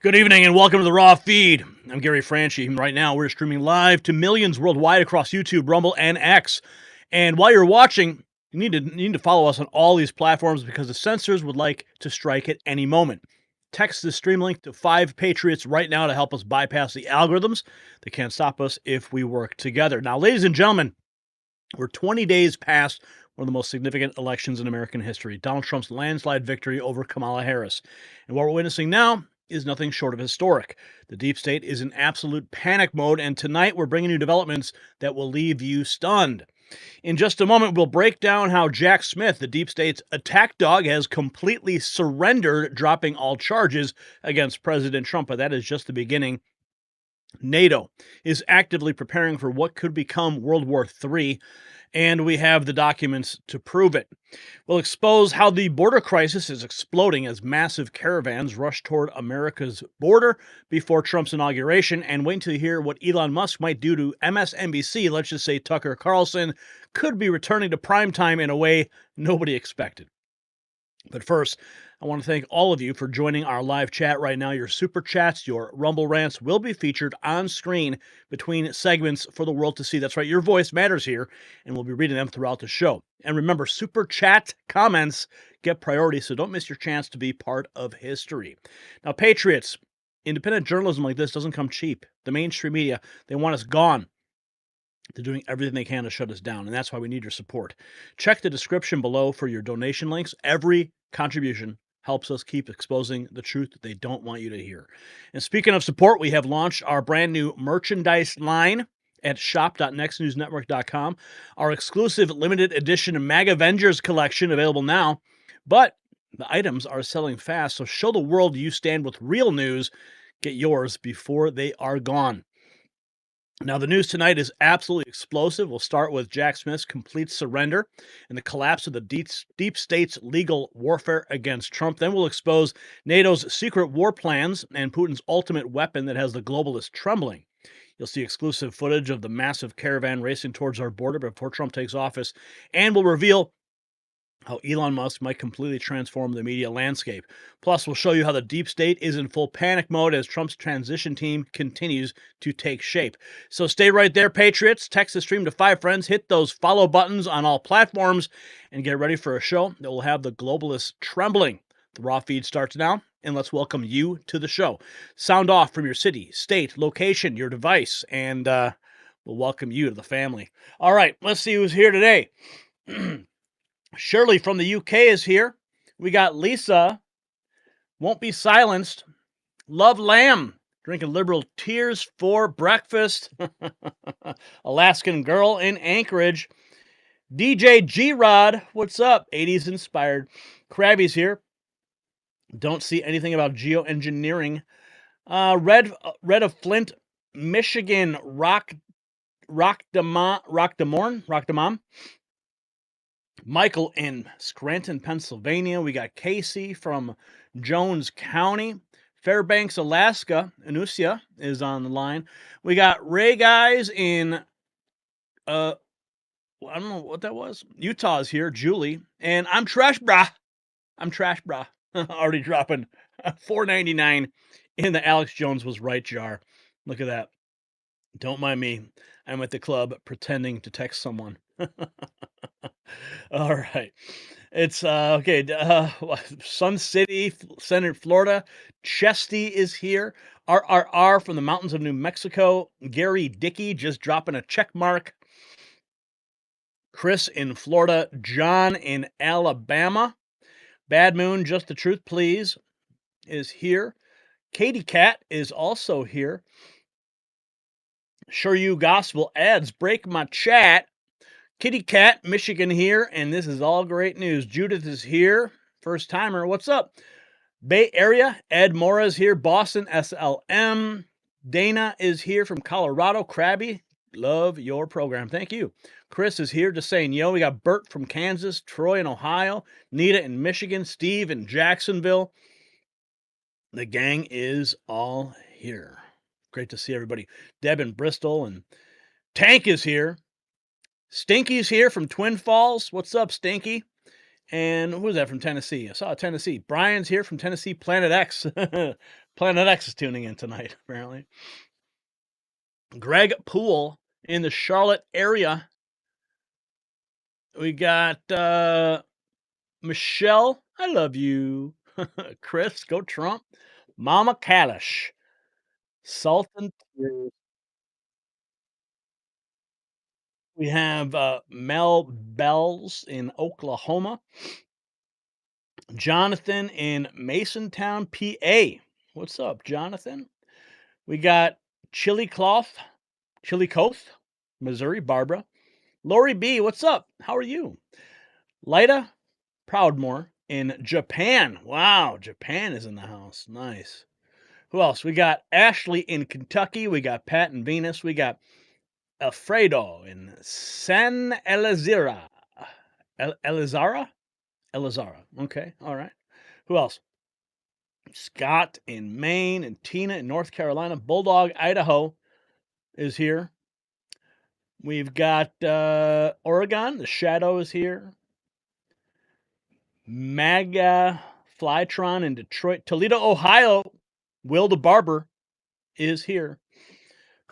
Good evening and welcome to the Raw Feed. I'm Gary Franchi. Right now we're streaming live to millions worldwide across YouTube, Rumble, and X. And while you're watching, you need to follow us on all these platforms because the censors would like to strike at any moment. Text the stream link to 5 Patriots right now to help us bypass the algorithms. They can't stop us if we work together. Now, ladies and gentlemen, we're 20 days past one of the most significant elections in American history, Donald Trump's landslide victory over Kamala Harris. And what we're witnessing now is nothing short of historic. The deep state is in absolute panic mode, and tonight we're bringing you developments that will leave you stunned. In just a moment, we'll break down how Jack Smith, the deep state's attack dog, has completely surrendered, dropping all charges against President Trump. But that is just the beginning. NATO is actively preparing for what could become World War III, and we have the documents to prove it. We'll expose how the border crisis is exploding as massive caravans rush toward America's border before Trump's inauguration, and wait until you hear what Elon Musk might do to MSNBC. Let's just say Tucker Carlson could be returning to primetime in a way nobody expected. But first, I want to thank all of you for joining our live chat right now. Your super chats, your Rumble rants will be featured on screen between segments for the world to see. That's right, your voice matters here, and we'll be reading them throughout the show. And remember, super chat comments get priority, so don't miss your chance to be part of history. Now, Patriots, independent journalism like this doesn't come cheap. The mainstream media, they want us gone. They're doing everything they can to shut us down, and that's why we need your support. Check the description below for your donation links. Every contribution helps us keep exposing the truth that they don't want you to hear. And speaking of support, we have launched our brand new merchandise line at shop.nextnewsnetwork.com. Our exclusive limited edition MAGA Avengers collection available now, but the items are selling fast, so show the world you stand with real news. Get yours before they are gone. Now, the news tonight is absolutely explosive. We'll start with Jack Smith's complete surrender and the collapse of the deep state's legal warfare against Trump. Then we'll expose NATO's secret war plans and Putin's ultimate weapon that has the globalists trembling. You'll see exclusive footage of the massive caravan racing towards our border before Trump takes office. And we'll reveal how Elon Musk might completely transform the media landscape. Plus, we'll show you how the deep state is in full panic mode as Trump's transition team continues to take shape. So stay right there, Patriots. Text the stream to 5 friends. Hit those follow buttons on all platforms and get ready for a show that will have the globalists trembling. The Raw Feed starts now, and let's welcome you to the show. Sound off from your city, state, location, your device, and we'll welcome you to the family. All right, let's see who's here today. Shirley from the UK is here. We got Lisa, won't be silenced. Love Lamb, drinking liberal tears for breakfast. Alaskan girl in Anchorage. DJ G-Rod, what's up? 80s inspired. Krabby's here. Don't see anything about geoengineering. Red of Flint, Michigan. Rockdamon. Michael in Scranton, Pennsylvania. We got Casey from Jones County. Fairbanks, Alaska. Anusia is on the line. We got Ray guys in, I don't know what that was. Utah's here. Julie. And I'm Trash Brah. Already dropping $4.99 in the Alex Jones was right jar. Look at that. Don't mind me. I'm at the club pretending to text someone. All right. It's okay. Sun City, Center, Florida. Chesty is here. RRR from the mountains of New Mexico. Gary Dickey just dropping a check mark. Chris in Florida. John in Alabama. Bad Moon, Just the Truth, Please, is here. Katie Cat is also here. Sure you gospel ads break my chat. Kitty Cat, Michigan here, and this is all great news. Judith is here, first timer. What's up? Bay Area, Ed Mora is here. Boston, SLM. Dana is here from Colorado. Krabby, love your program. Thank you. Chris is here just saying, yo, we got Bert from Kansas, Troy in Ohio, Nita in Michigan, Steve in Jacksonville. The gang is all here. Great to see everybody. Deb in Bristol, and Tank is here. Stinky's here from Twin Falls. What's up, Stinky? And who's that from Tennessee? I saw Tennessee. Brian's here from Tennessee. Planet X. Planet X is tuning in tonight, apparently. Greg Poole in the Charlotte area. We got Michelle. I love you. Chris, go Trump. Mama Kalish. Salt and Tears. We have Mel Bells in Oklahoma. Jonathan in Masontown, PA. What's up, Jonathan? We got Chillicothe, Missouri, Barbara. Lori B, what's up? How are you? Lida Proudmore in Japan. Wow, Japan is in the house. Nice. Who else? We got Ashley in Kentucky. We got Pat and Venus. We got Alfredo in San Elizara. Elizara? Elizara. Okay, all right. Who else? Scott in Maine and Tina in North Carolina. Bulldog, Idaho is here. We've got Oregon. The Shadow is here. Maga Flytron in Detroit. Toledo, Ohio. Will the Barber is here.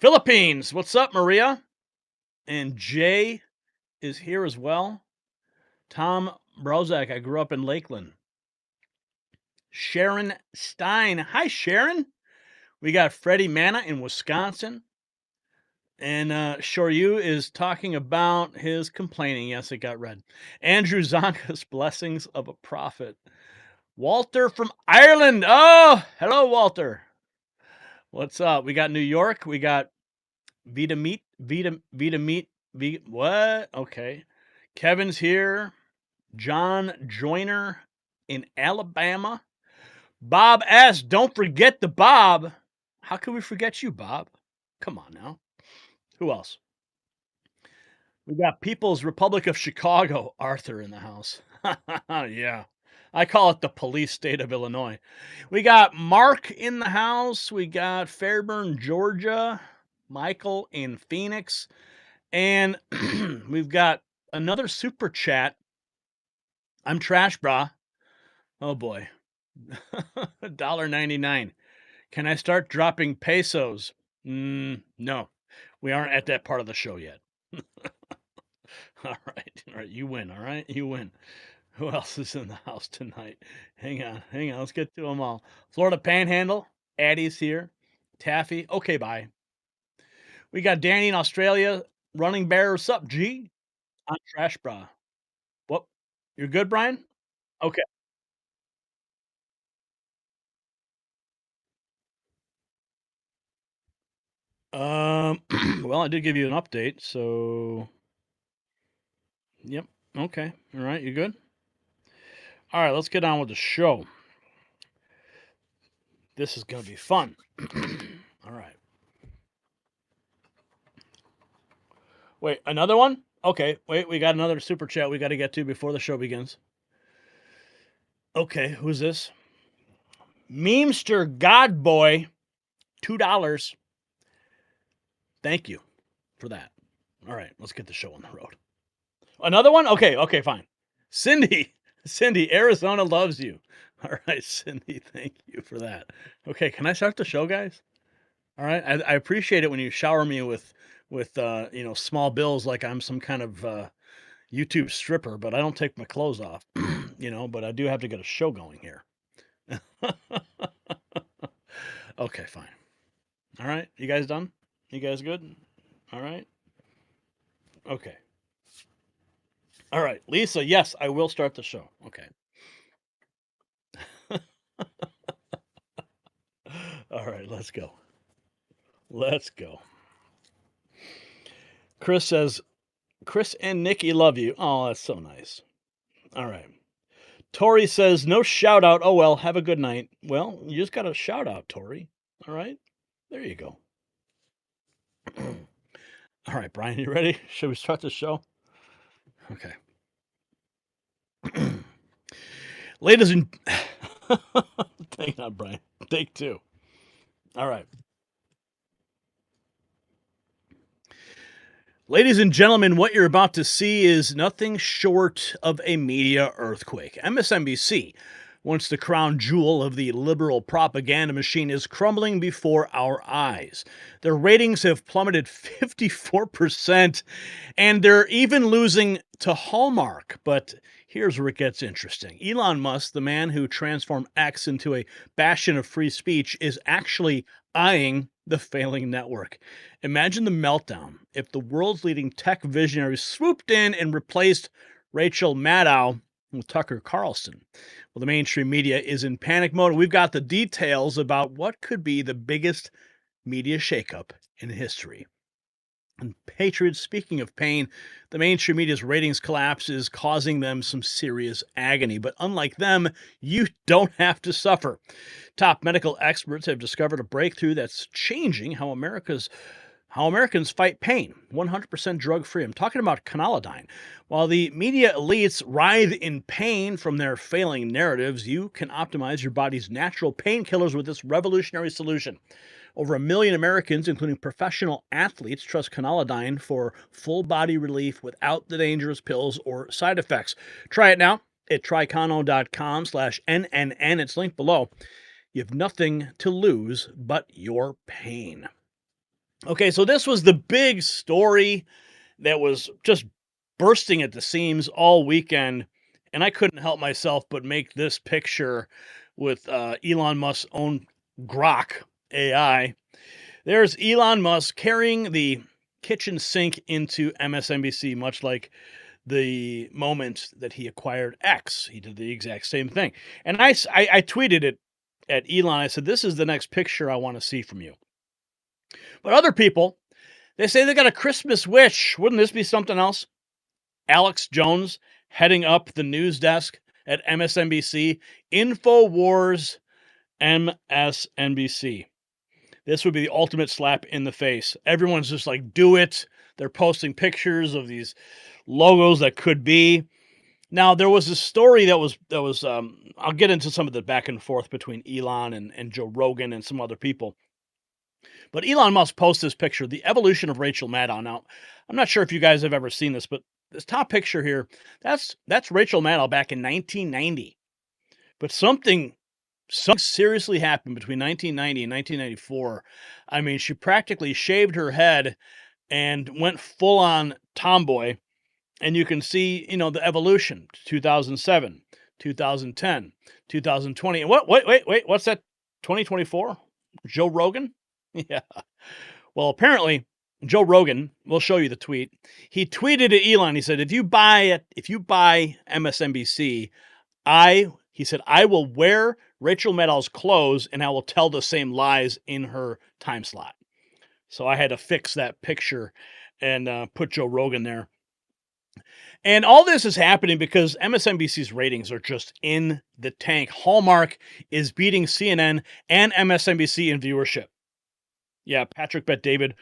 Philippines. What's up, Maria? And Jay is here as well. Tom Brozak. I grew up in Lakeland. Sharon Stein. Hi, Sharon. We got Freddie Manna in Wisconsin. And Shoryu is talking about his complaining. Yes, it got read. Andrew Zonka's Blessings of a Prophet. Walter from Ireland. Oh, hello, Walter. What's up? We got New York. We got Vita Meat. What? Okay. Kevin's here. John Joyner in Alabama. Bob S. Don't forget the Bob. How can we forget you, Bob? Come on now. Who else? We got People's Republic of Chicago, Arthur in the house. Yeah. I call it the police state of Illinois. We got Mark in the house. We got Fairburn, Georgia. Michael in Phoenix. And we've got another super chat. I'm Trash Bra. Oh boy. $1.99. Can I start dropping pesos? No. We aren't at that part of the show yet. All right. You win. All right. You win. Who else is in the house tonight? Hang on. Let's get to them all. Florida Panhandle. Addie's here. Taffy. Okay, bye. We got Danny in Australia. Running Bear. What's up, G? I'm Trash Bra. What? You're good, Brian? Okay. Well, I did give you an update, so yep. Okay. All right. You good? All right. Let's get on with the show. This is going to be fun. All right. Wait, another one? Okay. Wait, we got another super chat we got to get to before the show begins. Okay. Who's this? Memester Godboy, $2. Thank you for that. All right. Let's get the show on the road. Another one? Okay, fine. Cindy, Arizona loves you. All right, Cindy, thank you for that. Okay, can I start the show, guys? All right, I appreciate it when you shower me with small bills like I'm some kind of YouTube stripper, but I don't take my clothes off, but I do have to get a show going here. Okay, fine. All right, you guys done? You guys good? All right. Okay. All right, Lisa, yes, I will start the show. Okay. All right, let's go. Let's go. Chris says, Chris and Nikki love you. Oh, that's so nice. All right. Tori says, no shout out. Oh, well, have a good night. Well, you just got a shout out, Tori. All right. There you go. All right, Brian, you ready? Should we start the show? Okay. Ladies and... Hang on, Brian. Take two. All right. Ladies and gentlemen, what you're about to see is nothing short of a media earthquake. MSNBC, once the crown jewel of the liberal propaganda machine, is crumbling before our eyes. Their ratings have plummeted 54%, and they're even losing to Hallmark. But here's where it gets interesting. Elon Musk, the man who transformed X into a bastion of free speech, is actually eyeing the failing network. Imagine the meltdown if the world's leading tech visionary swooped in and replaced Rachel Maddow with Tucker Carlson. Well, the mainstream media is in panic mode. We've got the details about what could be the biggest media shakeup in history. And patriots, speaking of pain, the mainstream media's ratings collapse is causing them some serious agony. But unlike them, you don't have to suffer. Top medical experts have discovered a breakthrough that's changing how Americans fight pain. 100% drug-free. I'm talking about Conolidine. While the media elites writhe in pain from their failing narratives, you can optimize your body's natural painkillers with this revolutionary solution. Over 1 million Americans, including professional athletes, trust Conolidine for full body relief without the dangerous pills or side effects. Try it now at trycono.com/NNN. It's linked below. You have nothing to lose but your pain. Okay, so this was the big story that was just bursting at the seams all weekend, and I couldn't help myself but make this picture with Elon Musk's own Grok AI. There's Elon Musk carrying the kitchen sink into MSNBC, much like the moment that he acquired X. He did the exact same thing. And I tweeted it at Elon. I said, this is the next picture I want to see from you. But other people, they say they got a Christmas wish. Wouldn't this be something else? Alex Jones heading up the news desk at MSNBC. InfoWars MSNBC. This would be the ultimate slap in the face. Everyone's just like, do it. They're posting pictures of these logos that could be. Now, there was a story that was I'll get into some of the back and forth between Elon and Joe Rogan and some other people. But Elon Musk posts this picture, the evolution of Rachel Maddow. Now, I'm not sure if you guys have ever seen this, but this top picture here, that's Rachel Maddow back in 1990. But something seriously happened between 1990 and 1994. I mean, she practically shaved her head and went full on tomboy. And you can see, the evolution. 2007, 2010, 2020. And wait, what's that? 2024? Joe Rogan? Yeah. Well, apparently, Joe Rogan, we'll show you the tweet. He tweeted to Elon. He said, if you buy MSNBC, he said, I will wear Rachel Maddow's clothes and I will tell the same lies in her time slot. So I had to fix that picture and put Joe Rogan there. And all this is happening because MSNBC's ratings are just in the tank. Hallmark is beating CNN and MSNBC in viewership. Yeah, Patrick Bet-David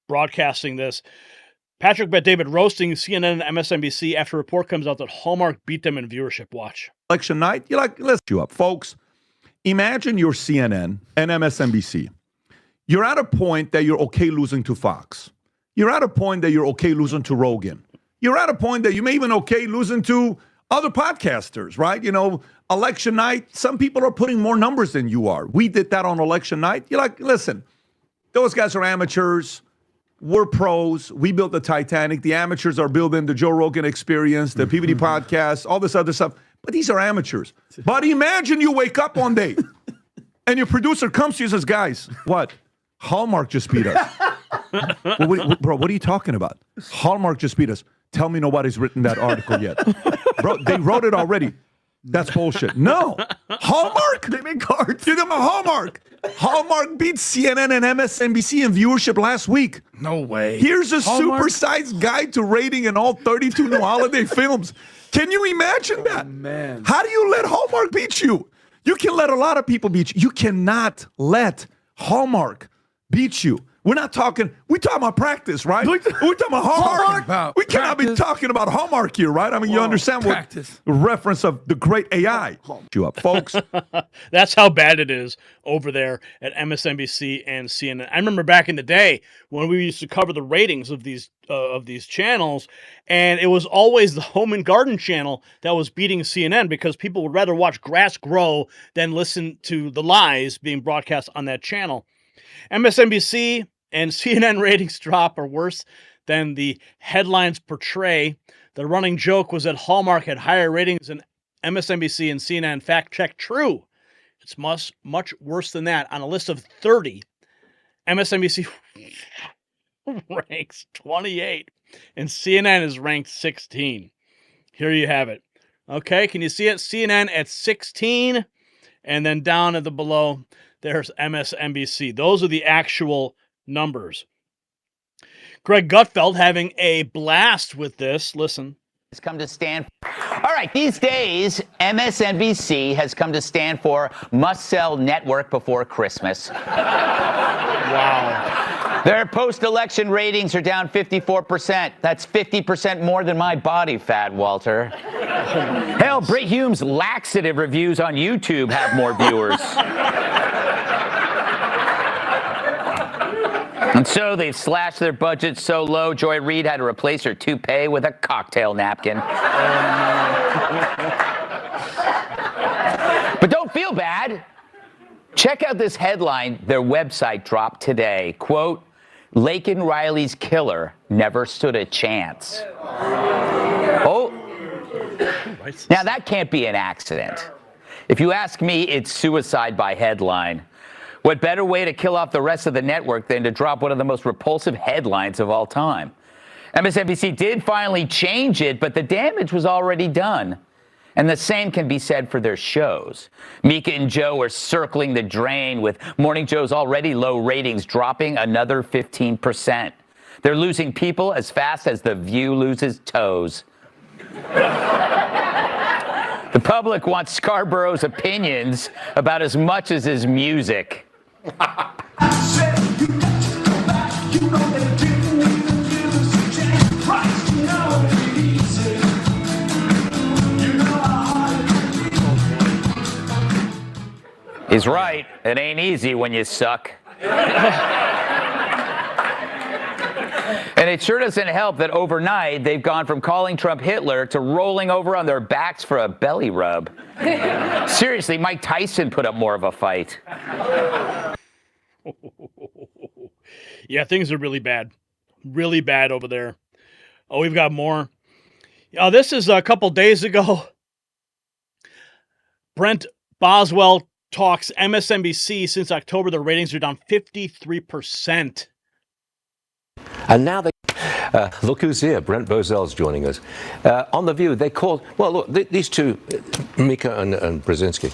broadcasting this. Patrick Bet-David roasting CNN and MSNBC after a report comes out that Hallmark beat them in viewership. Watch. Election night, let's you up. Folks, imagine you're CNN and MSNBC. You're at a point that you're okay losing to Fox. You're at a point that you're okay losing to Rogan. You're at a point that you may even okay losing to other podcasters, right? Election night, some people are putting more numbers than you are. We did that on election night. You're like, listen, those guys are amateurs. We're pros. We built the Titanic. The amateurs are building the Joe Rogan Experience, the PVD podcast, all this other stuff. But these are amateurs. But imagine you wake up one day and your producer comes to you and says, guys, what? Hallmark just beat us. Bro, what are you talking about? Hallmark just beat us. Tell me nobody's written that article yet. Bro, they wrote it already. That's bullshit. No. Hallmark? They make cards. You're talking about Hallmark. Hallmark beat CNN and MSNBC in viewership last week. No way. Here's a Hallmark? supersized guide to rating in all 32 new holiday films. Can you imagine that? Oh, man. How do you let Hallmark beat you? You can let a lot of people beat you. You cannot let Hallmark beat you. We're talking about practice, right? We're talking about Hallmark. About We cannot be practice. talking about Hallmark here, right? I mean, you understand practice. what reference of the great AI. You up, folks. That's how bad it is over there at MSNBC and CNN. I remember back in the day when we used to cover the ratings of these channels, and it was always the Home and Garden channel that was beating CNN because people would rather watch grass grow than listen to the lies being broadcast on that channel. MSNBC and CNN ratings drop are worse than the headlines portray. The running joke was that Hallmark had higher ratings than MSNBC and CNN. Fact check true. It's much worse than that. On a list of 30, MSNBC ranks 28 and CNN is ranked 16. Here you have it. Okay, can you see it? CNN at 16, and then down at the below, there's MSNBC. Those are the actual numbers. Greg Gutfeld having a blast with this. Listen. Has come to stand. All right, these days, MSNBC has come to stand for Must Sell Network Before Christmas. Wow. Their post-election ratings are down 54%. That's 50% more than my body fat, Walter. Hell, Brit Hume's laxative reviews on YouTube have more viewers. And so they've slashed their budget so low, Joy Reid had to replace her toupee with a cocktail napkin. But don't feel bad. Check out this headline their website dropped today. Quote, Laken Riley's killer never stood a chance. Oh, now that can't be an accident. If you ask me, it's suicide by headline. What better way to kill off the rest of the network than to drop one of the most repulsive headlines of all time? MSNBC did finally change it, but the damage was already done. And the same can be said for their shows. Mika and Joe are circling the drain, with Morning Joe's already low ratings dropping another 15%. They're losing people as fast as The View loses toes. The public wants Scarborough's opinions about as much as his music. He's right. It ain't easy when you suck. And it sure doesn't help that overnight they've gone from calling Trump Hitler to rolling over on their backs for a belly rub. Seriously, Mike Tyson put up more of a fight. Yeah, things are really bad. Really bad over there. Oh, we've got more. This is a couple days ago. Brent Boswell talks MSNBC. Since October, the ratings are down 53%. And now they look who's here. Brent Bozell's joining us. On The View, they called, well, look, these two, Mika and Brzezinski,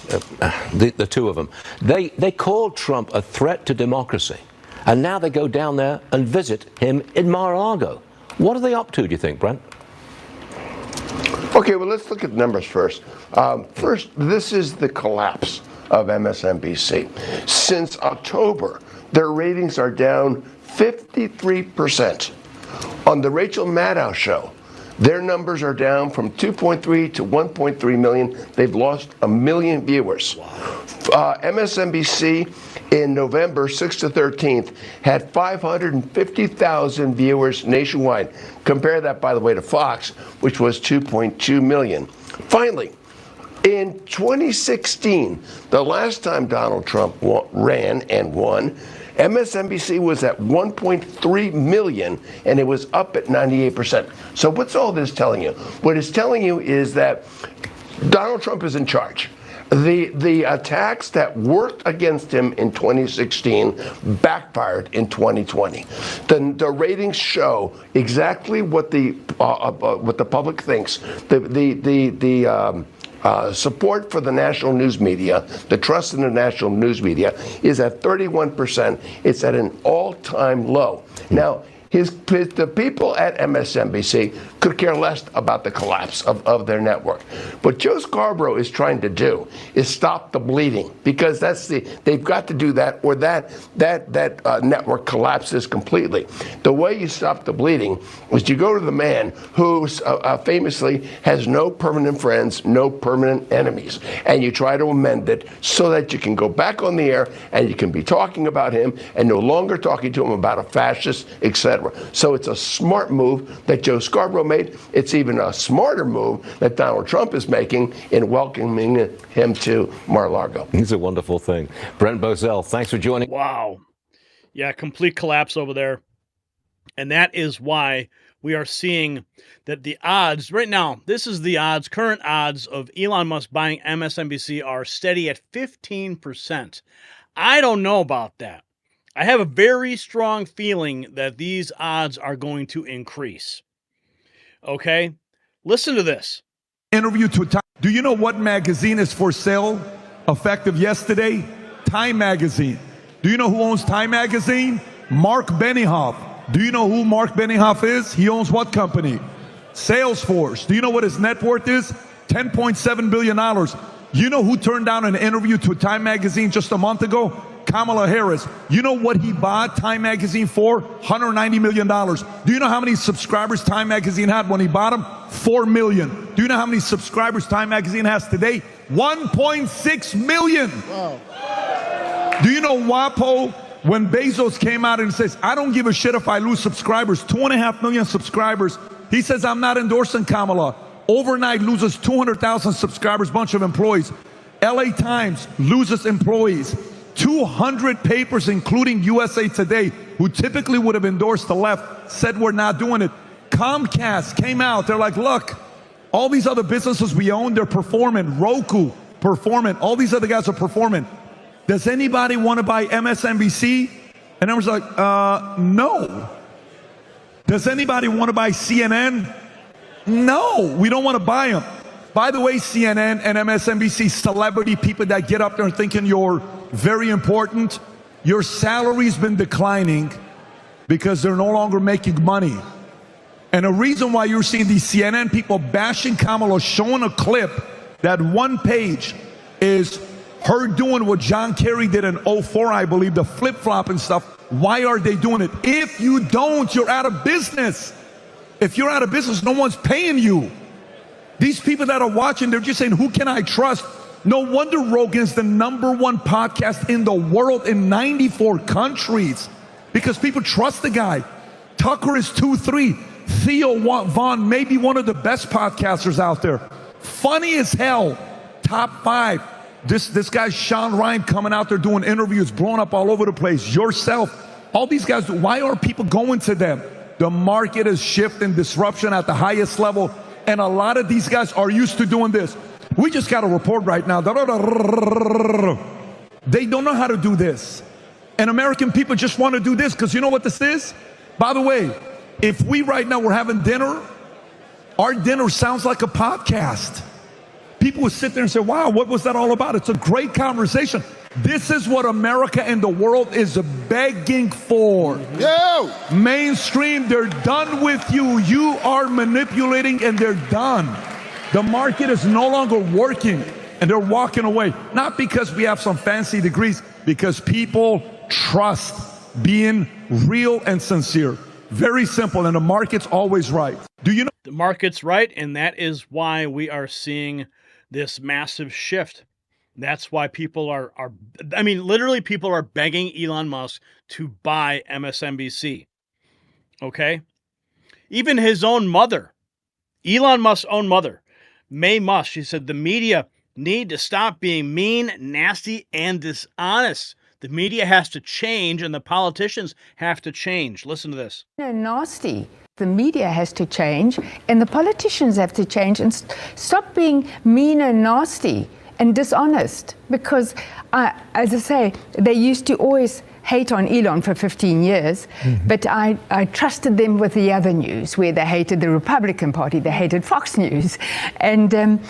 the two of them, they called Trump a threat to democracy. And now they go down there and visit him in Mar-a-Lago. What are they up to, do you think, Brent? Okay, well, let's look at numbers first. First, this is the collapse of MSNBC. Since October, their ratings are down 53%. On the Rachel Maddow show, their numbers are down from 2.3 to 1.3 million. They've lost 1 million viewers. MSNBC in November 6th to 13th had 550,000 viewers nationwide. Compare that, by the way, to Fox, which was 2.2 million. Finally, in 2016, the last time Donald Trump ran and won, MSNBC was at 1.3 million, and it was up at 98%. So what's all this telling you? What it's telling you is that Donald Trump is in charge. The attacks that worked against him in 2016 backfired in 2020. The ratings show exactly what the public thinks. support for the national news media, the trust in the national news media, is at 31%. It's at an all-time low. Now, the people at MSNBC could care less about the collapse of their network. What Joe Scarborough is trying to do is stop the bleeding, because they've got to do that, or that network collapses completely. The way you stop the bleeding is you go to the man who famously has no permanent friends, no permanent enemies, and you try to amend it so that you can go back on the air and you can be talking about him and no longer talking to him about a fascist, etc. So it's a smart move that Joe Scarborough made. It's even a smarter move that Donald Trump is making in welcoming him to Mar-a-Lago. He's a wonderful thing. Brent Bozell, thanks for joining. Wow. Yeah, complete collapse over there. And that is why we are seeing that the odds right now, this is the odds, current odds of Elon Musk buying MSNBC are steady at 15%. I don't know about that. I have a very strong feeling that these odds are going to increase. Okay? Listen to this. Interview to Time. Do you know what magazine is for sale effective yesterday? Time Magazine. Do you know who owns Time Magazine? Mark Benioff. Do you know who Mark Benioff is? He owns what company? Salesforce. Do you know what his net worth is? $10.7 billion. You know who turned down an interview to Time Magazine just a month ago? Kamala Harris. You know what he bought Time Magazine for? $190 million. Do you know how many subscribers Time Magazine had when he bought them? 4 million. Do you know how many subscribers Time Magazine has today? 1.6 million. Wow. Do you know WAPO, when Bezos came out and says, I don't give a shit if I lose subscribers, 2.5 million subscribers, he says, I'm not endorsing Kamala. Overnight loses 200,000 subscribers, bunch of employees. LA Times loses employees. 200 papers, including USA Today, who typically would have endorsed the left, said we're not doing it. Comcast came out. They're like, look, all these other businesses we own, they're performing. Roku, performing. All these other guys are performing. Does anybody want to buy MSNBC? And I was like, no. Does anybody want to buy CNN? No, we don't want to buy them. By the way, CNN and MSNBC, celebrity people that get up there and thinking you're very important, your salary's been declining because they're no longer making money. And the reason why you're seeing these CNN people bashing Kamala, showing a clip that one page is her doing what John Kerry did in 2004, I believe, the flip-flop and stuff. Why are they doing it? If you don't, you're out of business. If you're out of business, no one's paying you. These people that are watching, they're just saying, who can I trust? No wonder Rogan's the #1 podcast in the world in 94 countries, because people trust the guy. Tucker is 2-3. Theo Vaughn, maybe one of the best podcasters out there. Funny as hell, top 5. This guy Sean Ryan coming out there doing interviews, blowing up all over the place. Yourself, all these guys, why are people going to them? The market is shifting, disruption at the highest level. And a lot of these guys are used to doing this. We just got a report right now. They don't know how to do this. And American people just want to do this because you know what this is? By the way, if we right now were having dinner, our dinner sounds like a podcast. People would sit there and say, wow, what was that all about? It's a great conversation. This is what America and the world is begging for. Yo! Mainstream, they're done with you. You are manipulating and they're done. The market is no longer working and they're walking away. Not because we have some fancy degrees, because people trust being real and sincere. Very simple, and the market's always right. Do you know? The market's right, and that is why we are seeing this massive shift. That's why people are literally people are begging Elon Musk to buy MSNBC. Okay? Even his own mother, Elon Musk's own mother, Mae Musk, she said the media need to stop being mean, nasty, and dishonest. The media has to change and the politicians have to change. Listen to this. Nasty. The media has to change and the politicians have to change and stop being mean and nasty and dishonest, because as I say, they used to always hate on Elon for 15 years, but I trusted them with the other news, where they hated the Republican Party, they hated Fox News, and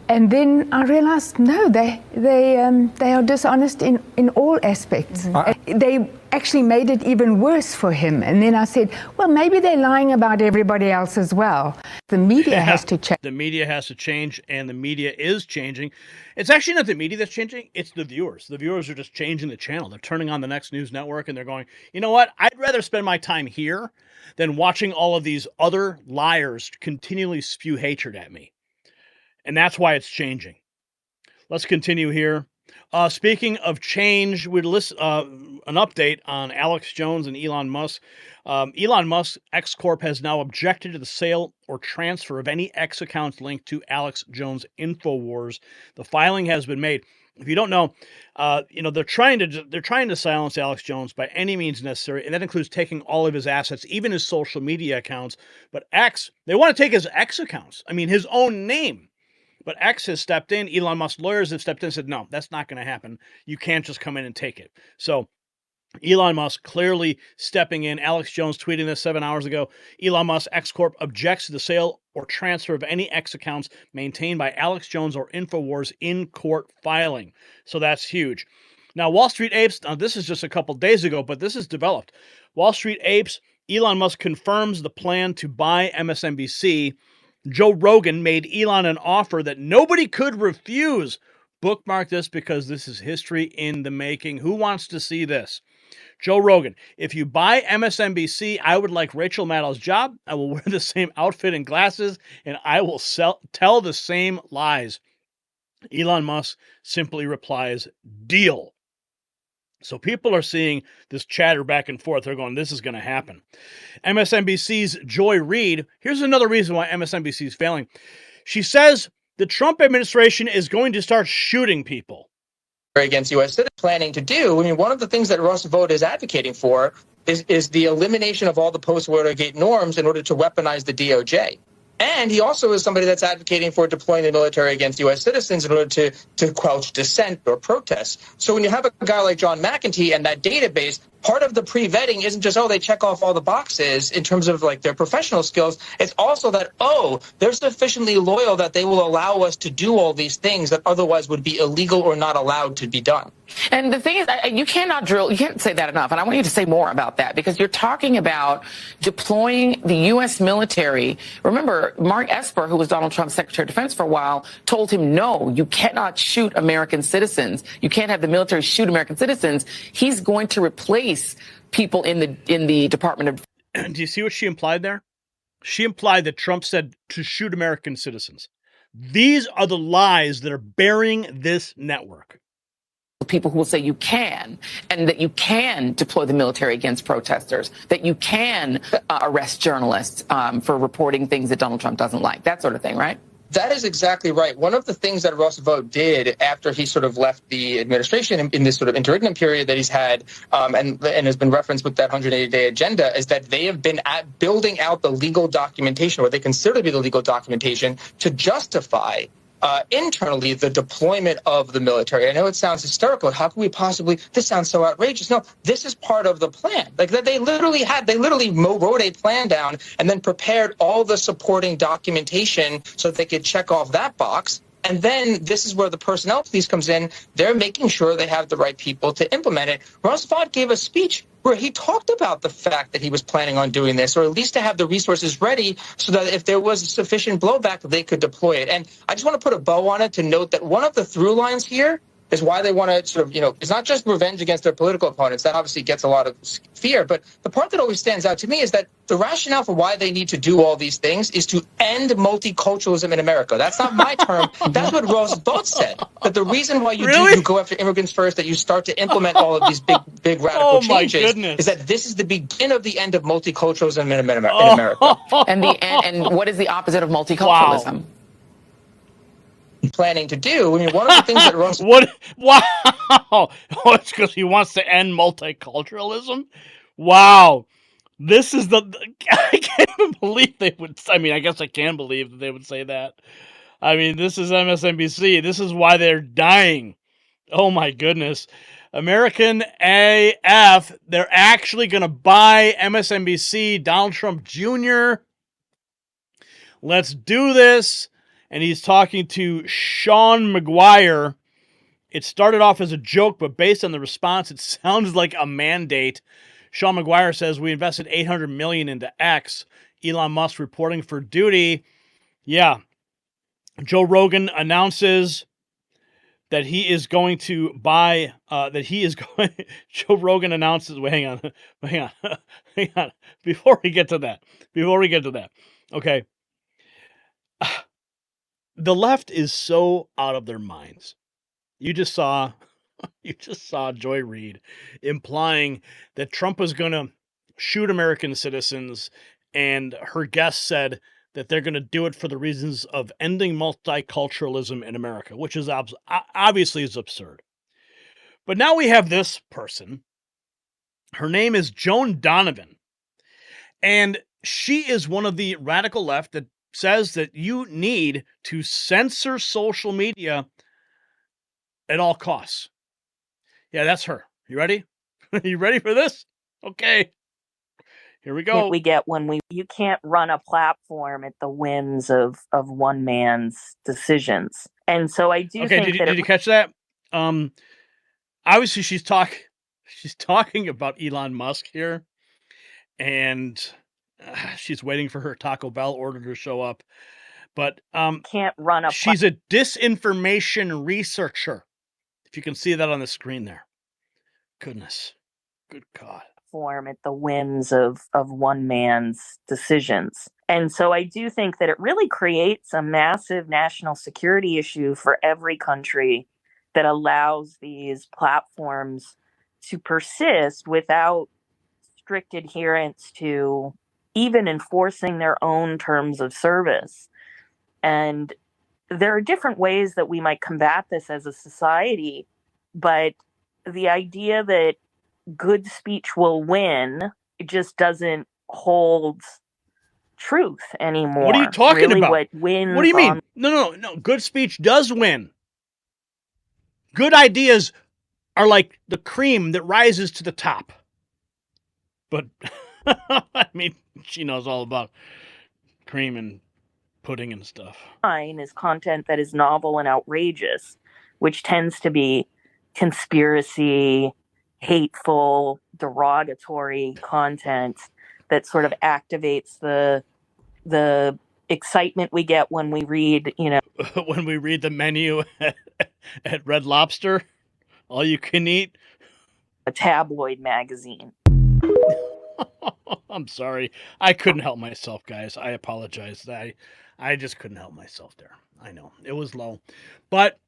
And then I realized, no, they are dishonest in all aspects. They actually made it even worse for him. And then I said, well, maybe they're lying about everybody else as well. The media has to change. The media has to change, and the media is changing. It's actually not the media that's changing, it's the viewers. The viewers are just changing the channel. They're turning on the next news network, and they're going, you know what? I'd rather spend my time here than watching all of these other liars continually spew hatred at me. And that's why it's changing. Let's continue here. Speaking of change, we'd list an update on Alex Jones and Elon Musk. Elon Musk X Corp has now objected to the sale or transfer of any X accounts linked to Alex Jones InfoWars. The filing has been made. If you don't know, they're trying to silence Alex Jones by any means necessary, and that includes taking all of his assets, even his social media accounts. But X, they want to take his X accounts. I mean, his own name. But X has stepped in. Elon Musk's lawyers have stepped in and said, no, that's not going to happen. You can't just come in and take it. So Elon Musk clearly stepping in. Alex Jones tweeting this 7 hours ago. Elon Musk X Corp objects to the sale or transfer of any X accounts maintained by Alex Jones or InfoWars in court filing. So that's huge. Now, Wall Street Apes, now this is just a couple days ago, but this is developed. Wall Street Apes, Elon Musk confirms the plan to buy MSNBC. Joe Rogan made Elon an offer that nobody could refuse. Bookmark this because this is history in the making. Who wants to see this? Joe Rogan, if you buy MSNBC, I would like Rachel Maddow's job. I will wear the same outfit and glasses, and I will tell the same lies. Elon Musk simply replies, deal. So people are seeing this chatter back and forth. They're going, this is going to happen. MSNBC's Joy Reid, here's another reason why MSNBC is failing. She says the Trump administration is going to start shooting people. Against U.S. citizens planning to do. I mean, one of the things that Russ Vought is advocating for is the elimination of all the post-Watergate norms in order to weaponize the DOJ. And he also is somebody that's advocating for deploying the military against U.S. citizens in order to quell dissent or protest. So when you have a guy like John McEntee and that database, part of the pre-vetting isn't just, they check off all the boxes in terms of like their professional skills. It's also that, they're sufficiently loyal that they will allow us to do all these things that otherwise would be illegal or not allowed to be done. And the thing is, you can't say that enough. And I want you to say more about that because you're talking about deploying the U.S. military. Remember, Mark Esper, who was Donald Trump's Secretary of Defense for a while, told him, no, you cannot shoot American citizens. You can't have the military shoot American citizens. He's going to replace people in the Department of. Do you see what she implied there? She implied that Trump said to shoot American citizens. These are the lies that are burying this network. People who will say you can, and that you can deploy the military against protesters, that you can arrest journalists for reporting things that Donald Trump doesn't like, that sort of thing, right? That is exactly right. One of the things that Russ Vought did after he sort of left the administration in this sort of interregnum period that he's had and has been referenced with that 180-day agenda is that they have been building out the legal documentation, or they consider to be the legal documentation, to justify internally the deployment of the military. I know it sounds hysterical. How can we possibly, this sounds so outrageous. No, this is part of the plan. Like they literally wrote a plan down and then prepared all the supporting documentation so that they could check off that box. And then this is where the personnel piece comes in. They're making sure they have the right people to implement it. Russ Vought gave a speech where he talked about the fact that he was planning on doing this, or at least to have the resources ready so that if there was sufficient blowback, they could deploy it. And I just want to put a bow on it to note that one of the through lines here is why they want to sort of, it's not just revenge against their political opponents. That obviously gets a lot of fear. But the part that always stands out to me is that the rationale for why they need to do all these things is to end multiculturalism in America. That's not my term. That's what Russ Vought said. That the reason why you go after immigrants first, that you start to implement all of these big radical changes, is that this is the beginning of the end of multiculturalism in America. And what is the opposite of multiculturalism? Wow. Planning to do. I mean, one of the things that Russ... Wow! It's because he wants to end multiculturalism? Wow. This is I can't even believe they would... I mean, I guess I can believe that they would say that. I mean, this is MSNBC. This is why they're dying. Oh, my goodness. American AF, they're actually going to buy MSNBC, Donald Trump Jr. Let's do this. and he's talking to Sean McGuire. It started off as a joke, but based on the response, it sounds like a mandate. Sean McGuire says, we invested $800 million into X. Elon Musk reporting for duty. Yeah. Joe Rogan announces that he is going to buy, Joe Rogan announces, hang on. Before we get to that. Okay. The left is so out of their minds. You just saw Joy Reid implying that Trump was going to shoot American citizens, and her guest said that they're going to do it for the reasons of ending multiculturalism in America, which is obviously is absurd. But now we have this person. Her name is Joan Donovan, and she is one of the radical left that says that you need to censor social media at all costs. Yeah, that's her. You ready? You ready for this? Okay. Here we go. We get when you can't run a platform at the whims of one man's decisions. And so I do think did you catch that? Obviously she's talking about Elon Musk here, and she's waiting for her Taco Bell order to show up. But can't run a she's a disinformation researcher. If you can see that on the screen there. Goodness. Good God. Form at the whims of one man's decisions. And so I do think that it really creates a massive national security issue for every country that allows these platforms to persist without strict adherence to even enforcing their own terms of service. And there are different ways that we might combat this as a society, but the idea that good speech will win, it just doesn't hold truth anymore. What are you talking about? What wins? What do you mean? No. Good speech does win. Good ideas are like the cream that rises to the top. But, I mean, she knows all about cream and pudding and stuff. Mine is content that is novel and outrageous, which tends to be conspiracy, hateful, derogatory content that sort of activates the excitement we get when we read, when we read the menu at Red Lobster, all you can eat, a tabloid magazine. I'm sorry. I couldn't help myself, guys. I apologize. I just couldn't help myself there. I know it was low, but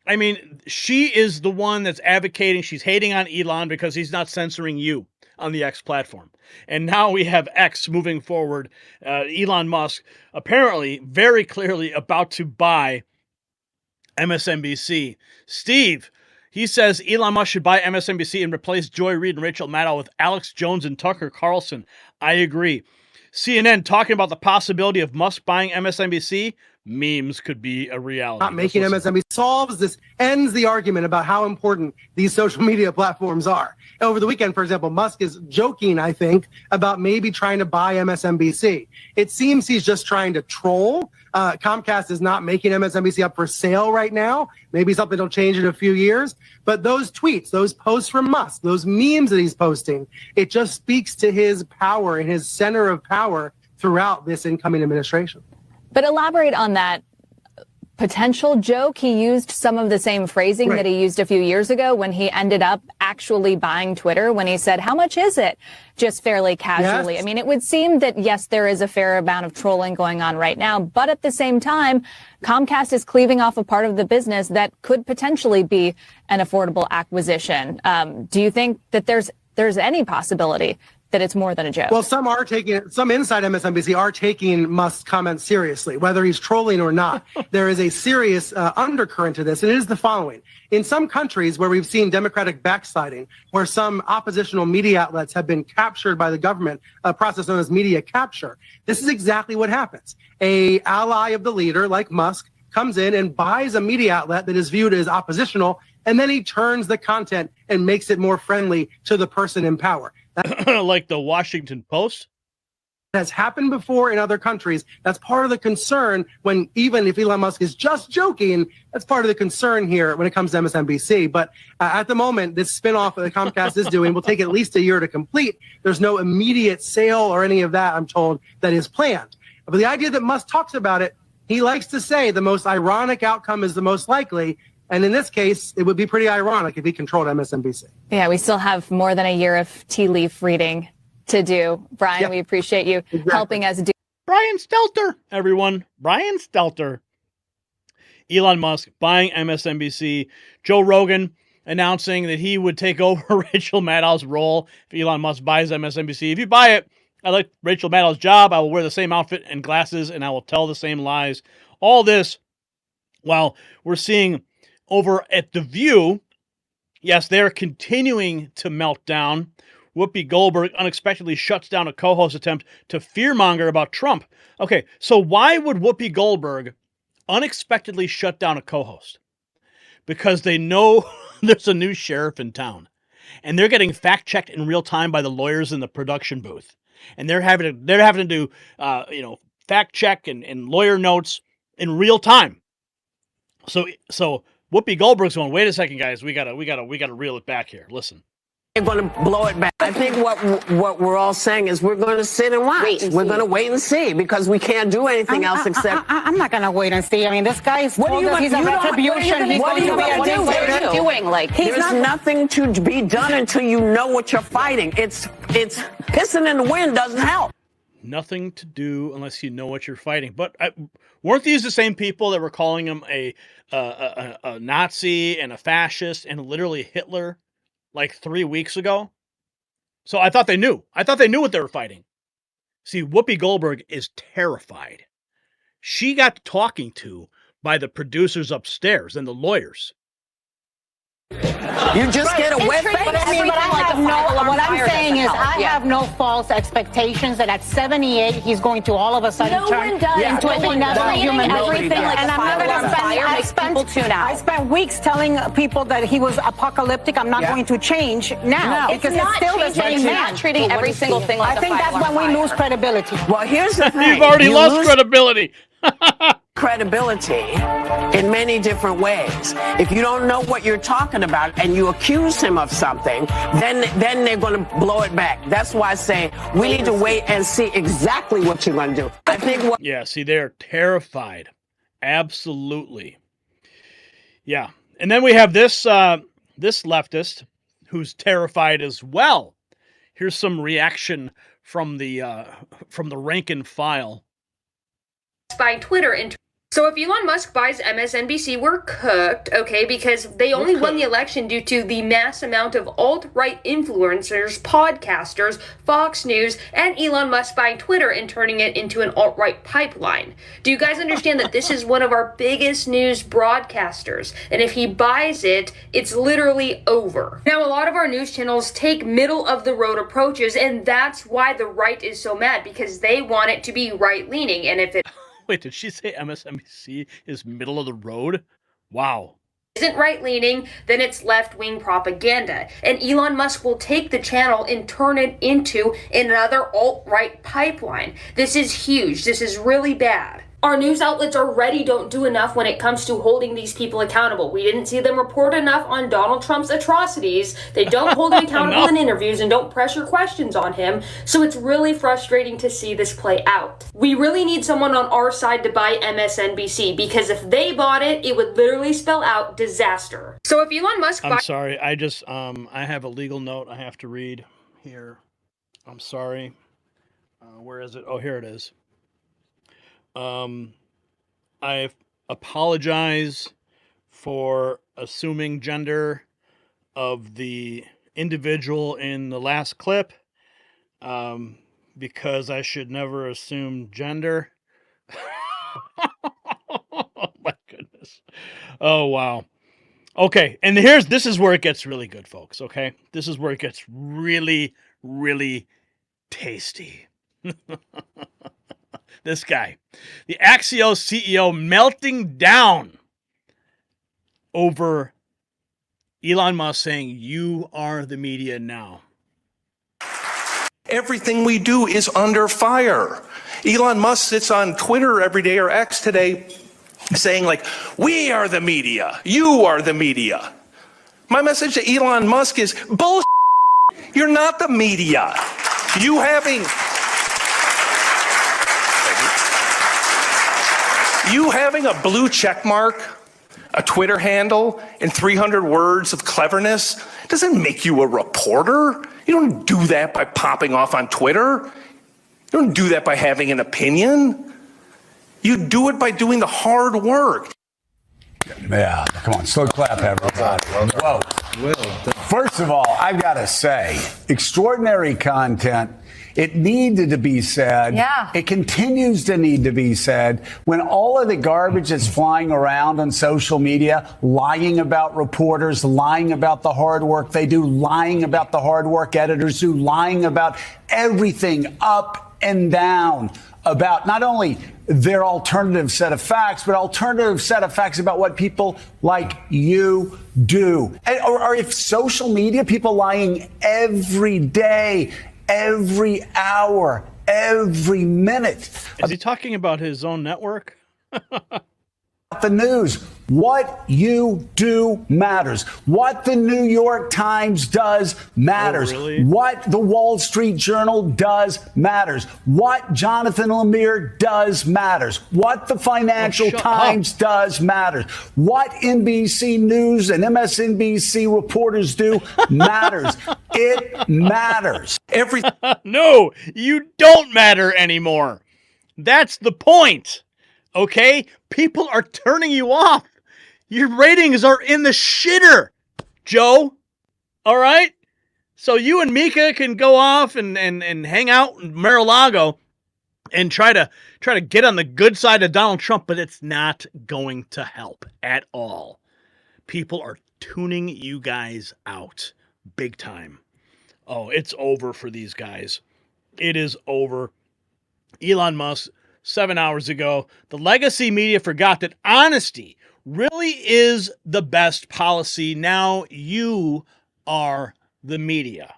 I mean, she is the one that's advocating. She's hating on Elon because he's not censoring you on the X platform. And now we have X moving forward. Elon Musk apparently very clearly about to buy MSNBC. Steve, he says Elon Musk should buy MSNBC and replace Joy Reid and Rachel Maddow with Alex Jones and Tucker Carlson. I agree. CNN talking about the possibility of Musk buying MSNBC. Memes could be a reality. Not making MSNBC solves this, ends the argument about how important these social media platforms are. Over the weekend, for example, Musk is joking, I think, about maybe trying to buy MSNBC. It seems he's just trying to troll. Comcast is not making MSNBC up for sale right now. Maybe something will change in a few years. But those tweets, those posts from Musk, those memes that he's posting, it just speaks to his power and his center of power throughout this incoming administration. But elaborate on that potential joke. He used some of the same phrasing that he used a few years ago when he ended up actually buying Twitter, when he said, how much is it? Just fairly casually. Yes. I mean, it would seem that, yes, there is a fair amount of trolling going on right now. But at the same time, Comcast is cleaving off a part of the business that could potentially be an affordable acquisition. Do you think that there's any possibility that it's more than a joke? Well, some inside MSNBC are taking Musk's comments seriously, whether he's trolling or not. There is a serious undercurrent to this, and it is the following. In some countries where we've seen democratic backsliding, where some oppositional media outlets have been captured by the government, a process known as media capture, this is exactly what happens. A ally of the leader, like Musk, comes in and buys a media outlet that is viewed as oppositional, and then he turns the content and makes it more friendly to the person in power. Like the Washington Post? has happened before in other countries. That's part of the concern when, even if Elon Musk is just joking, that's part of the concern here when it comes to MSNBC. But at the moment, this spinoff that Comcast is doing will take at least a year to complete. There's no immediate sale or any of that, I'm told, that is planned. But the idea that Musk talks about it, he likes to say the most ironic outcome is the most likely. And in this case, it would be pretty ironic if he controlled MSNBC. Yeah, we still have more than a year of tea leaf reading to do. Brian, we appreciate you helping us do. Brian Stelter, everyone. Brian Stelter. Elon Musk buying MSNBC. Joe Rogan announcing that he would take over Rachel Maddow's role if Elon Musk buys MSNBC. If you buy it, I like Rachel Maddow's job. I will wear the same outfit and glasses, and I will tell the same lies. All this while we're seeing over at The View, yes, they're continuing to melt down. Whoopi Goldberg unexpectedly shuts down a co-host attempt to fearmonger about Trump. Okay, so why would Whoopi Goldberg unexpectedly shut down a co-host? Because they know there's a new sheriff in town, and they're getting fact-checked in real time by the lawyers in the production booth, and they're having to do fact check and lawyer notes in real time. So Whoopi Goldberg's going, wait a second, guys, we gotta reel it back here. Listen. They're going to blow it back. I think what we're all saying is we're going to sit and watch. We're going to wait and see because we can't do anything else except. I'm not going to wait and see. I mean, this guy is told us he's a retribution. What are you going to do? Doing? Like, there's nothing to be done until you know what you're fighting. It's pissing in the wind doesn't help. Nothing to do unless you know what you're fighting. But weren't these the same people that were calling him a Nazi and a fascist and literally Hitler like 3 weeks ago? So I thought they knew. I thought they knew what they were fighting. See, Whoopi Goldberg is terrified. She got talking to by the producers upstairs and the lawyers. You just get a wet face. But what I'm saying is I have no false expectations that at 78 he's going to all of a sudden turn into another human being. And I'm not going to I spent weeks telling people that he was apocalyptic. I'm not going to change now because it's still the same man. Treating every single thing like I think that's when we lose credibility. Well, here's the thing. You've already lost credibility. Credibility in many different ways. If you don't know what you're talking about and you accuse him of something, then they're going to blow it back. That's why I say we need to wait and see exactly what you're going to do. I think yeah, see, they're terrified. Absolutely. Yeah. And then we have this this leftist who's terrified as well. Here's some reaction from the rank and file. By Twitter. So if Elon Musk buys MSNBC, we're cooked, okay, because they only won the election due to the mass amount of alt-right influencers, podcasters, Fox News, and Elon Musk buying Twitter and turning it into an alt-right pipeline. Do you guys understand that this is one of our biggest news broadcasters? And if he buys it, it's literally over. Now, a lot of our news channels take middle-of-the-road approaches, and that's why the right is so mad, because they want it to be right-leaning, and if it Wait, did she say MSNBC is middle of the road? Wow. Isn't right-leaning, then it's left-wing propaganda. And Elon Musk will take the channel and turn it into another alt-right pipeline. This is huge. This is really bad. Our news outlets already don't do enough when it comes to holding these people accountable. We didn't see them report enough on Donald Trump's atrocities. They don't hold him accountable in interviews and don't pressure questions on him. So it's really frustrating to see this play out. We really need someone on our side to buy MSNBC, because if they bought it, it would literally spell out disaster. So if Elon Musk I'm sorry, I just I have a legal note I have to read here. I'm sorry. Where is it? Oh, here it is. I apologize for assuming gender of the individual in the last clip, because I should never assume gender. Oh my goodness. Oh, wow. Okay. And this is where it gets really good, folks. Okay. This is where it gets really, really tasty. This guy, the Axios CEO, melting down over Elon Musk saying, "You are the media now." Everything we do is under fire. Elon Musk sits on Twitter every day, or X today, saying like, we are the media, you are the media. My message to Elon Musk is, bullshit. You're not the media. You having a blue check mark, a Twitter handle, and 300 words of cleverness doesn't make you a reporter. You don't do that by popping off on Twitter. You don't do that by having an opinion. You do it by doing the hard work. Yeah, come on, slow clap, everybody. Whoa. First of all, I've got to say, extraordinary content. It needed to be said. Yeah. It continues to need to be said. When all of the garbage that's flying around on social media, lying about reporters, lying about the hard work they do, lying about the hard work editors do, lying about everything up and down, about not only their alternative set of facts, but alternative set of facts about what people like you do. Or if social media, people lying every day, every hour, every minute. Is he talking about his own network? The news. What you do matters. What the New York Times does matters. Oh, really? What the Wall Street Journal does matters. What Jonathan Lemire does matters. What the Financial Times does matters. What NBC News and MSNBC reporters do matters. It matters. No, you don't matter anymore. That's the point. Okay? People are turning you off. Your ratings are in the shitter, Joe. All right? So you and Mika can go off and hang out in Mar-a-Lago and try to get on the good side of Donald Trump, but it's not going to help at all. People are tuning you guys out big time. Oh, it's over for these guys. It is over. Elon Musk, 7 hours ago, the legacy media forgot that honesty really is the best policy. Now you are the media.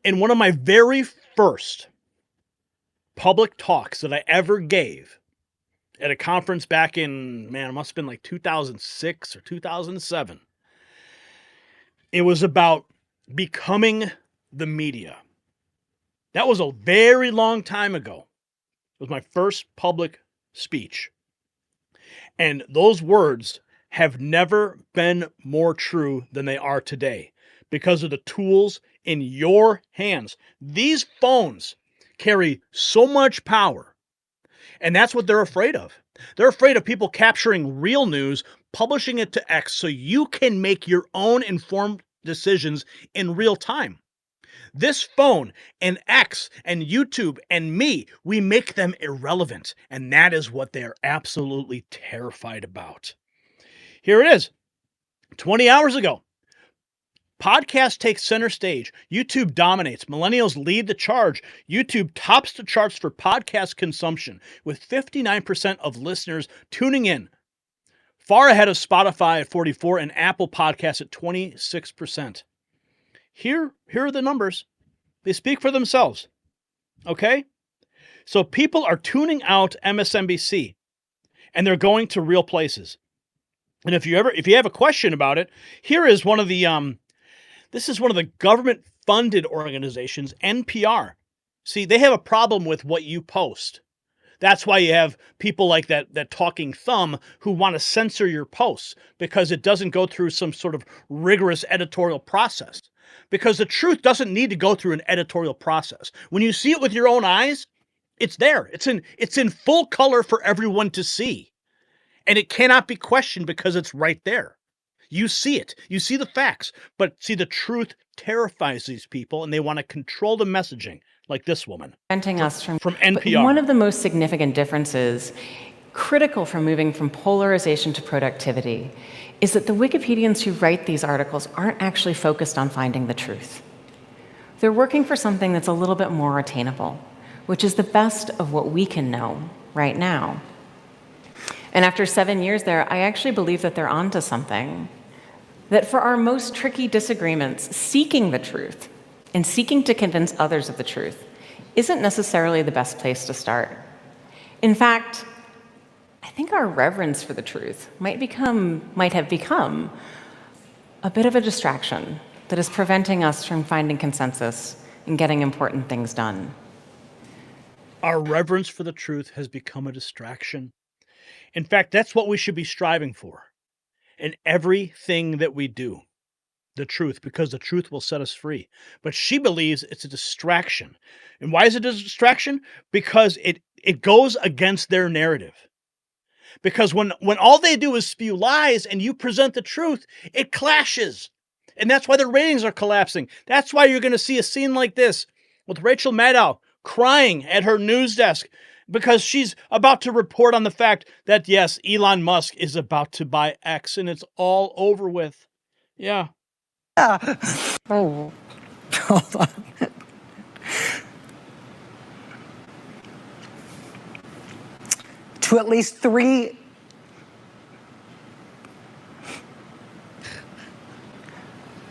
In one of my very first public talks that I ever gave at a conference back in, it must have been like 2006 or 2007, it was about becoming the media. That was a very long time ago. It was my first public speech. And those words have never been more true than they are today because of the tools in your hands. These phones carry so much power, and that's what they're afraid of. They're afraid of people capturing real news, publishing it to X so you can make your own informed decisions in real time. This phone and X and YouTube and me, we make them irrelevant. And that is what they're absolutely terrified about. Here it is. 20 hours ago, podcast takes center stage. YouTube dominates. Millennials lead the charge. YouTube tops the charts for podcast consumption with 59% of listeners tuning in. Far ahead of Spotify at 44% and Apple Podcasts at 26%. Here are the numbers. They speak for themselves. Okay? So people are tuning out MSNBC and they're going to real places. And if you have a question about it, here is one of the this is one of the government funded organizations, NPR. See, they have a problem with what you post. That's why you have people like that Talking Thumb who want to censor your posts because it doesn't go through some sort of rigorous editorial process. Because the truth doesn't need to go through an editorial process. When you see it with your own eyes, it's there. It's in full color for everyone to see. And it cannot be questioned because it's right there. You see it. You see the facts. But see, the truth terrifies these people and they want to control the messaging. Like this woman. Preventing us from NPR. One of the most significant differences, critical for moving from polarization to productivity, is that the Wikipedians who write these articles aren't actually focused on finding the truth. They're working for something that's a little bit more attainable, which is the best of what we can know right now. And after 7 years there, I actually believe that they're onto something. That for our most tricky disagreements, seeking the truth, and seeking to convince others of the truth isn't necessarily the best place to start. In fact, I think our reverence for the truth might have become a bit of a distraction that is preventing us from finding consensus and getting important things done. Our reverence for the truth has become a distraction. In fact, that's what we should be striving for in everything that we do. The truth, because the truth will set us free. But she believes it's a distraction. And why is it a distraction? Because it goes against their narrative. Because when all they do is spew lies and you present the truth, it clashes. And that's why the ratings are collapsing. That's why you're going to see a scene like this with Rachel Maddow crying at her news desk because she's about to report on the fact that, yes, Elon Musk is about to buy X and it's all over with. Yeah. Oh, hold on. To at least 3.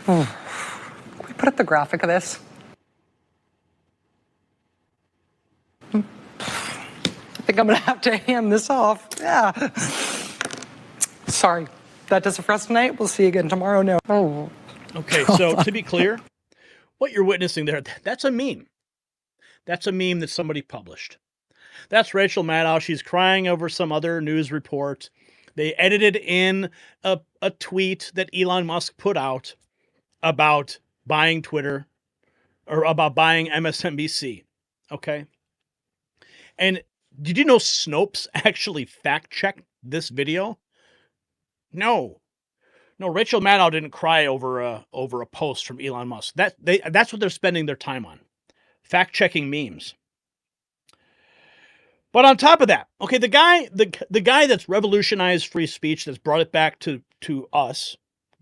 Can we put up the graphic of this? I think I'm gonna have to hand this off. Yeah. Sorry. That does it for us tonight. We'll see you again tomorrow. No. Oh. Okay, so to be clear, what you're witnessing there, that's a meme. That's a meme that somebody published. That's Rachel Maddow. She's crying over some other news report. They edited in a tweet that Elon Musk put out about buying Twitter or about buying MSNBC. Okay. And did you know Snopes actually fact-checked this video? No. No, Rachel Maddow didn't cry over a post from Elon Musk. That's what they're spending their time on. Fact-checking memes. But on top of that, okay, the guy that's revolutionized free speech, that's brought it back to us,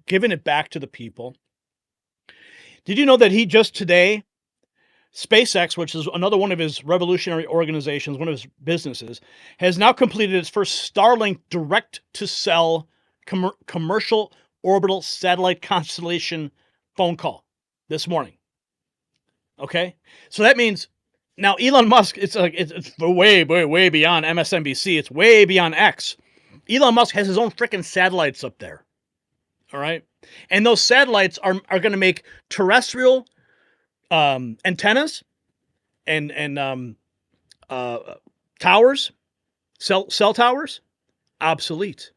given it back to the people. Did you know that he just today, SpaceX, which is another one of his revolutionary organizations, one of his businesses, has now completed its first Starlink direct-to-cell commercial orbital satellite constellation phone call this morning. Okay? So that means now Elon Musk, it's way beyond MSNBC. It's way beyond X. Elon Musk has his own freaking satellites up there. All right? And those satellites are going to make terrestrial antennas and towers, cell towers, obsolete.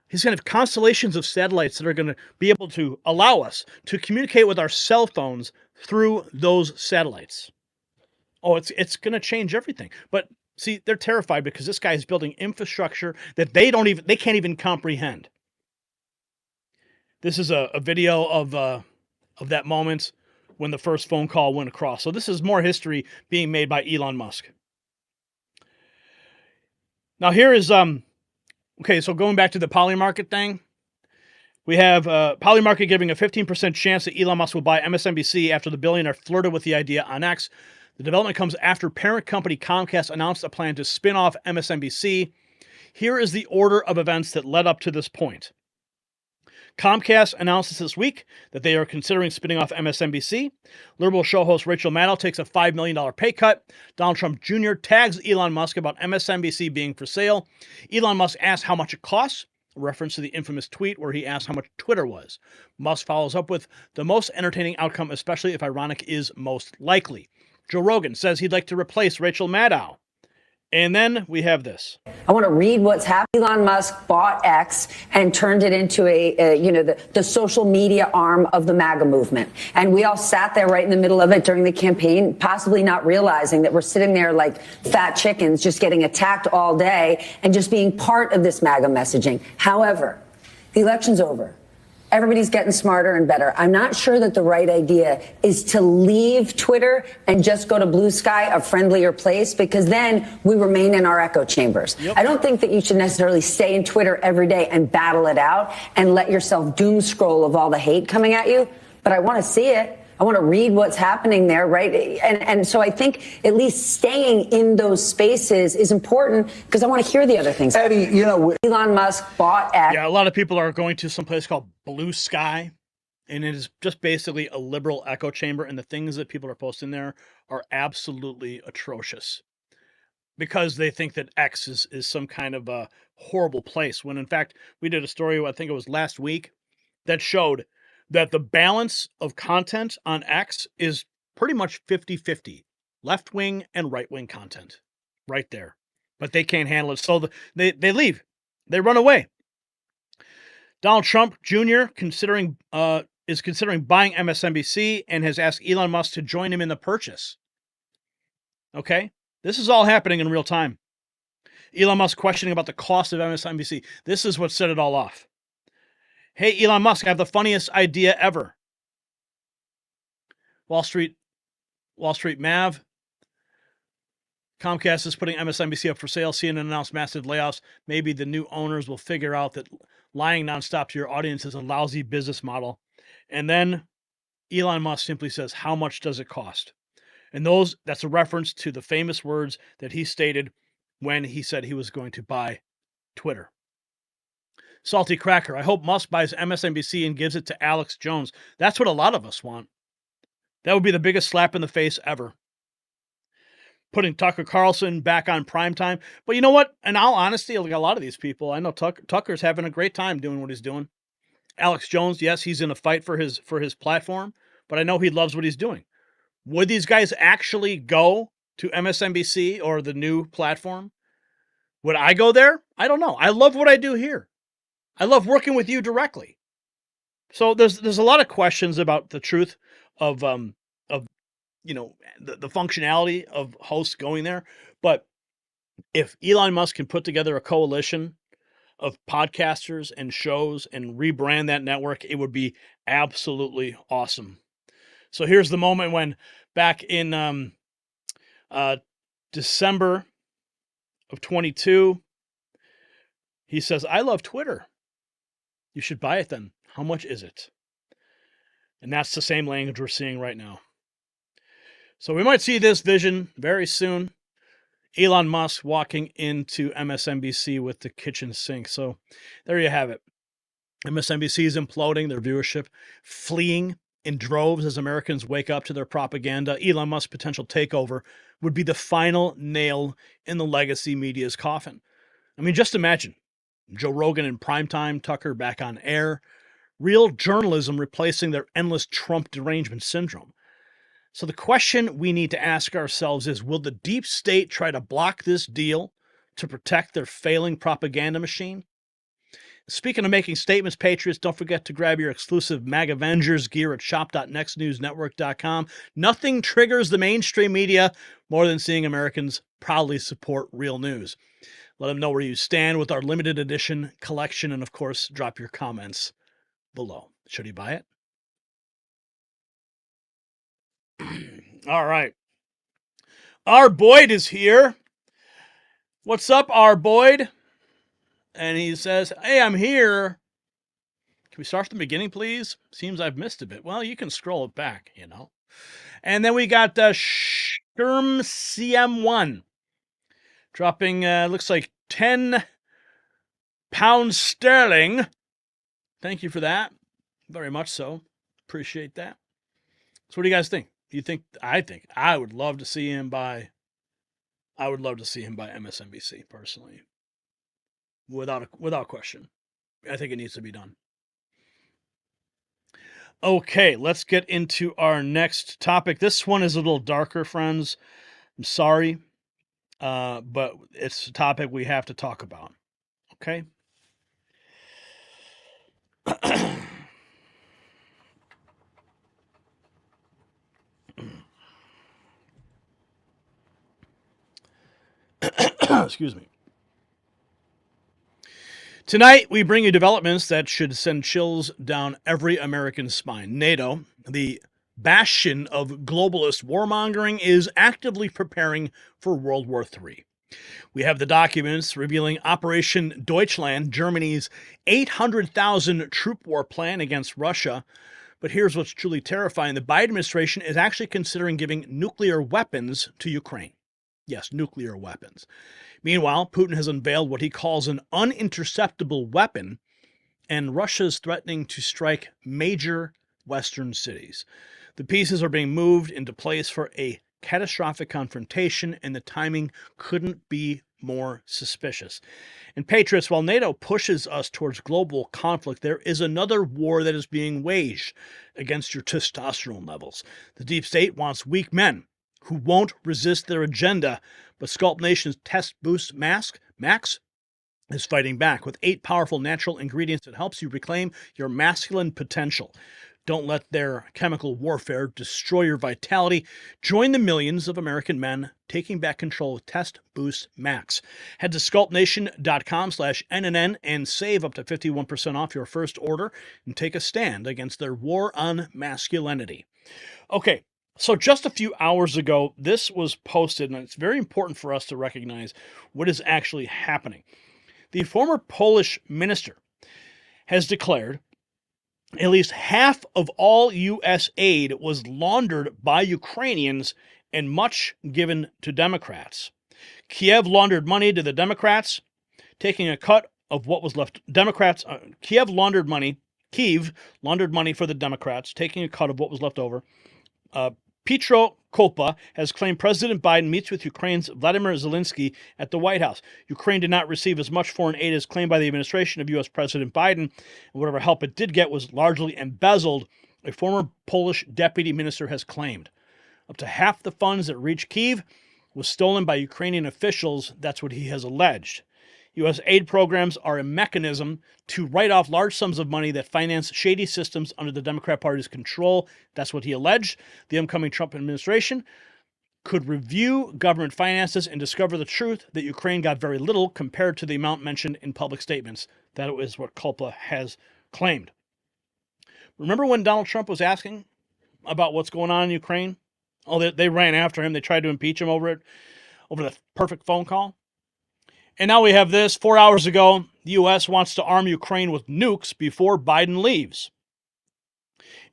He's going to have constellations of satellites that are going to be able to allow us to communicate with our cell phones through those satellites. Oh, it's going to change everything. But see, they're terrified because this guy is building infrastructure that they can't even comprehend. This is a video of that moment when the first phone call went across. So this is more history being made by Elon Musk. Now here is okay, so going back to the Polymarket thing, we have Polymarket giving a 15% chance that Elon Musk will buy MSNBC after the billionaire flirted with the idea on X. The development comes after parent company Comcast announced a plan to spin off MSNBC. Here is the order of events that led up to this point. Comcast announces this week that they are considering spinning off MSNBC. Liberal show host Rachel Maddow takes a $5 million pay cut. Donald Trump Jr. tags Elon Musk about MSNBC being for sale. Elon Musk asks how much it costs, a reference to the infamous tweet where he asked how much Twitter was. Musk follows up with the most entertaining outcome, especially if ironic, is most likely. Joe Rogan says he'd like to replace Rachel Maddow. And then we have this. I want to read what's happening. Elon Musk bought X and turned it into the social media arm of the MAGA movement. And we all sat there right in the middle of it during the campaign, possibly not realizing that we're sitting there like fat chickens, just getting attacked all day and just being part of this MAGA messaging. However, the election's over. Everybody's getting smarter and better. I'm not sure that the right idea is to leave Twitter and just go to Blue Sky, a friendlier place, because then we remain in our echo chambers. Yep. I don't think that you should necessarily stay in Twitter every day and battle it out and let yourself doom scroll of all the hate coming at you. But I want to see it. I want to read what's happening there, right? And so I think at least staying in those spaces is important because I want to hear the other things. Eddie, Elon Musk bought X. Yeah, a lot of people are going to some place called Blue Sky And it is just basically a liberal echo chamber, and the things that people are posting there are absolutely atrocious because they think that X is some kind of a horrible place, when in fact we did a story, I think it was last week, that showed that the balance of content on X is pretty much 50-50, left-wing and right-wing content right there. But they can't handle it, so they leave. They run away. Donald Trump Jr. is considering buying MSNBC and has asked Elon Musk to join him in the purchase. Okay? This is all happening in real time. Elon Musk questioning about the cost of MSNBC. This is what set it all off. Hey, Elon Musk, I have the funniest idea ever. Wall Street Mav. Comcast is putting MSNBC up for sale. CNN announced massive layoffs. Maybe the new owners will figure out that lying nonstop to your audience is a lousy business model. And then Elon Musk simply says, how much does it cost? And that's a reference to the famous words that he stated when he said he was going to buy Twitter. Salty Cracker, I hope Musk buys MSNBC and gives it to Alex Jones. That's what a lot of us want. That would be the biggest slap in the face ever. Putting Tucker Carlson back on primetime. But you know what? In all honesty, like a lot of these people, I know Tucker's having a great time doing what he's doing. Alex Jones, yes, he's in a fight for his platform, but I know he loves what he's doing. Would these guys actually go to MSNBC or the new platform? Would I go there? I don't know. I love what I do here. I love working with you directly. So there's a lot of questions about the truth of the functionality of hosts going there. But if Elon Musk can put together a coalition of podcasters and shows and rebrand that network, it would be absolutely awesome. So here's the moment when back in December of 22, he says, I love Twitter. You should buy it then. How much is it? And that's the same language we're seeing right now. So we might see this vision very soon. Elon Musk walking into MSNBC with the kitchen sink. So there you have it. MSNBC is imploding, their viewership fleeing in droves as Americans wake up to their propaganda. Elon Musk's potential takeover would be the final nail in the legacy media's coffin. I mean, just imagine Joe Rogan in primetime, Tucker back on air, real journalism replacing their endless Trump derangement syndrome. So the question we need to ask ourselves is, will the deep state try to block this deal to protect their failing propaganda machine? Speaking of making statements, patriots, don't forget to grab your exclusive MAGAvengers gear at shop.nextnewsnetwork.com. Nothing triggers the mainstream media more than seeing Americans proudly support real news. Let them know where you stand with our limited edition collection, and of course, drop your comments below. Should he buy it? All right. R. Boyd is here. What's up, R. Boyd? And he says, hey, I'm here. Can we start from the beginning, please? Seems I've missed a bit. Well, you can scroll it back, you know. And then we got Sturm CM1 dropping, looks like 10 pounds sterling. Thank you for that. Very much so. Appreciate that. So what do you guys think? I would love to see him buy MSNBC personally. Without question. I think it needs to be done. Okay, let's get into our next topic. This one is a little darker, friends. I'm sorry, but it's a topic we have to talk about. Okay? Excuse me. Tonight, we bring you developments that should send chills down every American spine. NATO, the bastion of globalist warmongering, is actively preparing for World War III. We have the documents revealing Operation Deutschland, Germany's 800,000 troop war plan against Russia. But here's what's truly terrifying. The Biden administration is actually considering giving nuclear weapons to Ukraine. Yes, nuclear weapons. Meanwhile, Putin has unveiled what he calls an uninterceptable weapon, and Russia is threatening to strike major Western cities. The pieces are being moved into place for a catastrophic confrontation, and the timing couldn't be more suspicious. And patriots, while NATO pushes us towards global conflict, there is another war that is being waged against your testosterone levels. The deep state wants weak men who won't resist their agenda, but Sculpt Nation's Test Boost Max is fighting back with 8 powerful natural ingredients that helps you reclaim your masculine potential. Don't let their chemical warfare destroy your vitality. Join the millions of American men taking back control with Test Boost Max. Head to sculptnation.com/NNN and save up to 51% off your first order and take a stand against their war on masculinity. Okay, so just a few hours ago, this was posted, and it's very important for us to recognize what is actually happening. The former Polish minister has declared at least half of all U.S. aid was laundered by Ukrainians and much given to Democrats. Kiev laundered money to the Democrats, taking a cut of what was left. Kiev laundered money for the Democrats, taking a cut of what was left over. Petro Kopa has claimed President Biden meets with Ukraine's Vladimir Zelensky at the White House. Ukraine did not receive as much foreign aid as claimed by the administration of U.S. President Biden, and whatever help it did get was largely embezzled, a former Polish deputy minister has claimed. Up to half the funds that reached Kyiv was stolen by Ukrainian officials. That's what he has alleged. U.S. aid programs are a mechanism to write off large sums of money that finance shady systems under the Democrat Party's control. That's what he alleged. The incoming Trump administration could review government finances and discover the truth that Ukraine got very little compared to the amount mentioned in public statements. That is what Kulpa has claimed. Remember when Donald Trump was asking about what's going on in Ukraine? Oh, they ran after him. They tried to impeach him over the perfect phone call. And now we have this. 4 hours ago, the U.S. wants to arm Ukraine with nukes before Biden leaves.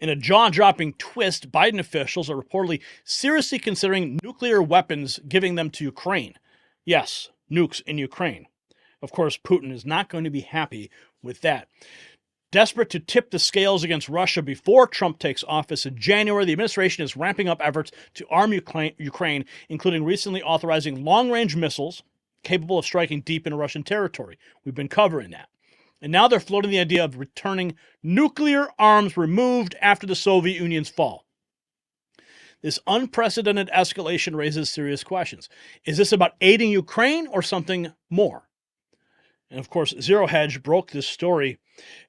In a jaw-dropping twist, Biden officials are reportedly seriously considering nuclear weapons, giving them to Ukraine. Yes, nukes in Ukraine. Of course, Putin is not going to be happy with that. Desperate to tip the scales against Russia before Trump takes office in January, the administration is ramping up efforts to arm Ukraine, including recently authorizing long-range missiles capable of striking deep into Russian territory. We've been covering that. And now they're floating the idea of returning nuclear arms removed after the Soviet Union's fall. This unprecedented escalation raises serious questions. Is this about aiding Ukraine or something more? And of course, Zero Hedge broke this story,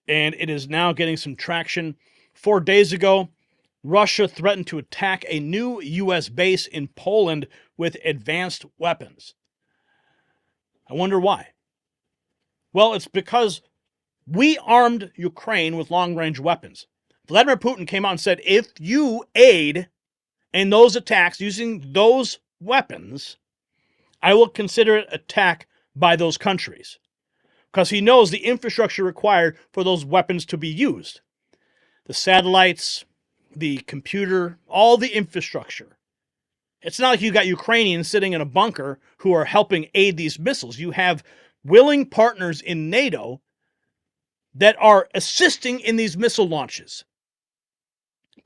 and it is now getting some traction. 4 days ago, Russia threatened to attack a new U.S. base in Poland with advanced weapons. I wonder why. Well, it's because we armed Ukraine with long-range weapons. Vladimir Putin came out and said, if you aid in those attacks using those weapons, I will consider it attack by those countries. Because he knows the infrastructure required for those weapons to be used. The satellites, the computer, all the infrastructure. It's not like you got Ukrainians sitting in a bunker who are helping aid these missiles. You have willing partners in NATO that are assisting in these missile launches.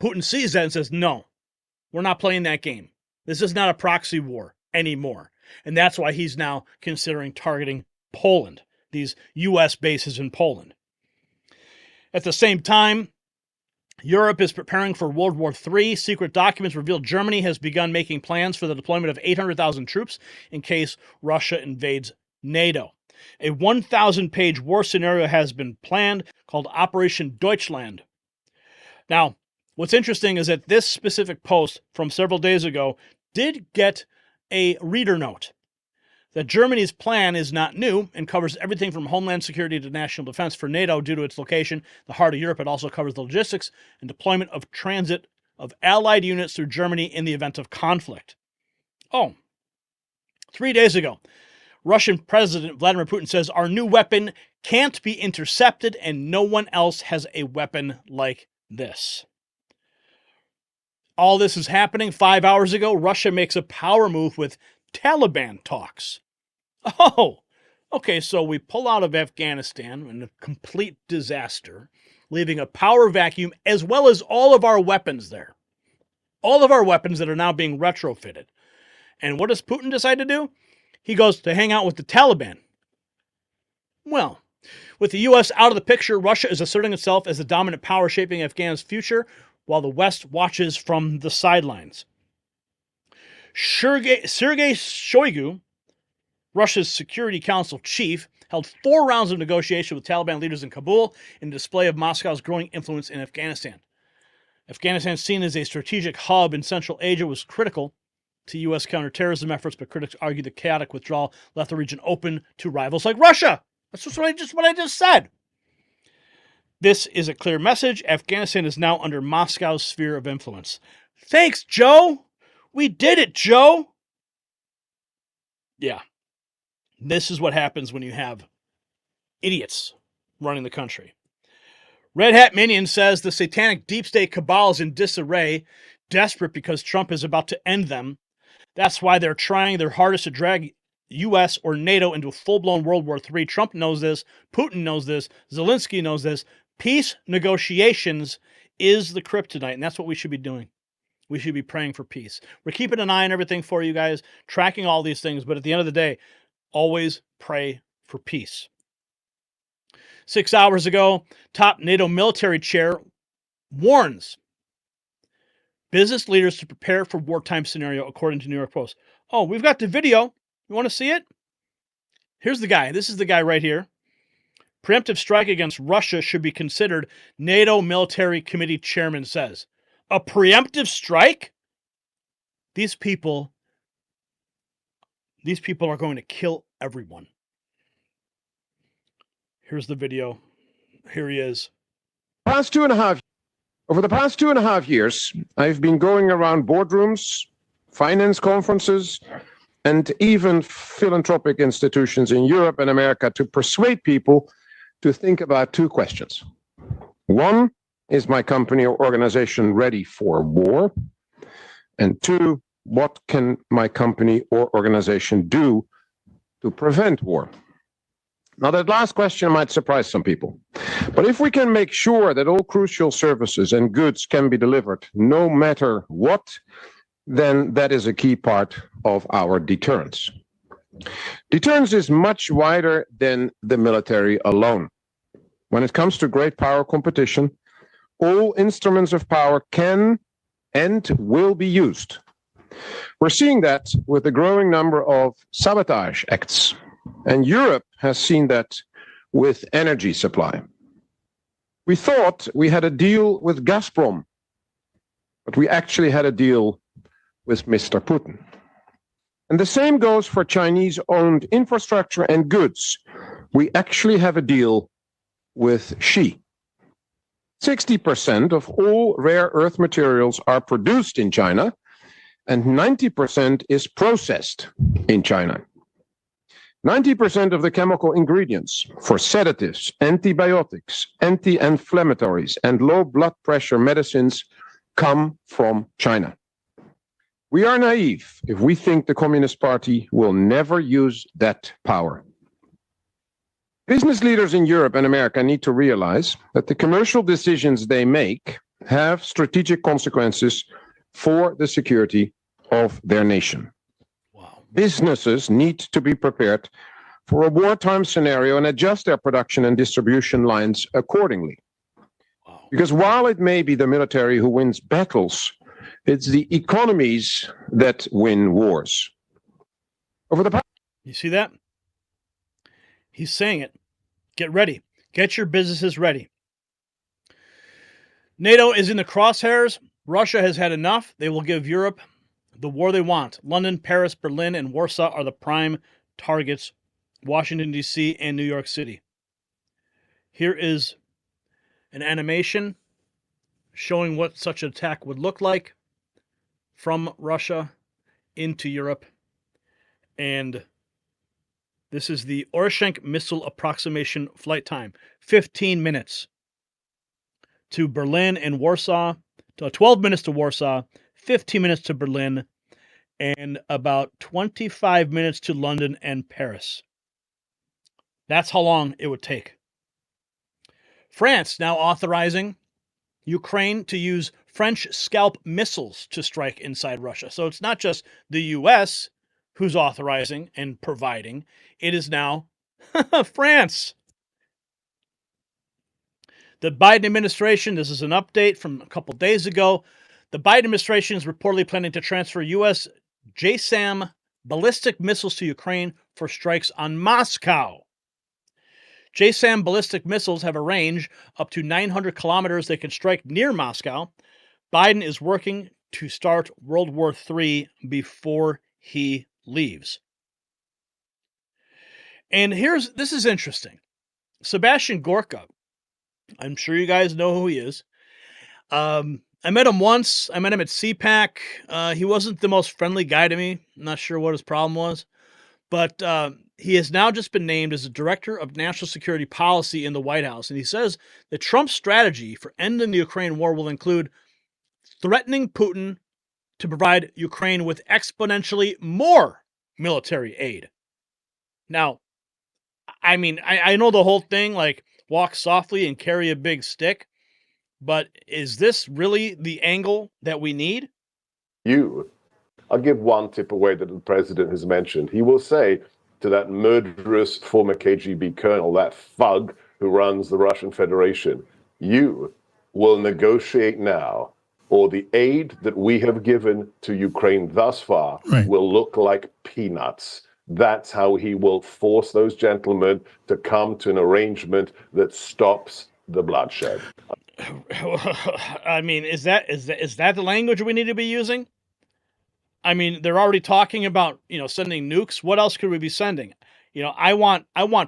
Putin sees that and says, no, we're not playing that game. This is not a proxy war anymore. And that's why he's now considering targeting Poland, these U.S. bases in Poland. At the same time, Europe is preparing for World War III. Secret documents reveal Germany has begun making plans for the deployment of 800,000 troops in case Russia invades NATO. A 1,000-page war scenario has been planned called Operation Deutschland. Now, what's interesting is that this specific post from several days ago did get a reader note. That Germany's plan is not new and covers everything from homeland security to national defense for NATO due to its location. The heart of Europe, it also covers the logistics and deployment of transit of allied units through Germany in the event of conflict. 3 days ago, Russian President Vladimir Putin says our new weapon can't be intercepted and no one else has a weapon like this. All this is happening 5 hours ago. Russia makes a power move with Taliban talks. Okay, so we pull out of Afghanistan in a complete disaster. leaving a power vacuum as well as all of our weapons there. All of our weapons that are now being retrofitted. And what does Putin decide to do? He goes to hang out with the Taliban. Well, with the U.S. out of the picture, Russia is asserting itself as the dominant power shaping Afghanistan's future, while the West watches from the sidelines. Sergei Shoigu, Russia's Security Council chief, held 4 rounds of negotiation with Taliban leaders in Kabul in display of Moscow's growing influence in Afghanistan. Afghanistan, seen as a strategic hub in Central Asia, was critical to U.S. counterterrorism efforts, but critics argue the chaotic withdrawal left the region open to rivals like Russia. That's just what I just said. This is a clear message. Afghanistan is now under Moscow's sphere of influence. Thanks, Joe. We did it, Joe. Yeah. This is what happens when you have idiots running the country. Red Hat Minion says the satanic deep state cabal is in disarray, desperate because Trump is about to end them. That's why they're trying their hardest to drag U.S. or NATO into a full-blown World War III. Trump knows this. Putin knows this. Zelensky knows this. Peace negotiations is the kryptonite, and that's what we should be doing. We should be praying for peace. We're keeping an eye on everything for you guys, tracking all these things, but at the end of the day, always pray for peace. 6 hours ago, top NATO military chair warns business leaders to prepare for wartime scenario, according to New York Post. Oh, we've got the video. You want to see it? Here's the guy. This is the guy right here. Preemptive strike against Russia should be considered, NATO Military Committee chairman says. A preemptive strike? These people are going to kill everyone. Here's the video. Here he is. Over the past 2.5 years, I've been going around boardrooms, finance conferences, and even philanthropic institutions in Europe and America to persuade people to think about 2 questions. 1, is my company or organization ready for war? And 2, what can my company or organization do to prevent war? Now, that last question might surprise some people. But if we can make sure that all crucial services and goods can be delivered no matter what, then that is a key part of our deterrence. Deterrence is much wider than the military alone. When it comes to great power competition, all instruments of power can and will be used. We're seeing that with the growing number of sabotage acts, and Europe has seen that with energy supply. We thought we had a deal with Gazprom, but we actually had a deal with Mr. Putin. And the same goes for Chinese-owned infrastructure and goods. We actually have a deal with Xi. 60% of all rare earth materials are produced in China, and 90% is processed in China. 90% of the chemical ingredients for sedatives, antibiotics, anti-inflammatories, and low blood pressure medicines come from China. We are naive if we think the Communist Party will never use that power. Business leaders in Europe and America need to realize that the commercial decisions they make have strategic consequences for the security of their nation. Wow. Businesses need to be prepared for a wartime scenario and adjust their production and distribution lines accordingly. Wow. Because while it may be the military who wins battles, it's the economies that win wars. You see that? He's saying it. Get ready. Get your businesses ready. NATO is in the crosshairs. Russia has had enough. They will give Europe the war they want. London, Paris, Berlin, and Warsaw are the prime targets. Washington, D.C., and New York City. Here is an animation showing what such an attack would look like from Russia into Europe. And this is the Oroshenk missile approximation flight time. 15 minutes to Berlin and Warsaw. 12 minutes to Warsaw, 15 minutes to Berlin, and about 25 minutes to London and Paris. That's how long it would take. France now authorizing Ukraine to use French Scalp missiles to strike inside Russia. So it's not just the U.S. who's authorizing and providing. It is now France. The Biden administration, this is an update from a couple days ago. The Biden administration is reportedly planning to transfer U.S. JSAM ballistic missiles to Ukraine for strikes on Moscow. JSAM ballistic missiles have a range up to 900 kilometers. They can strike near Moscow. Biden is working to start World War III before he leaves. And this is interesting. Sebastian Gorka, I'm sure you guys know who he is. I met him once. I met him at CPAC. He wasn't the most friendly guy to me. I'm not sure what his problem was. But he has now just been named as the Director of National Security Policy in the White House. And he says that Trump's strategy for ending the Ukraine war will include threatening Putin to provide Ukraine with exponentially more military aid. Now, I mean, I know the whole thing, like walk softly and carry a big stick, but is this really the angle that we need? I'll give one tip away that the president has mentioned. He will say to that murderous former KGB colonel, that thug who runs the Russian Federation, you will negotiate now, or the aid that we have given to Ukraine thus far will look like peanuts. That's how he will force those gentlemen to come to an arrangement that stops the bloodshed. I mean, is that the language we need to be using? I mean, they're already talking about, sending nukes. What else could we be sending? I want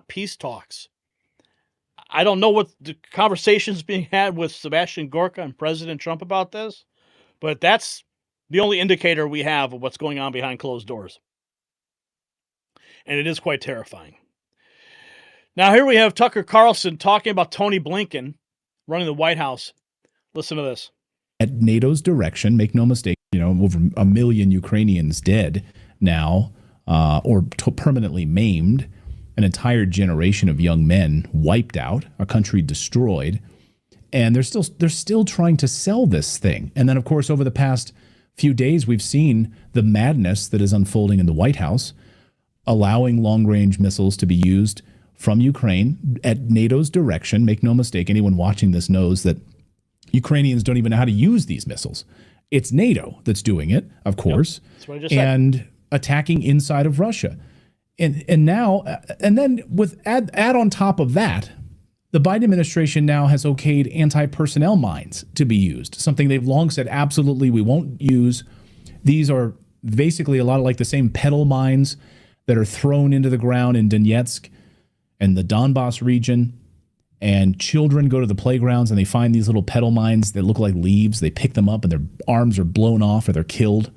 peace talks. I don't know what the conversations being had with Sebastian Gorka and President Trump about this, but that's the only indicator we have of what's going on behind closed doors. And it is quite terrifying. Now, here we have Tucker Carlson talking about Tony Blinken running the White House. Listen to this. At NATO's direction, make no mistake, over 1 million Ukrainians dead now, or permanently maimed, an entire generation of young men wiped out, a country destroyed, and they're still trying to sell this thing. And then, of course, over the past few days, we've seen the madness that is unfolding in the White House, allowing long-range missiles to be used from Ukraine at NATO's direction. Make no mistake, anyone watching this knows that Ukrainians don't even know how to use these missiles. It's NATO that's doing it, of course, That's what I just said. and attacking inside of Russia. And then with add on top of that, the Biden administration now has okayed anti-personnel mines to be used, something they've long said absolutely we won't use. These are basically a lot of like the same pedal mines that are thrown into the ground in Donetsk and the Donbass region. And children go to the playgrounds and they find these little pedal mines that look like leaves. They pick them up and their arms are blown off or they're killed.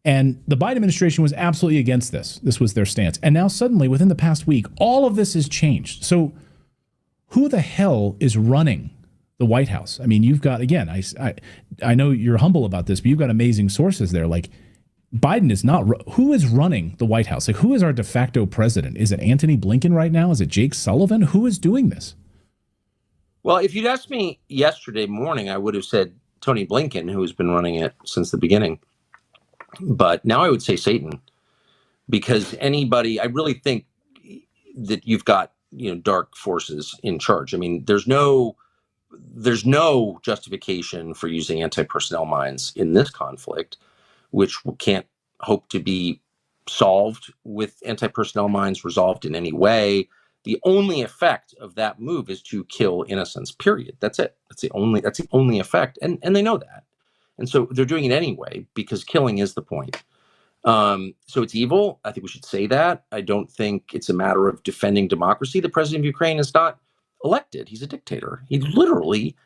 And the Biden administration was absolutely against this. This was their stance. And now suddenly, within the past week, all of this has changed. So who the hell is running the White House? I mean, you've got, again, I know you're humble about this, but you've got amazing sources there. Like, Biden is not, who is running the White House? Like, who is our de facto president? Is it Antony Blinken right now? Is it Jake Sullivan? Who is doing this? Well, if you'd asked me yesterday morning, I would have said Tony Blinken, who has been running it since the beginning. But now I would say Satan, because I really think that you've got, dark forces in charge. I mean, there's no justification for using anti-personnel mines in this conflict, which can't hope to be solved with anti-personnel mines, resolved in any way. The only effect of that move is to kill innocents, period. That's it. That's the only effect. And they know that. And so they're doing it anyway, because killing is the point. So it's evil. I think we should say that. I don't think it's a matter of defending democracy. The president of Ukraine is not elected. He's a dictator. He literally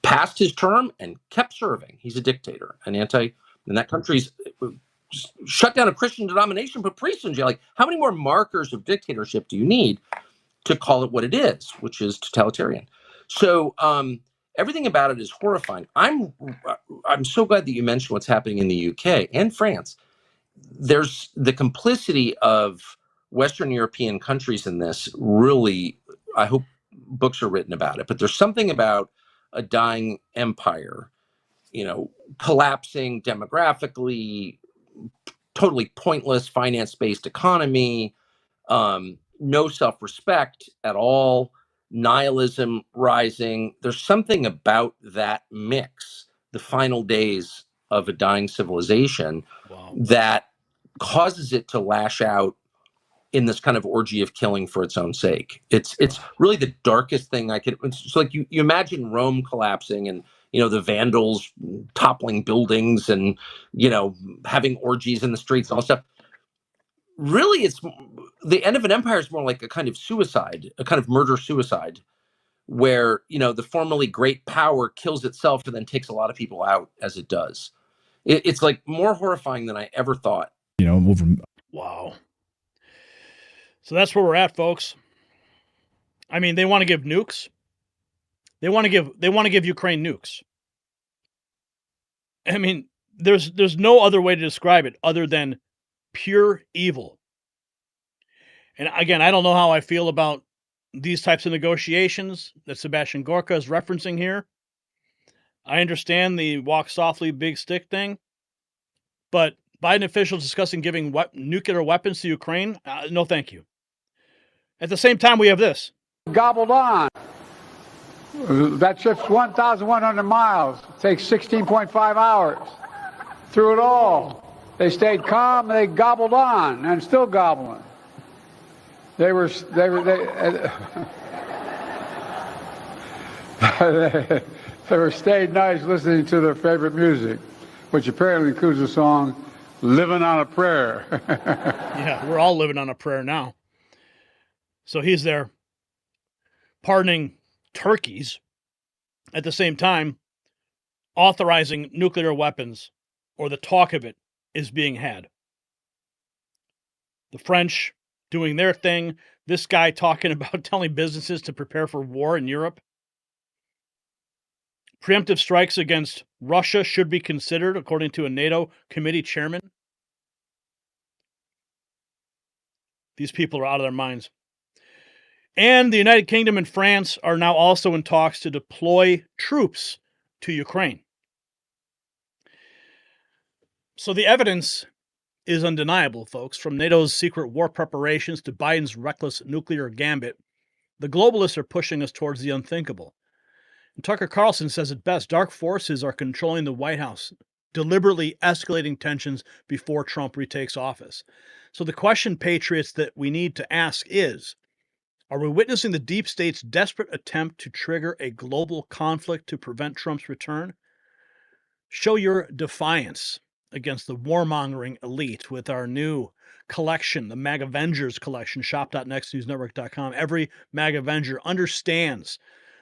passed his term and kept serving. He's a dictator. And that country's shut down a Christian denomination, put priests in jail. Like, how many more markers of dictatorship do you need to call it what it is, which is totalitarian? So everything about it is horrifying. I'm so glad that you mentioned what's happening in the UK and France. There's the complicity of Western European countries in this. Really, I hope books are written about it, but there's something about a dying empire, collapsing demographically, totally pointless finance-based economy, no self-respect at all, nihilism rising. There's something about that mix, the final days of a dying civilization, that causes it to lash out in this kind of orgy of killing for its own sake. It's really the darkest thing I could. It's like you imagine Rome collapsing and the Vandals toppling buildings and having orgies in the streets and all that stuff. Really, it's the end of an empire is more like a kind of suicide, a kind of murder-suicide, where the formerly great power kills itself and then takes a lot of people out as it does. It's like more horrifying than I ever thought. Wow. So that's where we're at, folks. I mean, they want to give nukes. They want to give Ukraine nukes. I mean, there's no other way to describe it other than pure evil. And again, I don't know how I feel about these types of negotiations that Sebastian Gorka is referencing here. I understand the walk softly, big stick thing, but Biden officials discussing giving nuclear weapons to Ukraine? No, thank you. At the same time, we have this. Gobbled on. That ship's 1,100 miles. It takes 16.5 hours. Through it all, they stayed calm. They gobbled on and still gobbling. They stayed nice listening to their favorite music, which apparently includes the song "Living on a Prayer." Yeah, we're all living on a prayer now. So he's there pardoning turkeys, at the same time authorizing nuclear weapons, or the talk of it is being had. The French doing their thing. This guy talking about telling businesses to prepare for war in Europe. Preemptive strikes against Russia should be considered, according to a NATO committee chairman. These people are out of their minds. And the United Kingdom and France are now also in talks to deploy troops to Ukraine. So the evidence is undeniable, folks. From NATO's secret war preparations to Biden's reckless nuclear gambit, the globalists are pushing us towards the unthinkable. And Tucker Carlson says it best: dark forces are controlling the White House, deliberately escalating tensions before Trump retakes office. So the question, patriots, that we need to ask is, are we witnessing the deep state's desperate attempt to trigger a global conflict to prevent Trump's return? Show your defiance against the warmongering elite with our new collection, the MAG Avengers collection, shop.nextnewsnetwork.com. Every MAG Avenger understands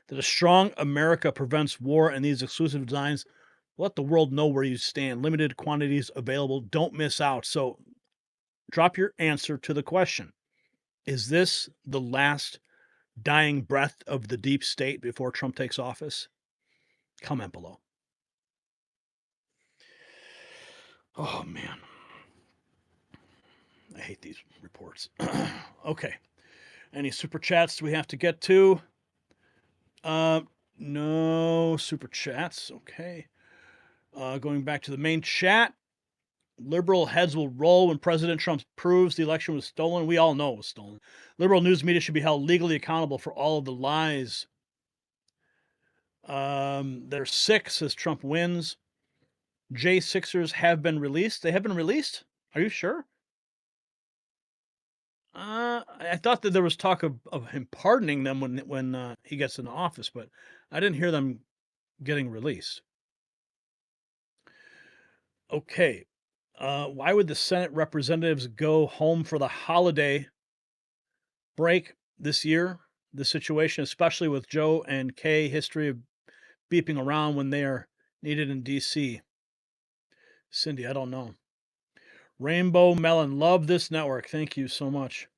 that a strong America prevents war, and these exclusive designs let the world know where you stand. Limited quantities available. Don't miss out. So drop your answer to the question. Is this the last dying breath of the deep state before Trump takes office? Comment below. Oh, man. I hate these reports. Okay. Any super chats we have to get to? No super chats. Okay. Going back to the main chat. Liberal heads will roll when President Trump proves the election was stolen. We all know it was stolen. Liberal news media should be held legally accountable for all of the lies. They're sick, says Trump wins. J6ers have been released. They have been released? Are you sure? I thought that there was talk of him pardoning them when he gets into office, but I didn't hear them getting released. Okay. Why would the Senate representatives go home for the holiday break this year? The situation, especially with Joe and Kay, history of beeping around when they are needed in D.C. Cindy, I don't know. Rainbow Melon, love this network. Thank you so much.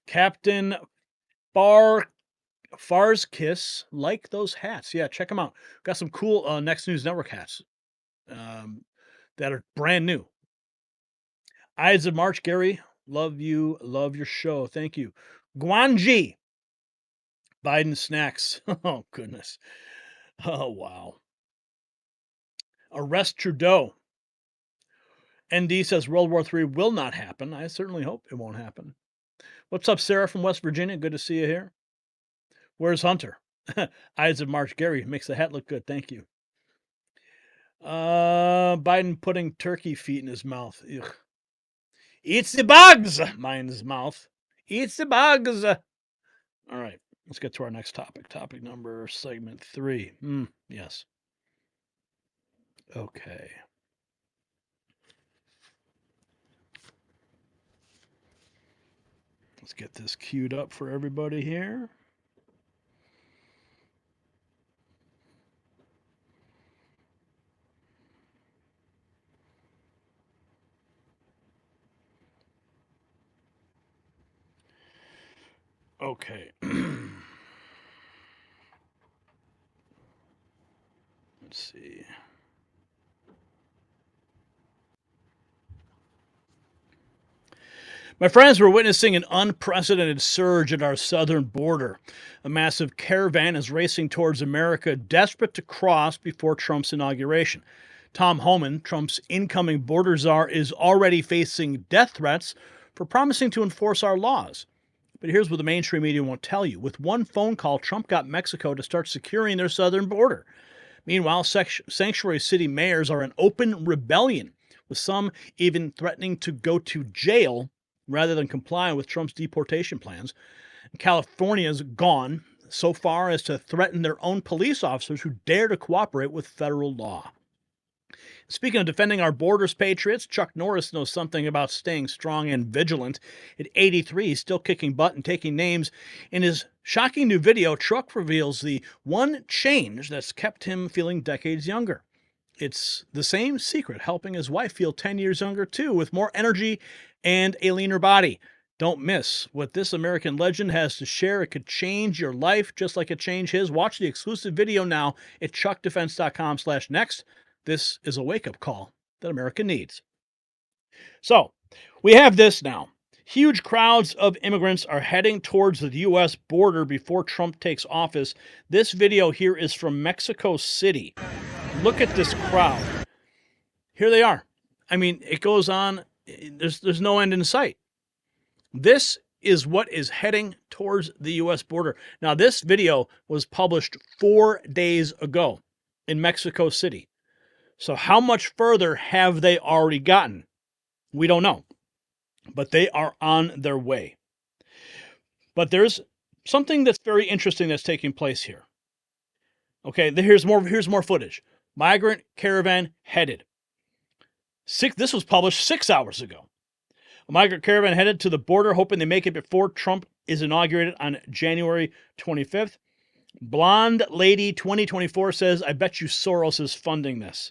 Captain Far's Kiss, like those hats. Yeah, check them out. Got some cool Next News Network hats. That are brand new. Eyes of March, Gary. Love you. Love your show. Thank you. Guanji. Biden snacks. Oh, goodness. Oh, wow. Arrest Trudeau. ND says World War III will not happen. I certainly hope it won't happen. What's up, Sarah from West Virginia? Good to see you here. Where's Hunter? Eyes of March. Gary makes the hat look good. Thank you. Biden putting turkey feet in his mouth. Ugh. Eats the bugs. Mine his mouth. Eats the bugs. All right. Let's get to our next topic. Topic number segment 3. Yes. Okay. Let's get this queued up for everybody here. Okay. Let's see. My friends, we're witnessing an unprecedented surge at our southern border. A massive caravan is racing towards America, desperate to cross before Trump's inauguration. Tom Homan, Trump's incoming border czar, is already facing death threats for promising to enforce our laws. But here's what the mainstream media won't tell you. With one phone call, Trump got Mexico to start securing their southern border. Meanwhile, sanctuary city mayors are in open rebellion, with some even threatening to go to jail rather than comply with Trump's deportation plans. California's gone so far as to threaten their own police officers who dare to cooperate with federal law. Speaking of defending our borders, patriots, Chuck Norris knows something about staying strong and vigilant. At 83, he's still kicking butt and taking names. In his shocking new video, Chuck reveals the one change that's kept him feeling decades younger. It's the same secret helping his wife feel 10 years younger, too, with more energy and a leaner body. Don't miss what this American legend has to share. It could change your life just like it changed his. Watch the exclusive video now at chuckdefense.com/next. This is a wake-up call that America needs. So, we have this now. Huge crowds of immigrants are heading towards the U.S. border before Trump takes office. This video here is from Mexico City. Look at this crowd. Here they are. I mean, it goes on. There's no end in sight. This is what is heading towards the U.S. border. Now, this video was published 4 days ago in Mexico City. So how much further have they already gotten? We don't know. But they are on their way. But there's something that's very interesting that's taking place here. Okay, here's more footage. Migrant caravan headed. This was published 6 hours ago. A migrant caravan headed to the border, hoping they make it before Trump is inaugurated on January 25th. Blonde Lady 2024 says, I bet you Soros is funding this.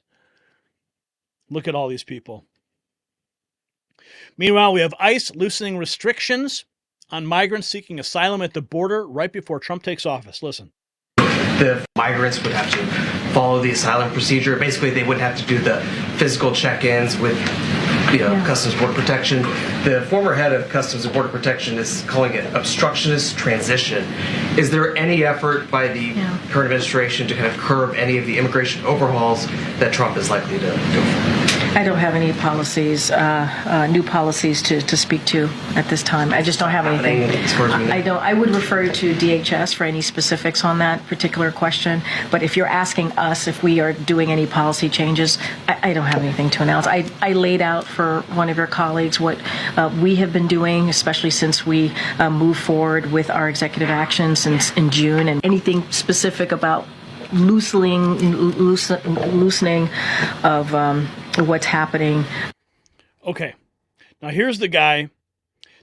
Look at all these people. Meanwhile, we have ICE loosening restrictions on migrants seeking asylum at the border right before Trump takes office. Listen. The migrants would have to follow the asylum procedure. Basically, they wouldn't have to do the physical check-ins with Customs Border Protection. The former head of Customs and Border Protection is calling it obstructionist transition. Is there any effort by the current administration to kind of curb any of the immigration overhauls that Trump is likely to go for? I don't have any policies, new policies to speak to at this time. I just don't have anything. I would refer you to DHS for any specifics on that particular question. But if you're asking us if we are doing any policy changes, I don't have anything to announce. I laid out for one of your colleagues what we have been doing, especially since we moved forward with our executive action since in June, and anything specific about loosening of what's happening. Okay, now here's the guy.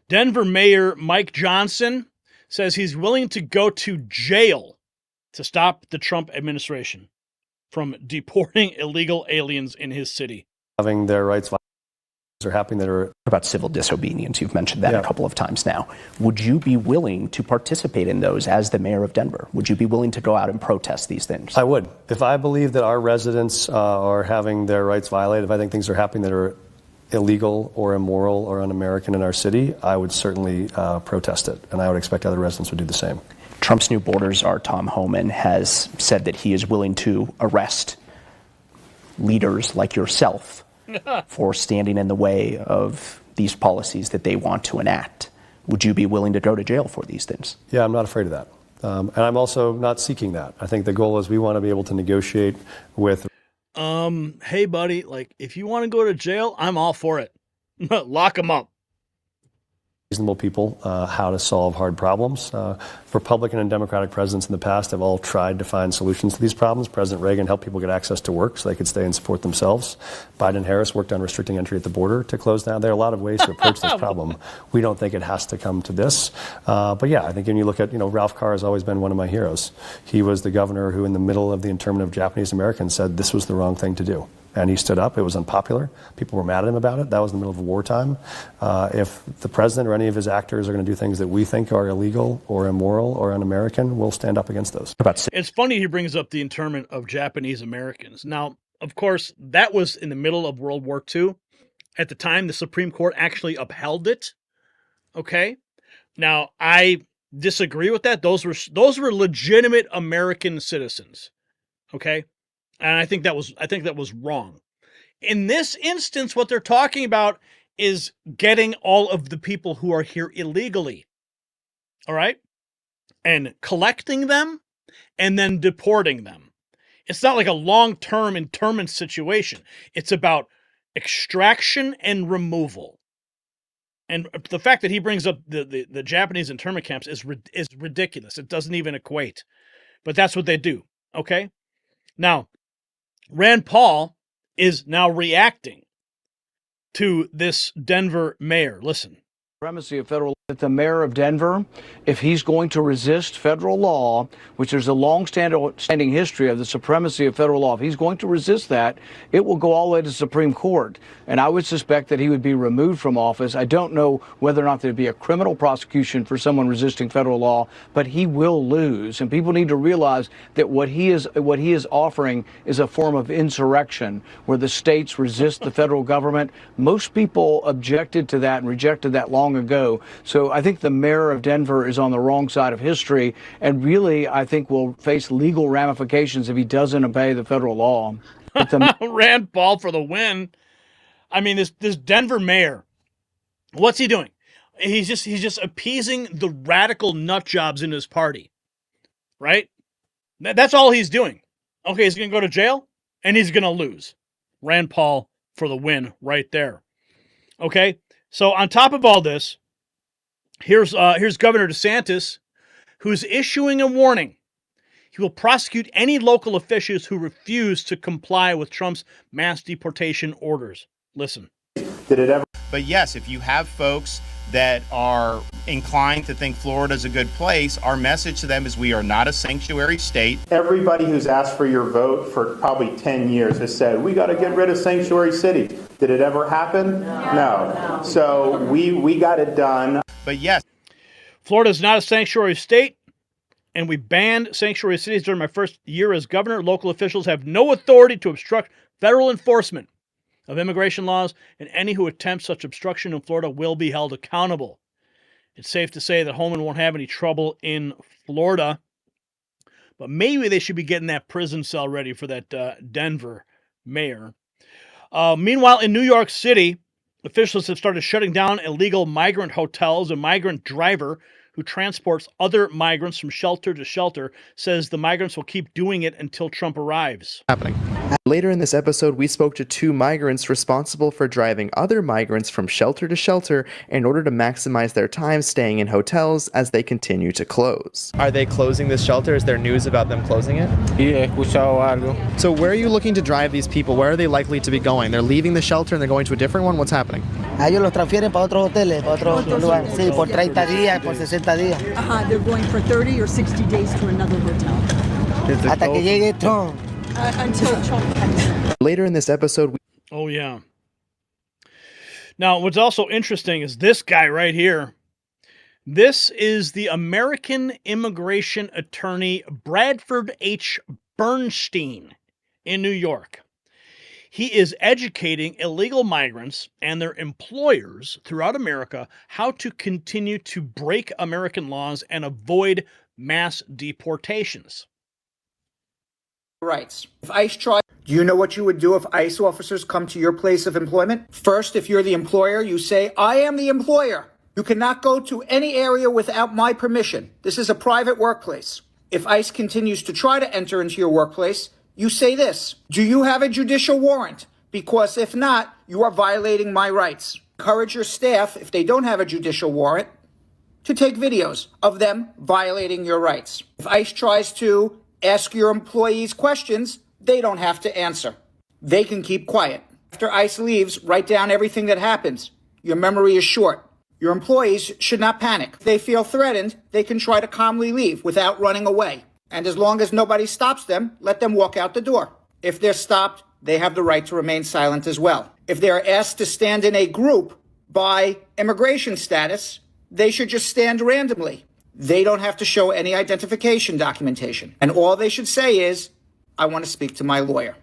Denver Mayor Mike Johnson says he's willing to go to jail to stop the Trump administration from deporting illegal aliens in his city. Having their rights are happening that are about civil disobedience. You've mentioned that a couple of times now. Would you be willing to participate in those as the mayor of Denver? Would you be willing to go out and protest these things? I would. If I believe that our residents are having their rights violated, if I think things are happening that are illegal or immoral or un-American in our city, I would certainly protest it. And I would expect other residents would do the same. Trump's new border czar, Tom Homan, has said that he is willing to arrest leaders like yourself for standing in the way of these policies that they want to enact. Would you be willing to go to jail for these things? Yeah, I'm not afraid of that. And I'm also not seeking that. I think the goal is we want to be able to negotiate with. Hey, buddy, like, if you want to go to jail, I'm all for it. Lock them up. Reasonable people how to solve hard problems. Republican and Democratic presidents in the past have all tried to find solutions to these problems. President Reagan helped people get access to work so they could stay and support themselves. Biden and Harris worked on restricting entry at the border to close down. There are a lot of ways to approach this problem. We don't think it has to come to this. But yeah, I think when you look at, Ralph Carr has always been one of my heroes. He was the governor who in the middle of the internment of Japanese Americans said this was the wrong thing to do. And he stood up. It was unpopular. People were mad at him about it. That was in the middle of wartime. If the president or any of his actors are going to do things that we think are illegal or immoral or un-American, we'll stand up against those. It's funny he brings up the internment of Japanese Americans. Now, of course, that was in the middle of World War II. At the time, the Supreme Court actually upheld it. Okay? Now, I disagree with that. Those were legitimate American citizens. Okay? And I think that was wrong. In this instance, what they're talking about is getting all of the people who are here illegally. All right? And collecting them and then deporting them. It's not like a long-term internment situation. It's about extraction and removal. And the fact that he brings up the Japanese internment camps is ridiculous. It doesn't even equate. But that's what they do. Okay? Now, Rand Paul is now reacting to this Denver mayor. Listen. Supremacy of federal that the mayor of Denver, if he's going to resist federal law, which there's a long-standing history of the supremacy of federal law, if he's going to resist that, it will go all the way to the Supreme Court. And I would suspect that he would be removed from office. I don't know whether or not there'd be a criminal prosecution for someone resisting federal law, but he will lose. And people need to realize that what he is offering is a form of insurrection where the states resist the federal government. Most people objected to that and rejected that long ago. So I think the mayor of Denver is on the wrong side of history and really, I think, will face legal ramifications if he doesn't obey the federal law. Rand Paul for the win. I mean, this Denver mayor, what's he doing? He's just appeasing the radical nut jobs in his party, right? That's all he's doing. Okay, he's going to go to jail and he's going to lose. Rand Paul for the win right there. Okay, so on top of all this, here's Governor DeSantis, who's issuing a warning. He will prosecute any local officials who refuse to comply with Trump's mass deportation orders. Listen. Did it ever? But yes, if you have folks that are inclined to think Florida is a good place, our message to them is we are not a sanctuary state. Everybody who's asked for your vote for probably 10 years has said, we got to get rid of sanctuary cities. Did it ever happen? No. So we got it done. But yes. Florida is not a sanctuary state, and we banned sanctuary cities during my first year as governor. Local officials have no authority to obstruct federal enforcement of immigration laws, and any who attempt such obstruction in Florida will be held accountable. It's safe to say that Holman won't have any trouble in Florida, but maybe they should be getting that prison cell ready for that Denver mayor. Meanwhile, in New York City, officials have started shutting down illegal migrant hotels. A migrant driver who transports other migrants from shelter to shelter says the migrants will keep doing it until Trump arrives. Later in this episode, we spoke to two migrants responsible for driving other migrants from shelter to shelter in order to maximize their time staying in hotels as they continue to close. Are they closing this shelter? Is there news about them closing it? Yeah, escuchado algo. So where are you looking to drive these people? Where are they likely to be going? They're leaving the shelter and they're going to a different one? What's happening? Ellos los transfieren para otros hoteles, para otro lugar. Sí, por 30 días, por 60 días. They're going for 30 or 60 days to another hotel. Hasta que llegue Trump. Until Trump comes. Later in this episode, Oh, yeah. Now, what's also interesting is this guy right here. This is the American immigration attorney, Bradford H. Bernstein in New York. He is educating illegal migrants and their employers throughout America how to continue to break American laws and avoid mass deportations. Rights. If ICE tries, do you know what you would do if ICE officers come to your place of employment? First, if you're the employer, you say, I am the employer. You cannot go to any area without my permission. This is a private workplace. If ICE continues to try to enter into your workplace, you say this, do you have a judicial warrant? Because if not, you are violating my rights. Encourage your staff, if they don't have a judicial warrant, to take videos of them violating your rights. If ICE tries to ask your employees questions, they don't have to answer. They can keep quiet. After ICE leaves, write down everything that happens. Your memory is short. Your employees should not panic. If they feel threatened, they can try to calmly leave without running away. And as long as nobody stops them, let them walk out the door. If they're stopped, they have the right to remain silent as well. If they're asked to stand in a group by immigration status, they should just stand randomly. They don't have to show any identification documentation. And all they should say is, I want to speak to my lawyer.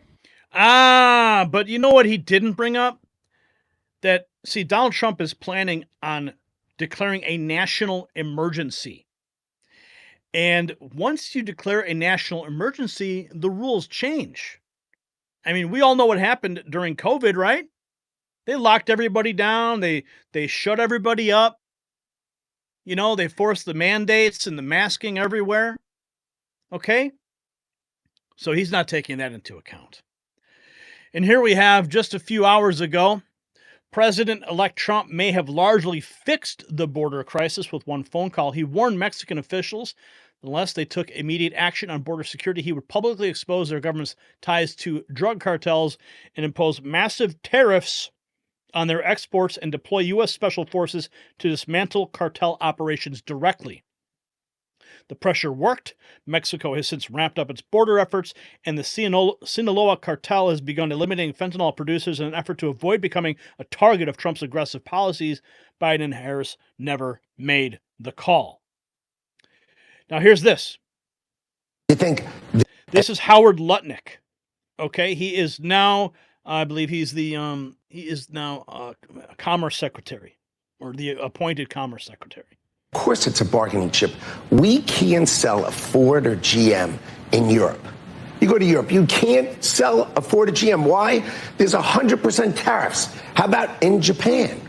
But you know what he didn't bring up? That, see, Donald Trump is planning on declaring a national emergency. And once you declare a national emergency, the rules change. I mean, we all know what happened during COVID, right? They locked everybody down. They shut everybody up. You know, they forced the mandates and the masking everywhere. Okay? So he's not taking that into account. And here we have, just a few hours ago, President-elect Trump may have largely fixed the border crisis with one phone call. He warned Mexican officials unless they took immediate action on border security, he would publicly expose their government's ties to drug cartels and impose massive tariffs on their exports and deploy U.S. Special Forces to dismantle cartel operations directly. The pressure worked. Mexico has since ramped up its border efforts, and the Sinaloa cartel has begun eliminating fentanyl producers in an effort to avoid becoming a target of Trump's aggressive policies. Biden and Harris never made the call. Now, here's this. You think this is Howard Lutnick? Okay, he is now, I believe, he's the Commerce Secretary, or the appointed Commerce Secretary. Of course, it's a bargaining chip. We can't sell a Ford or GM in Europe. You go to Europe, you can't sell a Ford or GM. Why? There's 100% tariffs. How about in Japan?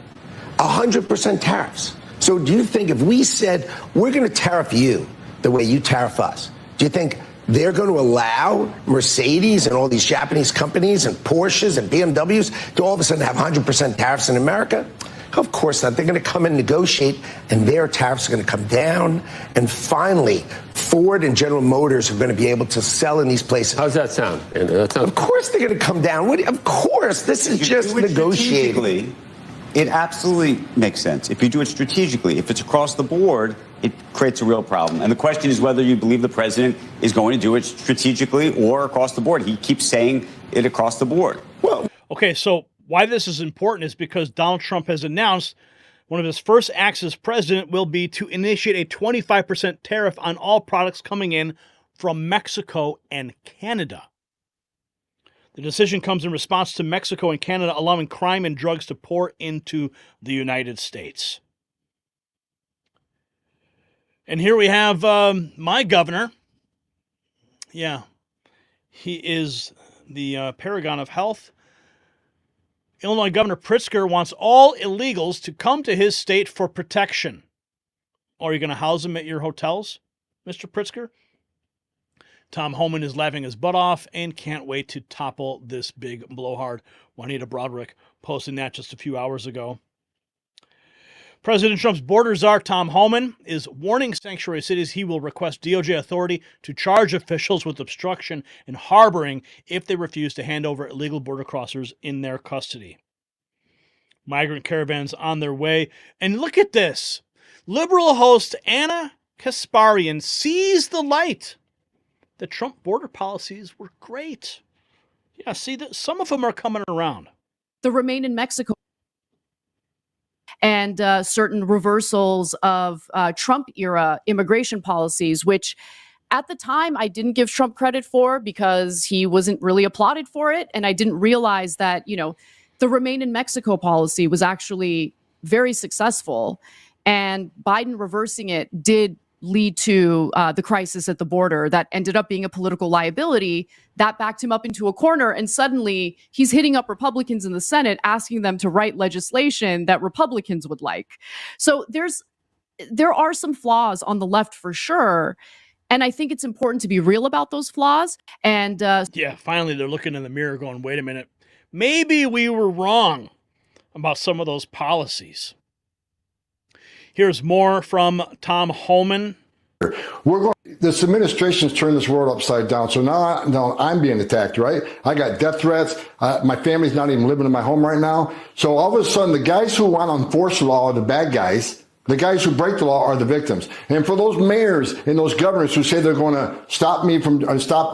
100% tariffs. So do you think if we said we're going to tariff you the way you tariff us, do you think they're going to allow Mercedes and all these Japanese companies and Porsches and BMWs to all of a sudden have 100% tariffs in America? Of course not. They're going to come and negotiate, and their tariffs are going to come down. And finally, Ford and General Motors are going to be able to sell in these places. How's that sound? Of course they're going to come down. Of course. This is just negotiating. It absolutely makes sense. If you do it strategically, if it's across the board, it creates a real problem. And the question is whether you believe the president is going to do it strategically or across the board. He keeps saying it across the board. Well, okay, so why this is important is because Donald Trump has announced one of his first acts as president will be to initiate a 25% tariff on all products coming in from Mexico and Canada. The decision comes in response to Mexico and Canada allowing crime and drugs to pour into the United States. And here we have my governor. Yeah, he is the paragon of health. Illinois Governor Pritzker wants all illegals to come to his state for protection. Are you going to house them at your hotels, Mr. Pritzker? Tom Homan is laughing his butt off and can't wait to topple this big blowhard. Juanita Broderick posting that just a few hours ago. President Trump's border czar, Tom Homan, is warning sanctuary cities he will request DOJ authority to charge officials with obstruction and harboring if they refuse to hand over illegal border crossers in their custody. Migrant caravans on their way. And look at this. Liberal host Anna Kasparian sees the light. The Trump border policies were great. Yeah, see, some of them are coming around. The Remain in Mexico and certain reversals of Trump-era immigration policies, which at the time I didn't give Trump credit for because he wasn't really applauded for it. And I didn't realize that, the Remain in Mexico policy was actually very successful. And Biden reversing it did lead to the crisis at the border that ended up being a political liability that backed him up into a corner. And suddenly he's hitting up Republicans in the Senate, asking them to write legislation that Republicans would like. So there are some flaws on the left for sure. And I think it's important to be real about those flaws. And yeah, finally they're looking in the mirror going, wait a minute, maybe we were wrong about some of those policies. Here's more from Tom Homan. This administration's turned this world upside down. So now I'm being attacked, right? I got death threats. My family's not even living in my home right now. So all of a sudden, the guys who want to enforce the law are the bad guys. The guys who break the law are the victims. And for those mayors and those governors who say they're going to stop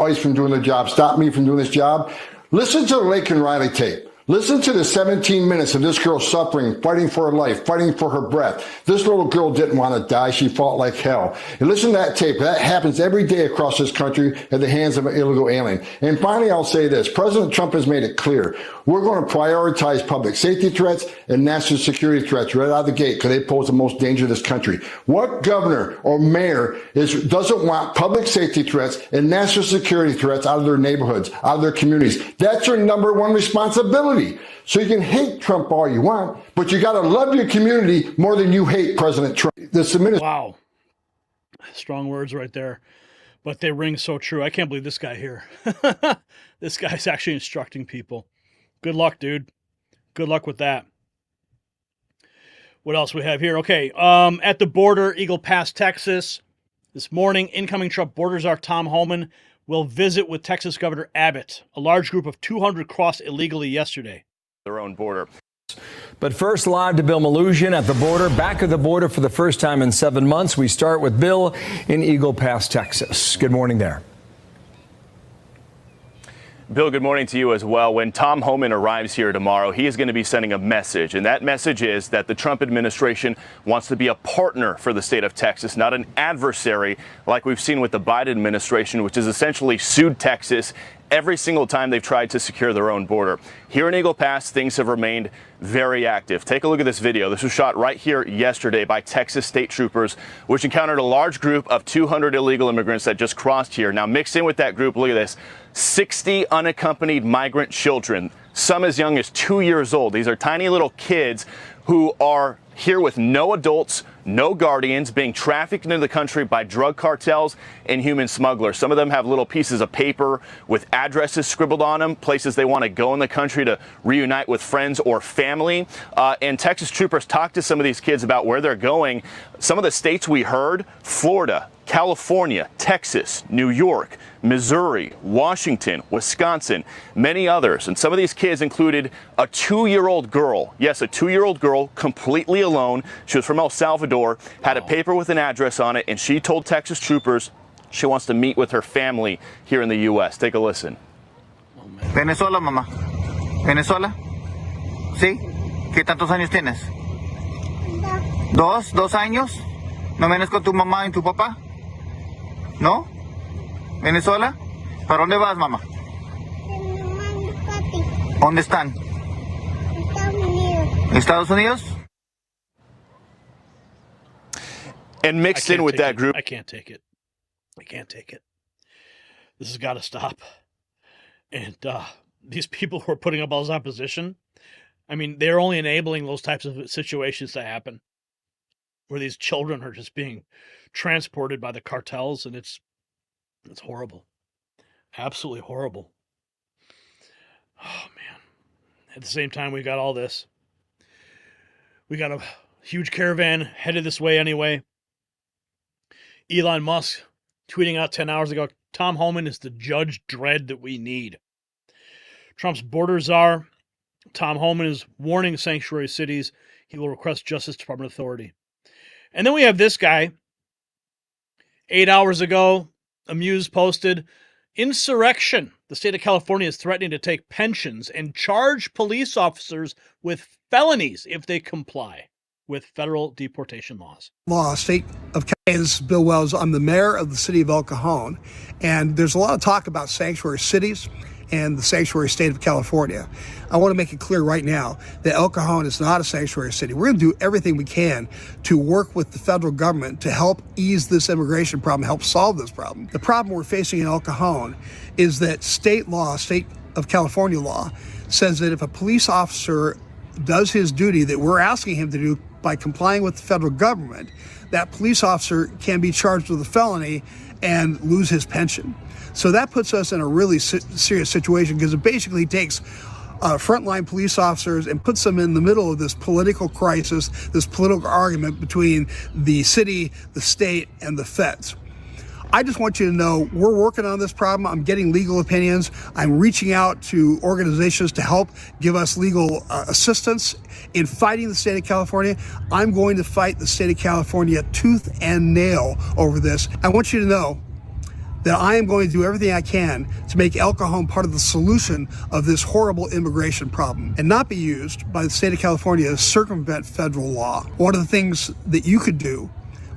ICE from doing their job, stop me from doing this job, listen to the Laken Riley tape. Listen to the 17 minutes of this girl suffering, fighting for her life, fighting for her breath. This little girl didn't want to die. She fought like hell. And listen to that tape. That happens every day across this country at the hands of an illegal alien. And finally, I'll say this. President Trump has made it clear. We're going to prioritize public safety threats and national security threats right out of the gate because they pose the most danger to this country. What governor or mayor doesn't want public safety threats and national security threats out of their neighborhoods, out of their communities? That's your number one responsibility. So you can hate Trump all you want, but you got to love your community more than you hate President Trump. Wow. Strong words right there, but they ring so true. I can't believe this guy here. This guy's actually instructing people. Good luck, dude. Good luck with that. What else we have here? Okay, at the border, Eagle Pass, Texas. This morning, incoming Trump border czar Tom Homan will visit with Texas Governor Abbott. A large group of 200 crossed illegally yesterday. Their own border. But first, live to Bill Malugin at the border, back at the border for the first time in 7 months. We start with Bill in Eagle Pass, Texas. Good morning there. Bill, good morning to you as well. When Tom Homan arrives here tomorrow, he is going to be sending a message, and that message is that the Trump administration wants to be a partner for the state of Texas, not an adversary like we've seen with the Biden administration, which has essentially sued Texas every single time they've tried to secure their own border. Here in Eagle Pass, things have remained very active. Take a look at this video. This was shot right here yesterday by Texas state troopers, which encountered a large group of 200 illegal immigrants that just crossed here. Now, mixed in with that group, look at this, 60 unaccompanied migrant children, some as young as 2 years old. These are tiny little kids who are here with no adults, no guardians, being trafficked into the country by drug cartels and human smugglers. Some of them have little pieces of paper with addresses scribbled on them, places they want to go in the country to reunite with friends or family. And Texas troopers talked to some of these kids about where they're going. Some of the states we heard: Florida, California, Texas, New York, Missouri, Washington, Wisconsin, many others. And some of these kids included a 2-year-old girl. Yes, a 2-year-old girl, completely alone. She was from El Salvador, had a paper with an address on it, and she told Texas troopers she wants to meet with her family here in the U.S. Take a listen. Venezuela, mamá. Venezuela? ¿Sí? ¿Qué tantos años tienes? ¿Dos años? ¿No vienes con tu mamá y tu papá? ¿No? ¿Venezuela? ¿Para dónde vas, mamá? ¿Dónde están? Estados Unidos? And mixed in with that group. I can't take it. I can't take it. This has got to stop. And these people who are putting up all this opposition, I mean, they're only enabling those types of situations to happen, where these children are just being transported by the cartels, and it's horrible. Absolutely horrible. Oh, man. At the same time, we got all this. We got a huge caravan headed this way anyway. Elon Musk tweeting out 10 hours ago, Tom Homan is the Judge Dredd that we need. Trump's border czar, Tom Homan, is warning sanctuary cities he will request Justice Department authority. And then we have this guy. 8 hours ago, Amuse posted, insurrection. The state of California is threatening to take pensions and charge police officers with felonies if they comply. with federal deportation laws. Law, state of Kansas, Bill Wells. I'm the mayor of the city of El Cajon, and there's a lot of talk about sanctuary cities and the sanctuary state of California. I want to make it clear right now that El Cajon is not a sanctuary city. We're going to do everything we can to work with the federal government to help ease this immigration problem, help solve this problem. The problem we're facing in El Cajon is that state law, state of California law, says that if a police officer does his duty that we're asking him to do by complying with the federal government, that police officer can be charged with a felony and lose his pension. So that puts us in a really serious situation, because it basically takes frontline police officers and puts them in the middle of this political crisis, this political argument between the city, the state, and the feds. I just want you to know we're working on this problem. I'm getting legal opinions. I'm reaching out to organizations to help give us legal assistance in fighting the state of California. I'm going to fight the state of California tooth and nail over this. I want you to know that I am going to do everything I can to make El Cajon part of the solution of this horrible immigration problem and not be used by the state of California to circumvent federal law. One of the things that you could do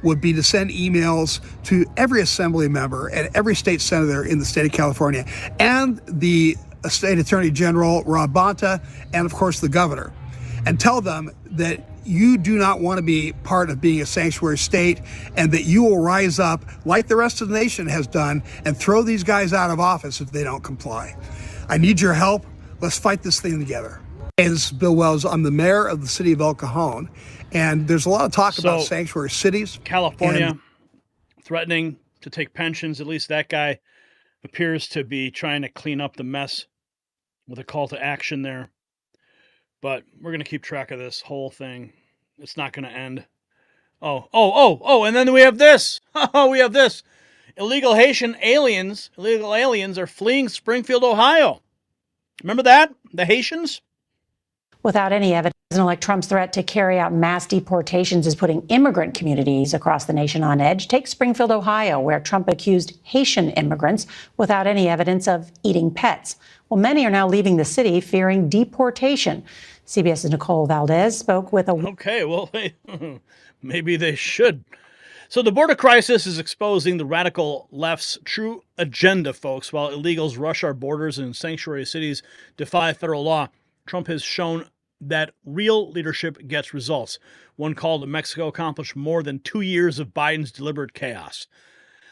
would be to send emails to every assembly member and every state senator in the state of California and the state attorney general, Rob Bonta, and of course the governor, and tell them that you do not want to be part of being a sanctuary state, and that you will rise up like the rest of the nation has done and throw these guys out of office if they don't comply. I need your help. Let's fight this thing together. Hey, this is Bill Wells. I'm the mayor of the city of El Cajon, and there's a lot of talk about sanctuary cities. California threatening to take pensions. At least that guy appears to be trying to clean up the mess with a call to action there. But we're going to keep track of this whole thing. It's not going to end. Oh, and then we have this. We have this. Illegal aliens are fleeing Springfield, Ohio. Remember that? The Haitians? Without any evidence, President-elect Trump's threat to carry out mass deportations is putting immigrant communities across the nation on edge. Take Springfield, Ohio, where Trump accused Haitian immigrants without any evidence of eating pets. Well, many are now leaving the city fearing deportation. CBS's Nicole Valdez spoke with a... Okay, well, maybe they should. So the border crisis is exposing the radical left's true agenda, folks. While illegals rush our borders and sanctuary cities defy federal law, Trump has shown that real leadership gets results. One call to Mexico accomplished more than 2 years of Biden's deliberate chaos.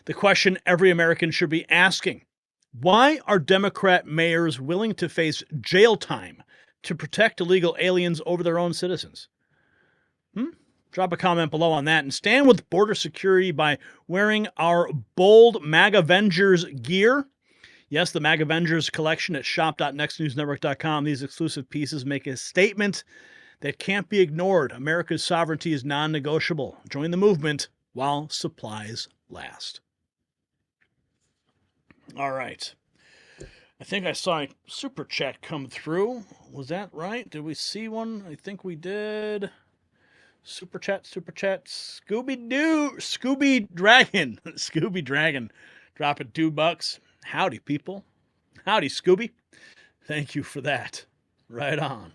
The question every American should be asking: why are Democrat mayors willing to face jail time to protect illegal aliens over their own citizens? Drop a comment below on that, and stand with border security by wearing our bold MAGAvengers gear. Yes, the MAGAvengers collection at shop.nextnewsnetwork.com. These exclusive pieces make a statement that can't be ignored. America's sovereignty is non-negotiable. Join the movement while supplies last. All right. I think I saw a super chat come through. Was that right? Did we see one? I think we did. Super chat. Scooby Dragon. Dropping $2. Howdy, people. Howdy, Scooby. Thank you for that. Right on.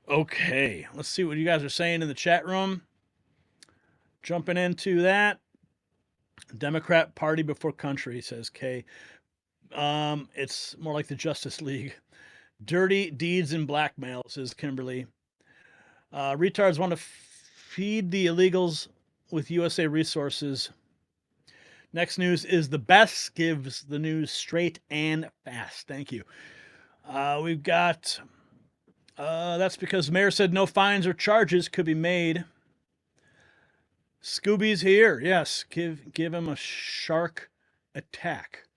Okay, let's see what you guys are saying in the chat room. Jumping into that. Democrat Party before country, says Kay. It's more like the Justice League. Dirty deeds and blackmail, says Kimberly. Retards want to feed the illegals with USA resources. Next news is the best, gives the news straight and fast. Thank you. We've got, that's because the mayor said no fines or charges could be made. Scooby's here. Yes, give him a shark attack.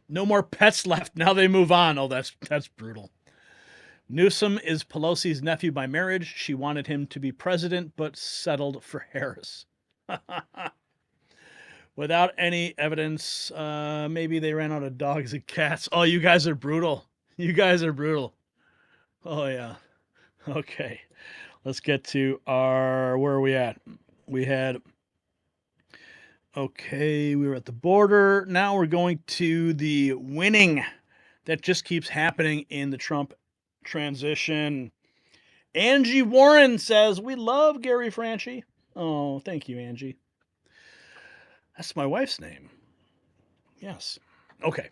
No more pets left. Now they move on. Oh, that's brutal. Newsom is Pelosi's nephew by marriage. She wanted him to be president, but settled for Harris. Without any evidence, maybe they ran out of dogs and cats. Oh, you guys are brutal. Oh, yeah. Okay. Let's get to where are we at? We were at the border. Now we're going to the winning that just keeps happening in the Trump transition. Angie Warren says, we love Gary Franchi. Oh, thank you, Angie. That's my wife's name. Yes. Okay.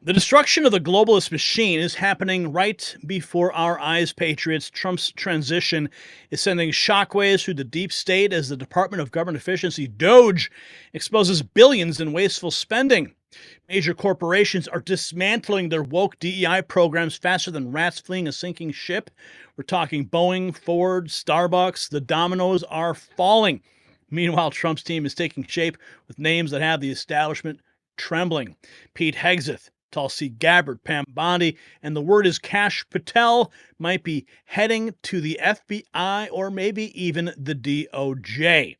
The destruction of the globalist machine is happening right before our eyes, patriots. Trump's transition is sending shockwaves through the deep state as the Department of Government Efficiency, DOGE, exposes billions in wasteful spending. Major corporations are dismantling their woke DEI programs faster than rats fleeing a sinking ship. We're talking Boeing, Ford, Starbucks. The dominoes are falling. Meanwhile, Trump's team is taking shape with names that have the establishment trembling. Pete Hegseth, Tulsi Gabbard, Pam Bondi, and the word is Kash Patel might be heading to the FBI or maybe even the DOJ.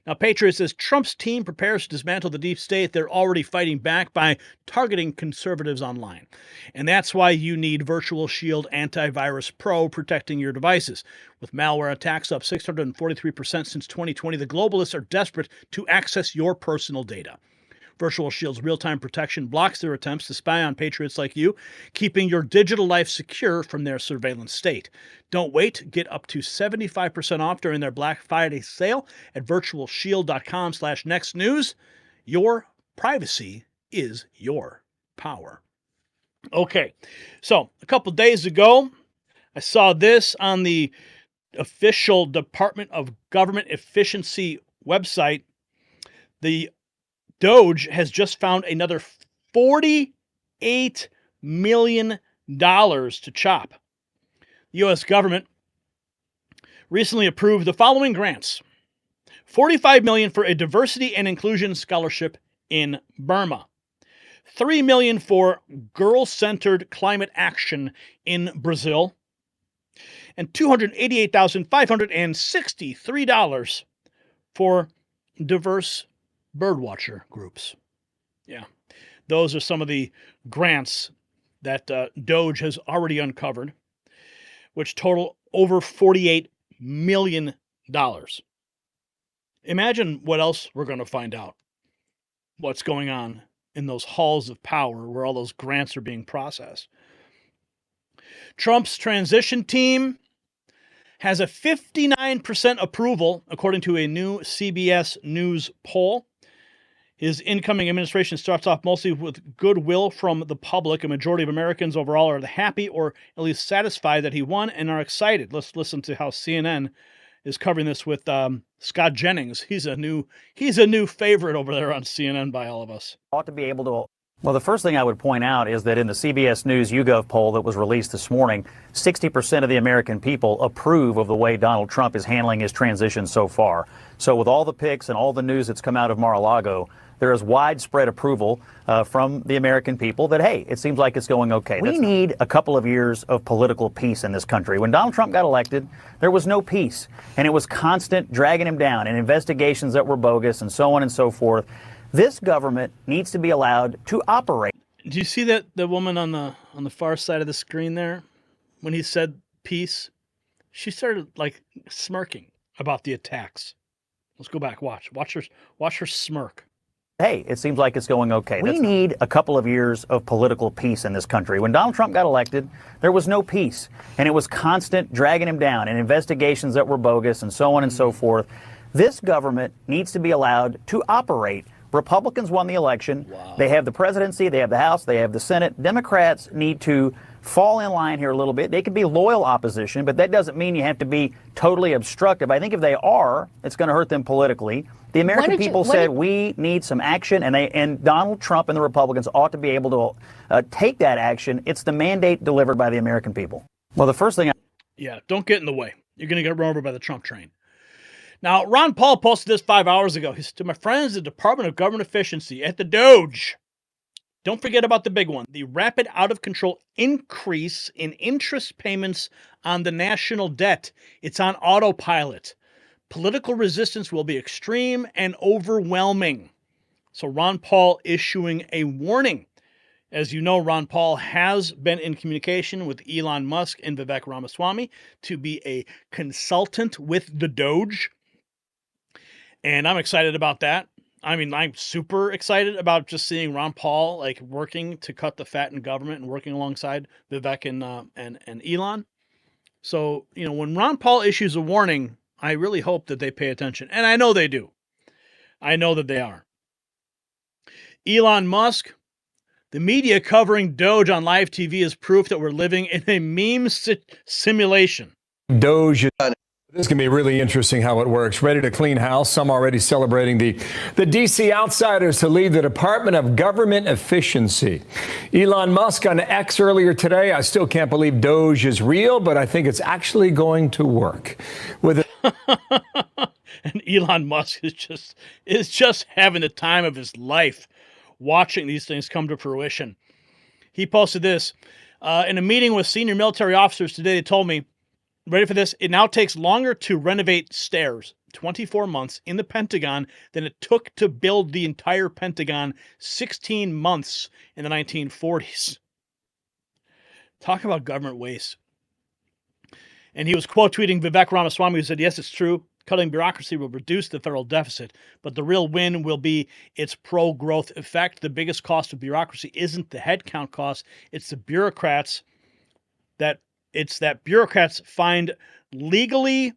Now, Patriots, as Trump's team prepares to dismantle the deep state, they're already fighting back by targeting conservatives online. And that's why you need Virtual Shield Antivirus Pro protecting your devices. With malware attacks up 643% since 2020, the globalists are desperate to access your personal data. Virtual Shield's real-time protection blocks their attempts to spy on patriots like you, keeping your digital life secure from their surveillance state. Don't wait. Get up to 75% off during their Black Friday sale at virtualshield.com/nextnews. Your privacy is your power. Okay, so a couple days ago, I saw this on the official Department of Government Efficiency website. The DOGE has just found another $48 million to chop. The U.S. government recently approved the following grants. $45 million for a diversity and inclusion scholarship in Burma. $3 million for girl-centered climate action in Brazil. And $288,563 for diverse birdwatcher groups. Yeah, those are some of the grants that DOGE has already uncovered, which total over $48 million. Imagine what else we're going to find out. What's going on in those halls of power where all those grants are being processed. Trump's transition team has a 59% approval, according to a new CBS News poll. His incoming administration starts off mostly with goodwill from the public. A majority of Americans overall are happy or at least satisfied that he won and are excited. Let's listen to how CNN is covering this with Scott Jennings. He's a new favorite over there on CNN by all of us. Ought to be able to. Well, the first thing I would point out is that in the CBS News YouGov poll that was released this morning, 60% of the American people approve of the way Donald Trump is handling his transition so far. So with all the pics and all the news that's come out of Mar-a-Lago, there is widespread approval from the American people that, hey, it seems like it's going okay. We need a couple of years of political peace in this country. When Donald Trump got elected, there was no peace, and it was constant dragging him down and investigations that were bogus and so on and so forth. This government needs to be allowed to operate. Do you see that the woman on the far side of the screen there? When he said peace, she started like smirking about the attacks. Let's go back. Watch her smirk. Hey, it seems like it's going okay. We need a couple of years of political peace in this country. When Donald Trump got elected, there was no peace, and it was constant dragging him down and investigations that were bogus and so on and so forth. This government needs to be allowed to operate. Republicans won the election. Wow. They have the presidency, they have the House, they have the Senate. Democrats need to fall in line here a little bit. They could be loyal opposition, but that doesn't mean you have to be totally obstructive. I think if they are, it's going to hurt them politically. The American people said we need some action, and Donald Trump and the Republicans ought to be able to take that action. It's the mandate delivered by the American people. Well, the first thing... Yeah, don't get in the way. You're going to get run over by the Trump train. Now, Ron Paul posted this 5 hours ago. He said, to my friends at the Department of Government Efficiency at the DOGE, don't forget about the big one, the rapid out-of-control increase in interest payments on the national debt. It's on autopilot. Political resistance will be extreme and overwhelming. So Ron Paul issuing a warning. As you know, Ron Paul has been in communication with Elon Musk and Vivek Ramaswamy to be a consultant with the DOGE. And I'm excited about that. I mean, I'm super excited about just seeing Ron Paul like working to cut the fat in government and working alongside Vivek and Elon. So, you know, when Ron Paul issues a warning, I really hope that they pay attention. And I know they do. I know that they are. Elon Musk, the media covering Doge on live TV is proof that we're living in a meme simulation. Doge. This can be really interesting how it works. Ready to clean house. Some already celebrating the DC outsiders to lead the Department of Government Efficiency. Elon Musk on X earlier today. I still can't believe Doge is real, but I think it's actually going to work. With And Elon Musk is just having the time of his life watching these things come to fruition. He posted this in a meeting with senior military officers today. They told me, ready for this, it now takes longer to renovate stairs, 24 months, in the Pentagon than it took to build the entire Pentagon, 16 months in the 1940s. Talk about government waste. And he was quote tweeting Vivek Ramaswamy, who said, yes, it's true. Cutting bureaucracy will reduce the federal deficit, but the real win will be its pro-growth effect. The biggest cost of bureaucracy isn't the headcount cost. It's the bureaucrats that bureaucrats find legally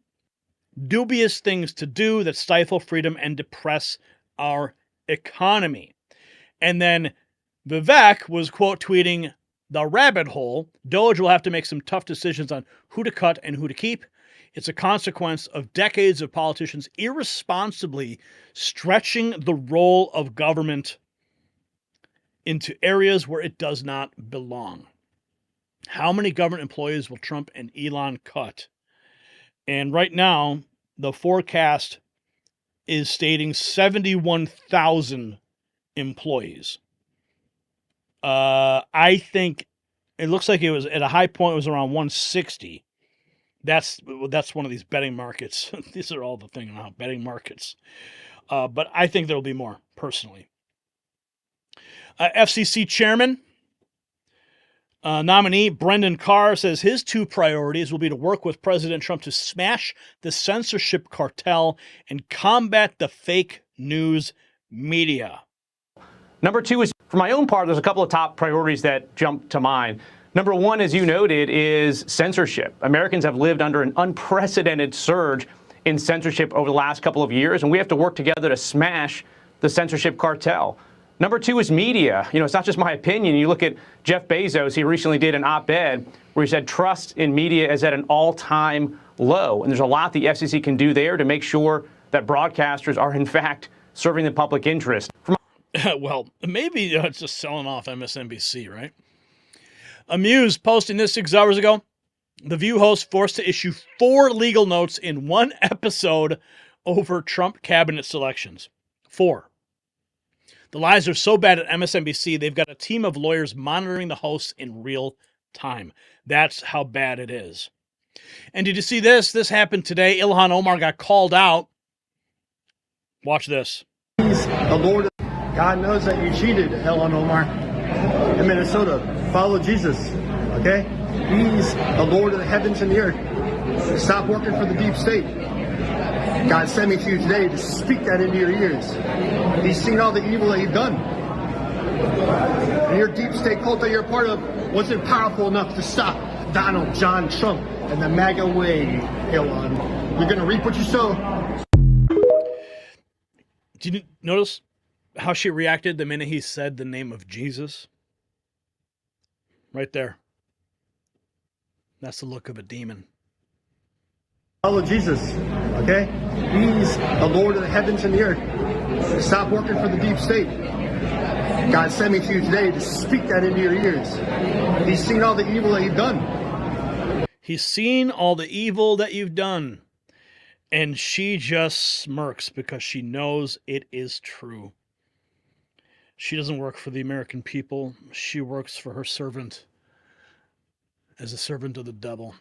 dubious things to do that stifle freedom and depress our economy. And then Vivek was quote tweeting the rabbit hole. Doge will have to make some tough decisions on who to cut and who to keep. It's a consequence of decades of politicians irresponsibly stretching the role of government into areas where it does not belong. How many government employees will Trump and Elon cut? And right now, the forecast is stating 71,000 employees. I think it looks like it was at a high point, it was around 160. That's one of these betting markets. These are all the thing now, betting markets. But I think there'll be more, personally. FCC chairman, nominee Brendan Carr says his two priorities will be to work with President Trump to smash the censorship cartel and combat the fake news media. Number two is, for my own part, there's a couple of top priorities that jump to mind. Number one, as you noted, is censorship. Americans have lived under an unprecedented surge in censorship over the last couple of years, and we have to work together to smash the censorship cartel. Number two is media. You know, it's not just my opinion. You look at Jeff Bezos, he recently did an op-ed where he said trust in media is at an all-time low. And there's a lot the FCC can do there to make sure that broadcasters are, in fact, serving the public interest. Well, maybe it's just selling off MSNBC, right? Amuse posting this 6 hours ago. The View host forced to issue 4 legal notes in one episode over Trump cabinet selections. 4. The lies are so bad at MSNBC, they've got a team of lawyers monitoring the hosts in real time. That's how bad it is. And did you see this? This happened today. Ilhan Omar got called out. Watch this. The Lord, God knows that you cheated, Ilhan Omar. In Minnesota, follow Jesus, okay? He's the Lord of the heavens and the earth. Stop working for the deep state. God sent me to you today to speak that into your ears. He's seen all the evil that you've done. And your deep state cult that you're a part of wasn't powerful enough to stop Donald John Trump and the MAGA way, Elon. You're going to reap what you sow. Did you notice how she reacted the minute he said the name of Jesus? Right there. That's the look of a demon. Follow Jesus, okay? He's the Lord of the heavens and the earth. Stop working for the deep state. God sent me to you today to speak that into your ears. He's seen all the evil that you've done. He's seen all the evil that you've done. And she just smirks because she knows it is true. She doesn't work for the American people. She works for her servant as a servant of the devil.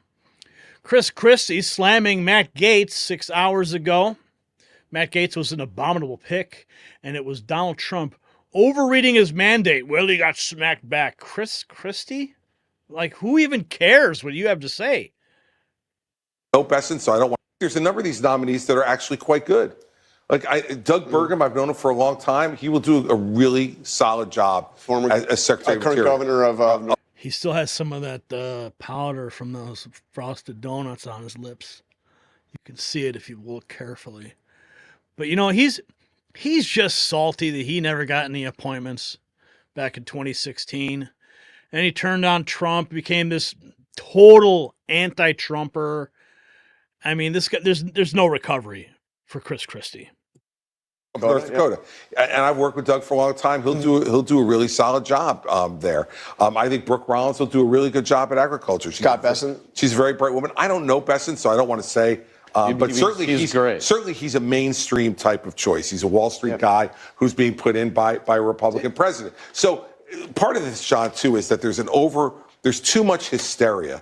Chris Christie slamming Matt Gaetz 6 hours ago. Matt Gaetz was an abominable pick, and it was Donald Trump overreading his mandate. Well, he got smacked back. Chris Christie? Like, who even cares what you have to say? No best, and so I don't want. There's a number of these nominees that are actually quite good. Like Doug Burgum, I've known him for a long time. He will do a really solid job as Secretary of current Interior. governor of He still has some of that powder from those frosted donuts on his lips. You can see it if you look carefully. But you know, he's just salty that he never got any appointments back in 2016. And he turned on Trump, became this total anti-Trumper. I mean, this guy, there's no recovery for Chris Christie. Of North Dakota, and I've worked with Doug for a long time. He'll do a really solid job there. I think Brooke Rollins will do a really good job at agriculture. Scott Bessent. She's a very bright woman. I don't know Bessent, so I don't want to say. But certainly he's great. Certainly he's a mainstream type of choice. He's a Wall Street guy who's being put in by a Republican president. So part of this, John, too, is that there's too much hysteria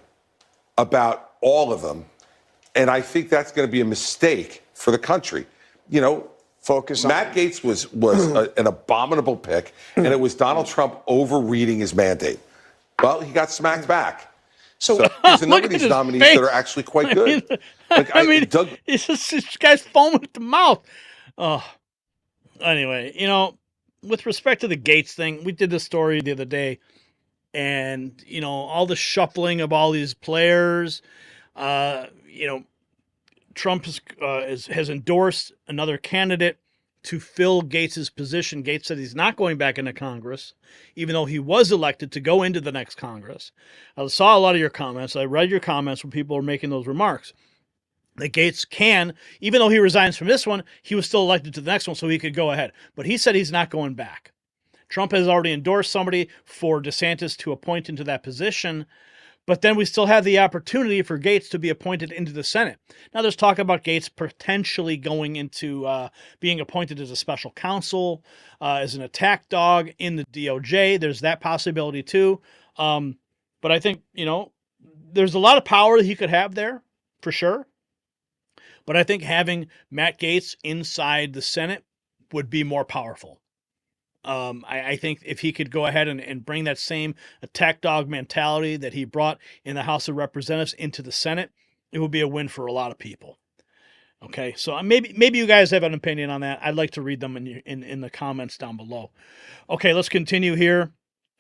about all of them, and I think that's going to be a mistake for the country. You know. Matt Gaetz was an abominable pick, and it was Donald Trump overreading his mandate. Well, he got smacked back. So there's a number of these nominees that are actually quite good. I mean, Doug, this guy's foaming at the mouth. Anyway, you know, with respect to the Gaetz thing, we did this story the other day, and you know, all the shuffling of all these players. You know, Trump has endorsed another candidate to fill Gaetz's position. Gaetz said he's not going back into Congress, even though he was elected to go into the next Congress. I saw a lot of your comments. I read your comments when people were making those remarks. That Gaetz can, even though he resigns from this one, he was still elected to the next one, so he could go ahead. But he said he's not going back. Trump has already endorsed somebody for DeSantis to appoint into that position. But then we still have the opportunity for Gaetz to be appointed into the Senate. Now there's talk about Gaetz potentially going into being appointed as a special counsel, as an attack dog in the DOJ. There's that possibility too. But I think, you know, there's a lot of power that he could have there for sure. But I think having Matt Gaetz inside the Senate would be more powerful. I think if he could go ahead and bring that same attack dog mentality that he brought in the House of Representatives into the Senate, it would be a win for a lot of people. Okay, so maybe you guys have an opinion on that. I'd like to read them in the comments down below. Okay, let's continue here.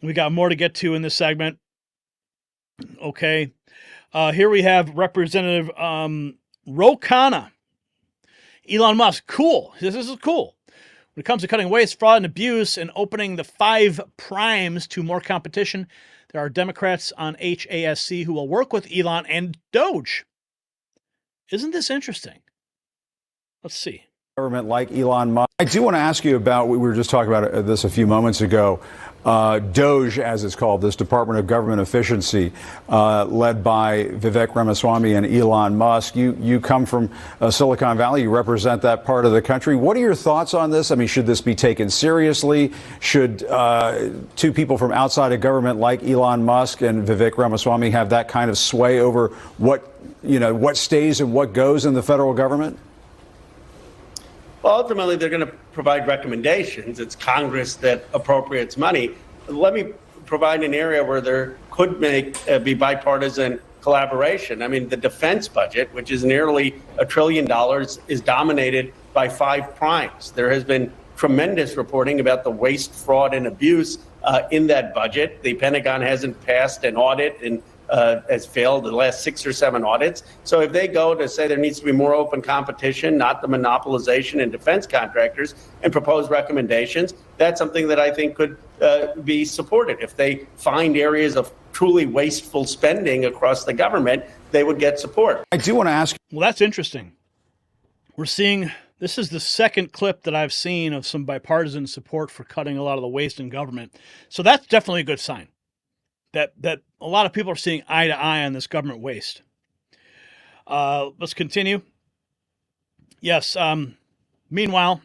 We got more to get to in this segment. Okay, here we have Representative Ro Khanna. Elon Musk, cool. This is cool. When it comes to cutting waste, fraud, and abuse, and opening the 5 primes to more competition, there are Democrats on HASC who will work with Elon and Doge. Isn't this interesting? Let's see. Government like Elon Musk. I do want to ask you about, we were just talking about this a few moments ago, Doge, as it's called, this Department of Government Efficiency, led by Vivek Ramaswamy and Elon Musk. You come from Silicon Valley. You represent that part of the country. What are your thoughts on this? I mean, should this be taken seriously? Should 2 people from outside of government like Elon Musk and Vivek Ramaswamy have that kind of sway over what stays and what goes in the federal government? Well, ultimately, they're going to provide recommendations. It's Congress that appropriates money. Let me provide an area where there could be bipartisan collaboration. I mean, the defense budget, which is nearly $1 trillion, is dominated by 5 primes. There has been tremendous reporting about the waste, fraud, and abuse in that budget. The Pentagon hasn't passed an audit and has failed the last 6 or 7 audits. So if they go to say there needs to be more open competition, not the monopolization in defense contractors, and propose recommendations, that's something that I think could be supported. If they find areas of truly wasteful spending across the government, they would get support. I do want to ask. Well, that's interesting. We're seeing, this is the second clip that I've seen of some bipartisan support for cutting a lot of the waste in government. So that's definitely a good sign. That a lot of people are seeing eye to eye on this government waste. Let's continue. Yes. Meanwhile,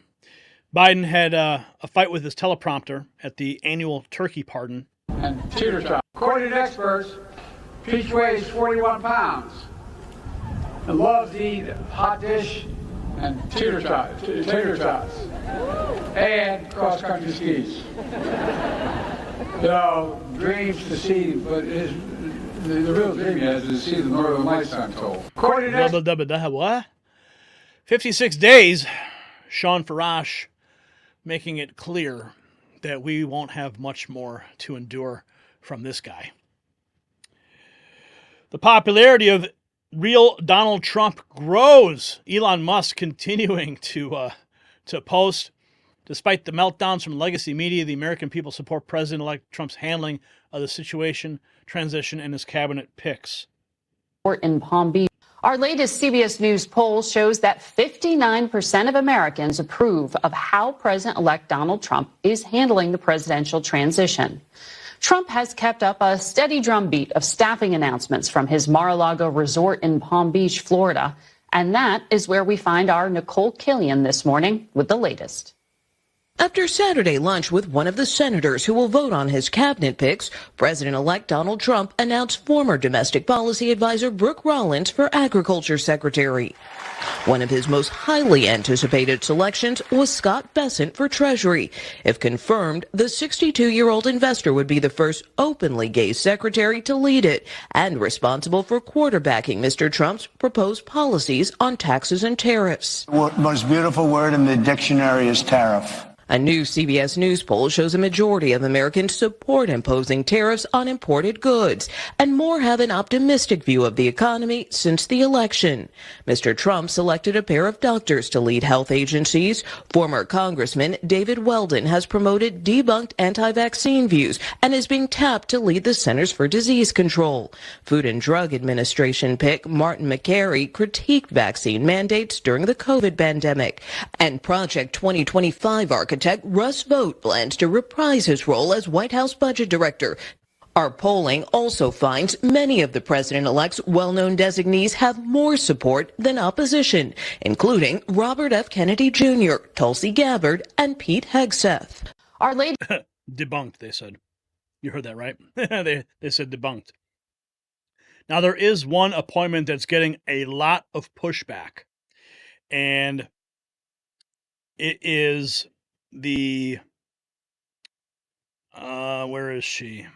Biden had a fight with his teleprompter at the annual turkey pardon. And teeter tot. According to experts, Peach weighs 41 pounds and loves to eat hot dish and tater tots and cross-country skis. You know, dreams to see, but the real dream he has is to see the Northern Lights, I'm told. According to what? 56 days. Sean Farash making it clear that we won't have much more to endure from this guy. The popularity of real Donald Trump grows. Elon Musk continuing to post. Despite the meltdowns from legacy media, the American people support President-elect Trump's handling of the situation, transition, and his cabinet picks. In Palm Beach. Our latest CBS News poll shows that 59% of Americans approve of how President-elect Donald Trump is handling the presidential transition. Trump has kept up a steady drumbeat of staffing announcements from his Mar-a-Lago resort in Palm Beach, Florida. And that is where we find our Nicole Killian this morning with the latest. After Saturday lunch with one of the senators who will vote on his cabinet picks, President-elect Donald Trump announced former domestic policy advisor Brooke Rollins for Agriculture Secretary. One of his most highly anticipated selections was Scott Bessent for Treasury. If confirmed, the 62-year-old investor would be the first openly gay secretary to lead it and responsible for quarterbacking Mr. Trump's proposed policies on taxes and tariffs. The most beautiful word in the dictionary is tariff. A new CBS News poll shows a majority of Americans support imposing tariffs on imported goods, and more have an optimistic view of the economy since the election. Mr. Trump selected a pair of doctors to lead health agencies. Former Congressman David Weldon has promoted debunked anti-vaccine views and is being tapped to lead the Centers for Disease Control. Food and Drug Administration pick Martin McCary critiqued vaccine mandates during the COVID pandemic, and Project 2025 architect Russ Vought plans to reprise his role as White House budget director. Our polling also finds many of the president-elect's well-known designees have more support than opposition, including Robert F. Kennedy Jr., Tulsi Gabbard, and Pete Hegseth. Our lady debunked, they said. You heard that, right? they said debunked. Now, there is one appointment that's getting a lot of pushback, and it is the where is she?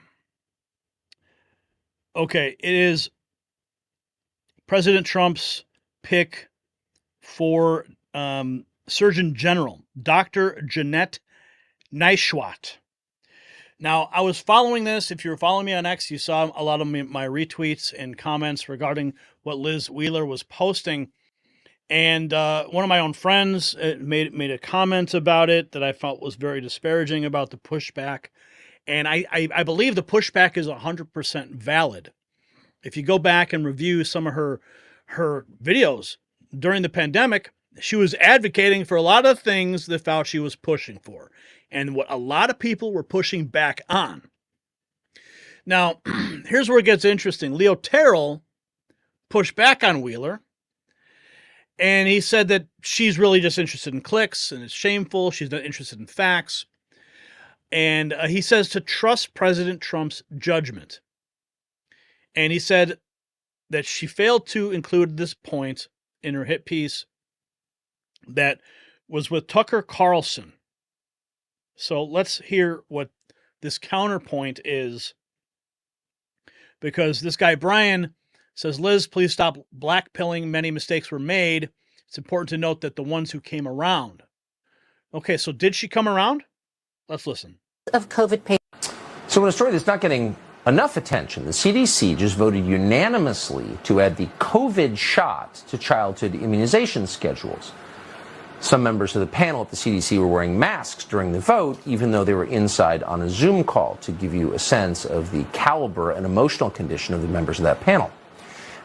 Okay, it is President Trump's pick for Surgeon General, Dr. Jeanette Neishwat. Now, I was following this. If you were following me on X, you saw a lot of my retweets and comments regarding what Liz Wheeler was posting. And one of my own friends made a comment about it that I felt was very disparaging about the pushback. And I believe the pushback is 100% valid. If you go back and review some of her videos during the pandemic, she was advocating for a lot of things that Fauci was pushing for, and what a lot of people were pushing back on. Now, here's where it gets interesting. Leo Terrell pushed back on Wheeler. And he said that she's really just interested in clicks and it's shameful. She's not interested in facts. And he says to trust President Trump's judgment. And he said that she failed to include this point in her hit piece that was with Tucker Carlson. So let's hear what this counterpoint is. Because this guy, Brian, says, Liz, please stop blackpilling. Many mistakes were made. It's important to note that the ones who came around. Okay, so did she come around? Let's listen. Of COVID. So in a story that's not getting enough attention, the CDC just voted unanimously to add the COVID shot to childhood immunization schedules. Some members of the panel at the CDC were wearing masks during the vote, even though they were inside on a Zoom call, to give you a sense of the caliber and emotional condition of the members of that panel.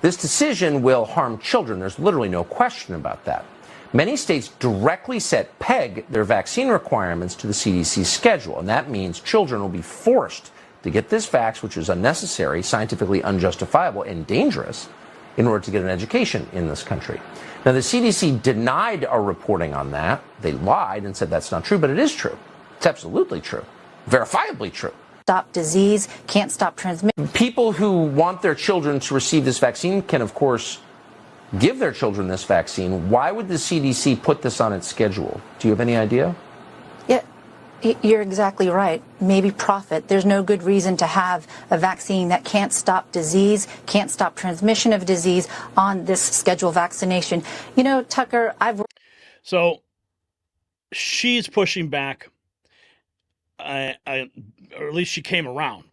This decision will harm children. There's literally no question about that. Many states directly peg their vaccine requirements to the CDC schedule, and that means children will be forced to get this vax, which is unnecessary, scientifically unjustifiable, and dangerous, in order to get an education in this country. Now, the CDC denied our reporting on that. They lied and said that's not true, but it is true. It's absolutely true, verifiably true. Stop disease, can't stop transmission. People who want their children to receive this vaccine can, of course, give their children this vaccine. Why would the CDC put this on its schedule? Do you have any idea? Yeah, you're exactly right. Maybe profit. There's no good reason to have a vaccine that can't stop disease, can't stop transmission of disease on this scheduled vaccination. You know, Tucker, So she's pushing back, or at least she came around.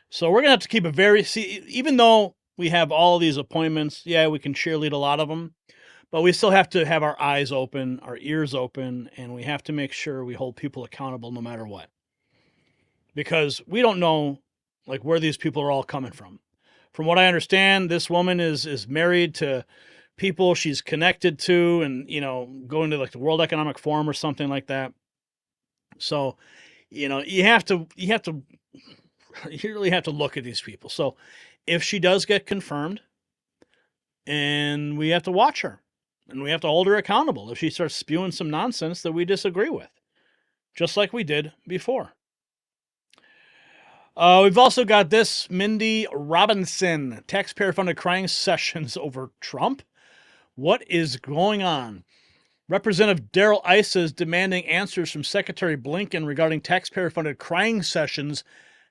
So we're going to have to keep a even though we have all of these appointments, yeah, we can cheerlead a lot of them, but we still have to have our eyes open, our ears open, and we have to make sure we hold people accountable no matter what. Because we don't know, like, where these people are all coming from. From what I understand, this woman is married to people she's connected to and, you know, going to like the World Economic Forum or something like that. So, you know, you really have to look at these people. So if she does get confirmed, and we have to watch her and we have to hold her accountable if she starts spewing some nonsense that we disagree with, just like we did before. We've also got this, Mindy Robinson, taxpayer-funded crying sessions over Trump. What is going on? Representative Darrell Issa is demanding answers from Secretary Blinken regarding taxpayer-funded crying sessions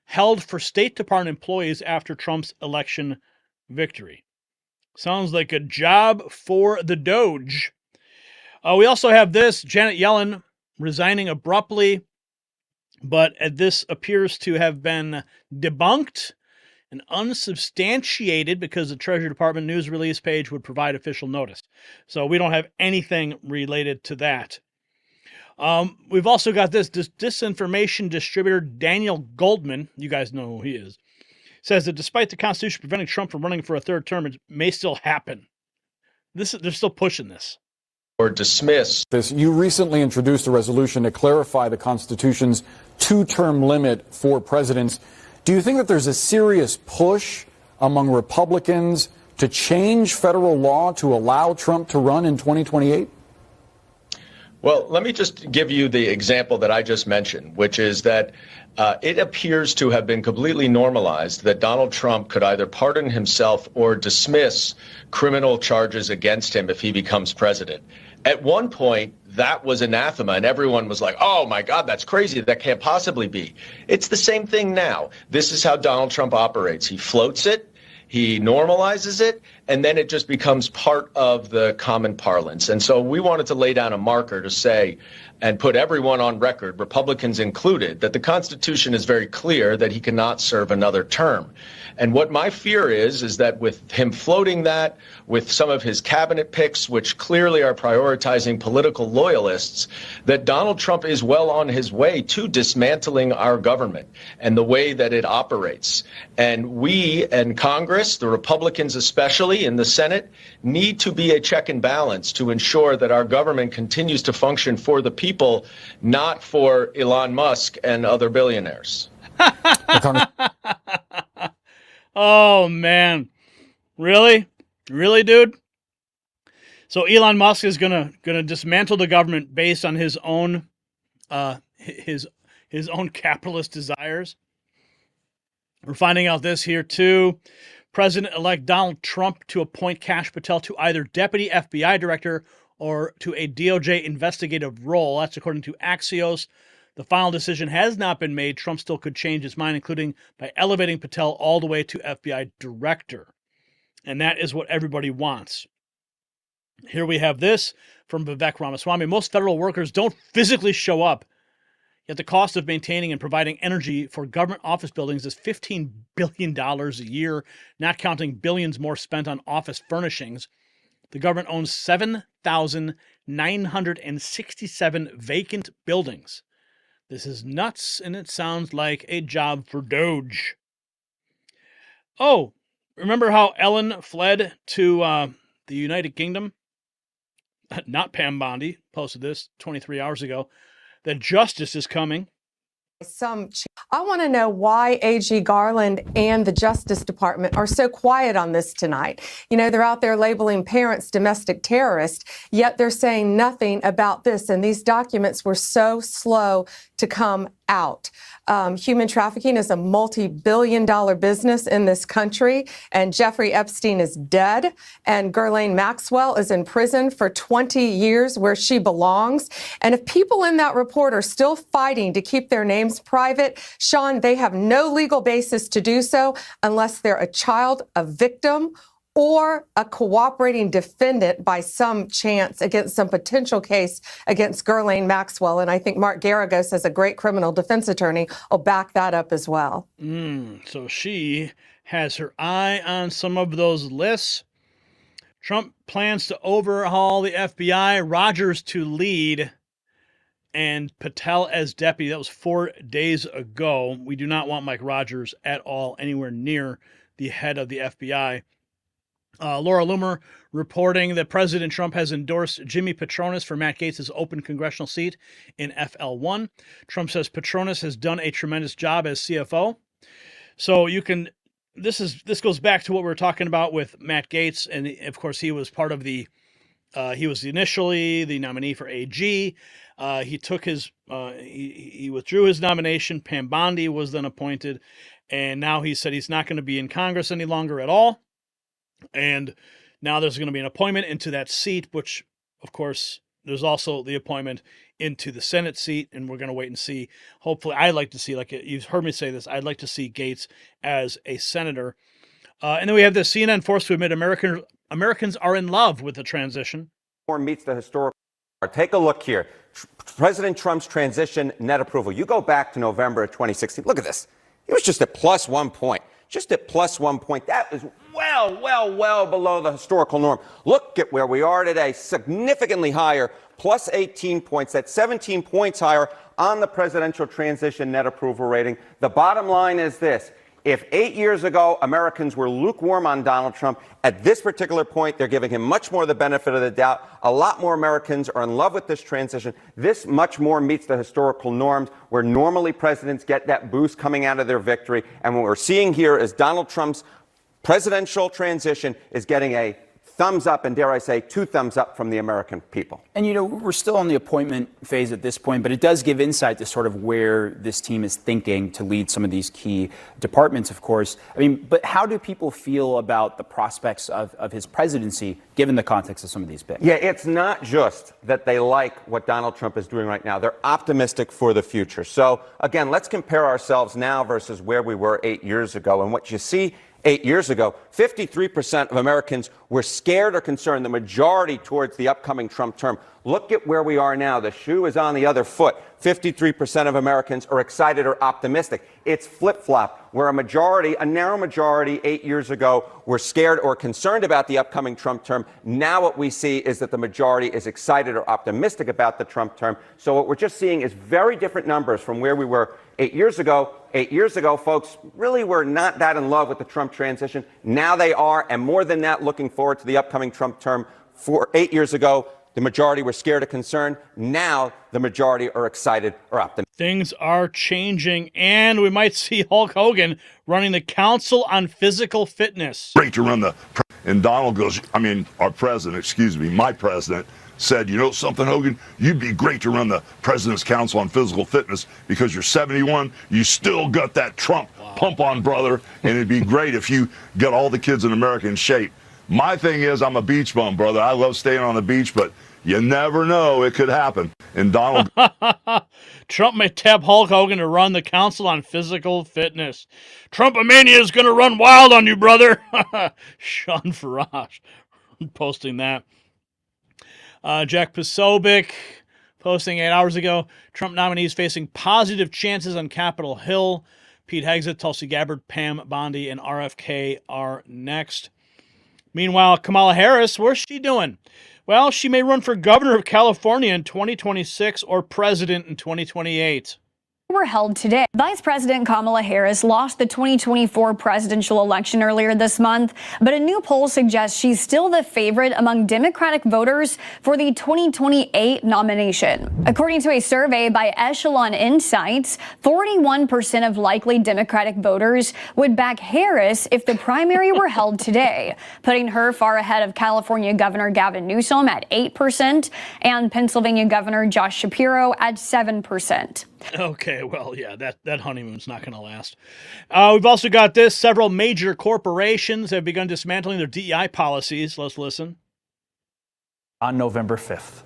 held for State Department employees after Trump's election victory. Sounds like a job for the Doge. We also have this, Janet Yellen resigning abruptly, but this appears to have been debunked and unsubstantiated because the Treasury Department news release page would provide official notice. So we don't have anything related to that. We've also got this disinformation distributor, Daniel Goldman, you guys know who he is, says that despite the Constitution preventing Trump from running for a third term, it may still happen. They're still pushing this. Or dismiss this. You recently introduced a resolution to clarify the Constitution's two-term limit for presidents. Do you think that there's a serious push among Republicans to change federal law to allow Trump to run in 2028? Well, let me just give you the example that I just mentioned, which is that it appears to have been completely normalized that Donald Trump could either pardon himself or dismiss criminal charges against him if he becomes president. At one point, that was anathema, and everyone was like, oh, my God, that's crazy. That can't possibly be. It's the same thing now. This is how Donald Trump operates. He floats it. He normalizes it, and then it just becomes part of the common parlance. And so we wanted to lay down a marker to say and put everyone on record, Republicans included, that the Constitution is very clear that he cannot serve another term. And what my fear is that with him floating that, with some of his cabinet picks, which clearly are prioritizing political loyalists, that Donald Trump is well on his way to dismantling our government and the way that it operates. And we and Congress, the Republicans especially in the Senate, need to be a check and balance to ensure that our government continues to function for the people, not for Elon Musk and other billionaires. Oh, man. Really? Really, dude? So Elon Musk is gonna dismantle the government based on his own his own capitalist desires. We're finding out this here too. President-elect Donald Trump to appoint Kash Patel to either deputy FBI director or to a DOJ investigative role. That's according to Axios. The final decision has not been made. Trump still could change his mind, including by elevating Patel all the way to FBI director. And that is what everybody wants. Here we have this from Vivek Ramaswamy. Most federal workers don't physically show up, yet the cost of maintaining and providing energy for government office buildings is $15 billion a year, not counting billions more spent on office furnishings. The government owns 7,967 vacant buildings. This is nuts, and it sounds like a job for Doge. Oh, remember how Ellen fled to the United Kingdom? Not Pam Bondi posted this 23 hours ago. That justice is coming. I want to know why AG Garland and the Justice Department are so quiet on this tonight. You know, they're out there labeling parents domestic terrorists, yet they're saying nothing about this. And these documents were so slow to come out. Human trafficking is a multi-billion-dollar business in this country, and Jeffrey Epstein is dead, and Ghislaine Maxwell is in prison for 20 years where she belongs. And if people in that report are still fighting to keep their names private, Sean, they have no legal basis to do so unless they're a child, a victim, or a cooperating defendant by some chance against some potential case against Ghislaine Maxwell. And I think Mark Garagos, as a great criminal defense attorney, will back that up as well. So she has her eye on some of those lists. Trump plans to overhaul the FBI, Rogers to lead, and Patel as deputy. That was 4 days ago. We do not want Mike Rogers at all anywhere near the head of the FBI. Laura Loomer reporting that President Trump has endorsed Jimmy Patronis for Matt Gaetz' open congressional seat in FL1. Trump says Patronis has done a tremendous job as CFO. So you can, this goes back to what we were talking about with Matt Gaetz, and of course he was part of the, he was initially the nominee for AG. He took his, he withdrew his nomination. Pam Bondi was then appointed, and now he said he's not going to be in Congress any longer at all. And now there's going to be an appointment into that seat, which, of course, there's also the appointment into the Senate seat, and we're going to wait and see. Hopefully, I'd like to see, like you've heard me say this, I'd like to see Gaetz as a senator. And then we have the CNN forced to admit Americans are in love with the transition. Meets the historical. Take a look here. President Trump's transition net approval. You go back to November of 2016. Look at this. It was just at plus 1 point. Just at plus 1 point. That is well below the historical norm. Look at where we are today. Significantly higher, plus 18 points. That's 17 points higher on the presidential transition net approval rating. The bottom line is this. If 8 years ago Americans were lukewarm on Donald Trump, at this particular point, they're giving him much more the benefit of the doubt. A lot more Americans are in love with this transition. This much more meets the historical norms where normally presidents get that boost coming out of their victory. And what we're seeing here is Donald Trump's presidential transition is getting a thumbs up, and dare I say, 2 thumbs up from the American people. And, you know, we're still on the appointment phase at this point, but it does give insight to sort of where this team is thinking to lead some of these key departments, of course. I mean, but how do people feel about the prospects of his presidency, given the context of some of these picks? Yeah, it's not just that they like what Donald Trump is doing right now. They're optimistic for the future. So, again, let's compare ourselves now versus where we were 8 years ago. And what you see 8 years ago, 53% of Americans were scared or concerned, the majority towards the upcoming Trump term. Look at where we are now. The shoe is on the other foot. 53% of Americans are excited or optimistic. It's flip-flop, where a narrow majority 8 years ago were scared or concerned about the upcoming Trump term. Now what we see is that the majority is excited or optimistic about the Trump term. So what we're just seeing is very different numbers from where we were 8 years ago. 8 years ago, folks really were not that in love with the Trump transition. Now they are, and more than that, looking forward to the upcoming Trump term. 8 years ago, the majority were scared or concerned. Now the majority are excited or optimistic. Things are changing, and we might see Hulk Hogan running the Council on Physical Fitness. Great to run and Donald goes, our president, my president, said, you know something, Hogan? You'd be great to run the President's Council on Physical Fitness because you're 71. You still got that Trump pump on, brother, and it'd be great if you got all the kids in America in shape. My thing is, I'm a beach bum, brother. I love staying on the beach, but you never know. It could happen. And Donald Trump may tap Hulk Hogan to run the Council on Physical Fitness. Trumpomania is going to run wild on you, brother. Sean Farash posting that. Jack Posobiec posting 8 hours ago. Trump nominees facing positive chances on Capitol Hill. Pete Hegseth, Tulsi Gabbard, Pam Bondi, and RFK are next. Meanwhile, Kamala Harris, where's she doing? Well, she may run for governor of California in 2026 or president in 2028. Were held today. Vice President Kamala Harris lost the 2024 presidential election earlier this month, but a new poll suggests she's still the favorite among Democratic voters for the 2028 nomination. According to a survey by Echelon Insights, 41% of likely Democratic voters would back Harris if the primary were held today, putting her far ahead of California Governor Gavin Newsom at 8% and Pennsylvania Governor Josh Shapiro at 7%. Okay, well, yeah, that honeymoon's not going to last. We've also got this. Several major corporations have begun dismantling their DEI policies. Let's listen. On November 5th,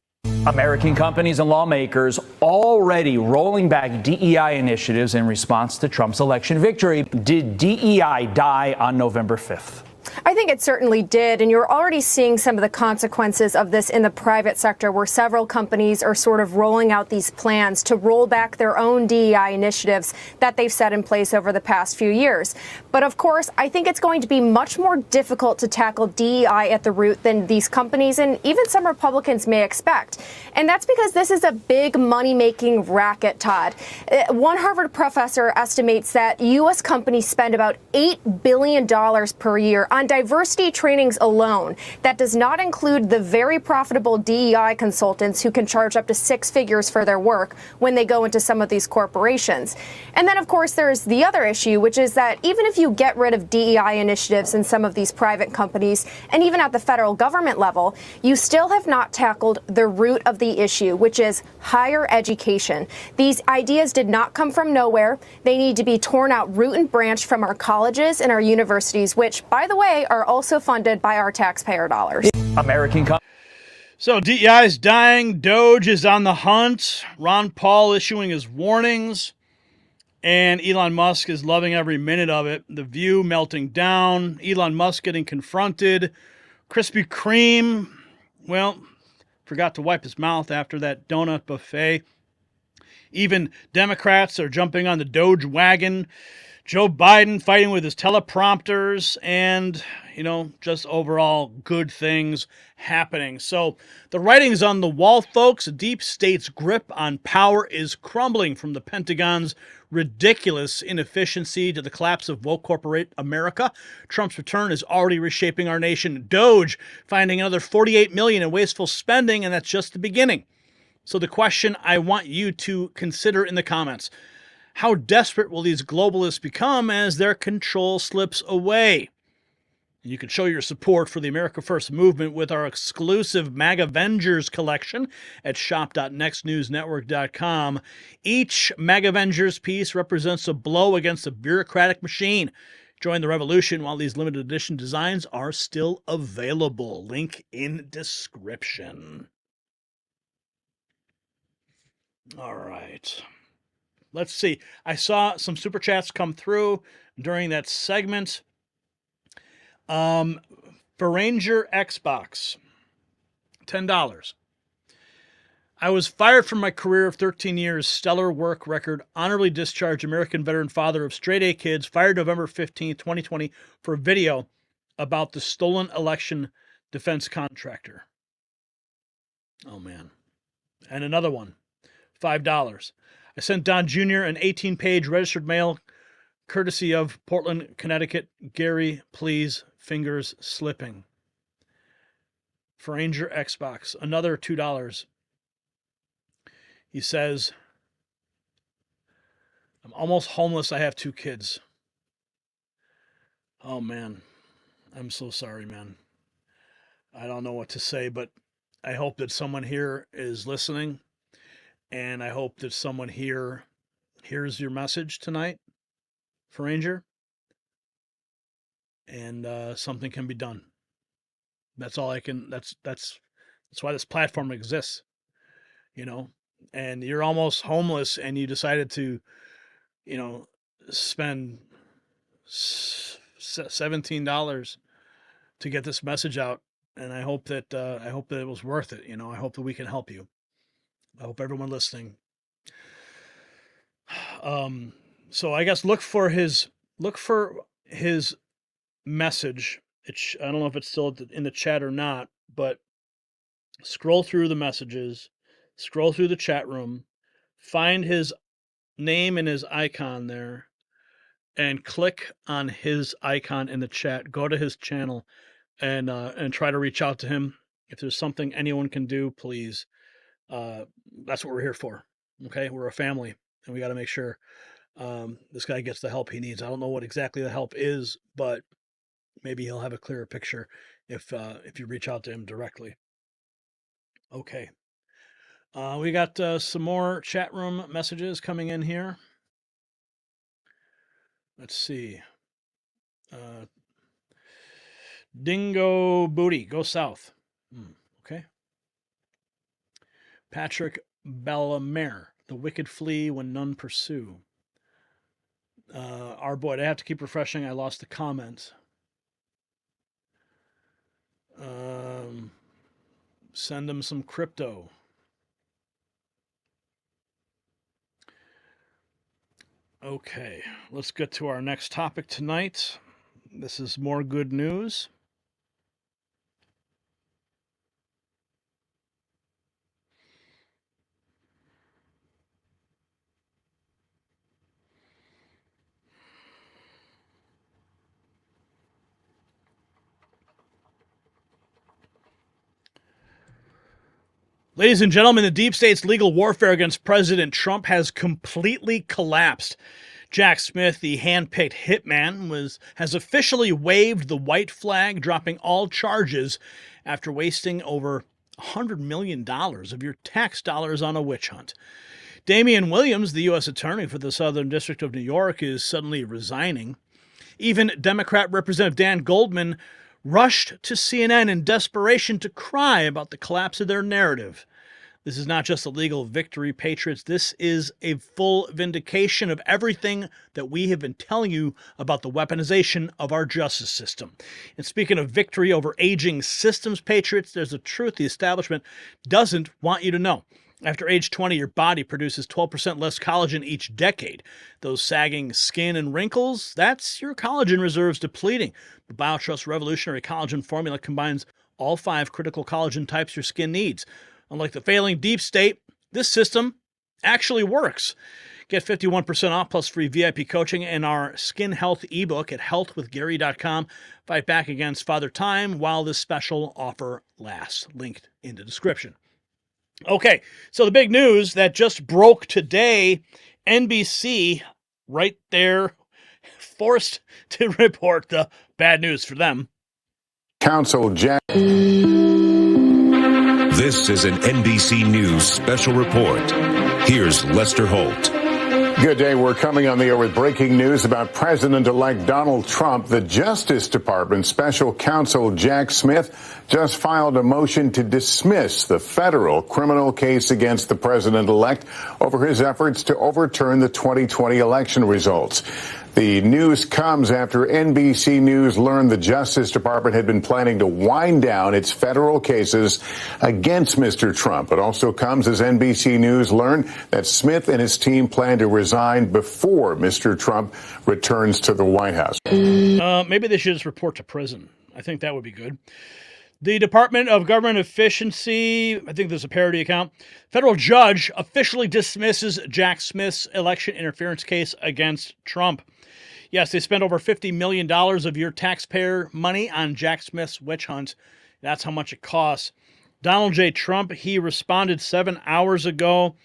American companies and lawmakers already rolling back DEI initiatives in response to Trump's election victory. Did DEI die on November 5th? I think it certainly did. And you're already seeing some of the consequences of this in the private sector, where several companies are sort of rolling out these plans to roll back their own DEI initiatives that they've set in place over the past few years. But of course, I think it's going to be much more difficult to tackle DEI at the root than these companies and even some Republicans may expect. And that's because this is a big money-making racket, Todd. One Harvard professor estimates that U.S. companies spend about $8 billion per year on diversity trainings alone. That does not include the very profitable DEI consultants who can charge up to 6 figures for their work when they go into some of these corporations. And then, of course, there's the other issue, which is that even if you get rid of DEI initiatives in some of these private companies, and even at the federal government level, you still have not tackled the root of the issue, which is higher education. These ideas did not come from nowhere. They need to be torn out root and branch from our colleges and our universities, which, by the way, are also funded by our taxpayer dollars. So DEI is dying. Doge is on the hunt. Ron Paul issuing his warnings. And Elon Musk is loving every minute of it. The View melting down. Elon Musk getting confronted. Krispy Kreme, well, forgot to wipe his mouth after that donut buffet. Even Democrats are jumping on the Doge wagon. Joe Biden fighting with his teleprompters and, just overall good things happening. So the writing's on the wall, folks. The deep state's grip on power is crumbling, from the Pentagon's ridiculous inefficiency to the collapse of woke corporate America. Trump's return is already reshaping our nation. Doge finding another $48 million in wasteful spending, and that's just the beginning. So the question I want you to consider in the comments: how desperate will these globalists become as their control slips away? You can show your support for the America First movement with our exclusive MAGA Avengers collection at shop.nextnewsnetwork.com. Each MAGA Avengers piece represents a blow against the bureaucratic machine. Join the revolution while these limited edition designs are still available. Link in description. All right. Let's see. I saw some super chats come through during that segment. For Ranger Xbox, $10. I was fired from my career of 13 years, stellar work record, honorably discharged American veteran father of straight A kids, fired November 15, 2020 for a video about the stolen election defense contractor. Oh, man. And another one, $5. I sent Don Jr. an 18-page registered mail courtesy of Portland, Connecticut. Gary, please, fingers slipping. For Ranger Xbox, another $2. He says, I'm almost homeless. I have 2 kids. Oh, man. I'm so sorry, man. I don't know what to say, but I hope that someone here is listening, and I hope that someone here hears your message tonight for Ranger, and something can be done. That's all I can. That's why this platform exists, And you're almost homeless, and you decided to, spend $17 to get this message out, and I hope that it was worth it. I hope that we can help you. I hope everyone listening. So I guess look for his message. I don't know if it's still in the chat or not, but scroll through the messages, scroll through the chat room, find his name and his icon there, and click on his icon in the chat. Go to his channel and try to reach out to him. If there's something anyone can do, please. That's what we're here for. Okay, we're a family, and we got to make sure this guy gets the help he needs. I don't know what exactly the help is, but maybe he'll have a clearer picture if you reach out to him directly. Okay. We got some more chat room messages coming in here. Let's see. Dingo Booty, go south. Okay. Patrick Bellamere, the wicked flee when none pursue. Our boy, I have to keep refreshing. I lost the comments. Send them some crypto. Okay, let's get to our next topic tonight. This is more good news. Ladies and gentlemen, the deep state's legal warfare against President Trump has completely collapsed. Jack Smith, the hand-picked hitman, has officially waved the white flag, dropping all charges after wasting over $100 million of your tax dollars on a witch hunt. Damian Williams, the U.S. Attorney for the Southern District of New York, is suddenly resigning. Even Democrat Representative Dan Goldman rushed to CNN in desperation to cry about the collapse of their narrative. This is not just a legal victory, patriots. This is a full vindication of everything that we have been telling you about the weaponization of our justice system. And speaking of victory over aging systems, patriots, there's a truth the establishment doesn't want you to know. After age 20, your body produces 12% less collagen each decade. Those sagging skin and wrinkles, that's your collagen reserves depleting. The BioTrust Revolutionary Collagen Formula combines all 5 critical collagen types your skin needs. Unlike the failing deep state, this system actually works. Get 51% off plus free VIP coaching in our Skin Health ebook at healthwithgary.com. Fight back against Father Time while this special offer lasts. Linked in the description. Okay, so the big news that just broke today, NBC right there forced to report the bad news for them. Counsel Jack. This is an NBC News special report. Here's Lester Holt. Good day. We're coming on the air with breaking news about President-elect Donald Trump. The Justice Department special counsel Jack Smith just filed a motion to dismiss the federal criminal case against the president-elect over his efforts to overturn the 2020 election results. The news comes after NBC News learned the Justice Department had been planning to wind down its federal cases against Mr. Trump. It also comes as NBC News learned that Smith and his team plan to resign before Mr. Trump returns to the White House. Maybe they should just report to prison. I think that would be good. The Department of Government Efficiency, I think there's a parody account. Federal judge officially dismisses Jack Smith's election interference case against Trump. Yes, they spent over $50 million of your taxpayer money on Jack Smith's witch hunt. That's how much it costs. Donald J. Trump, he responded 7 hours ago.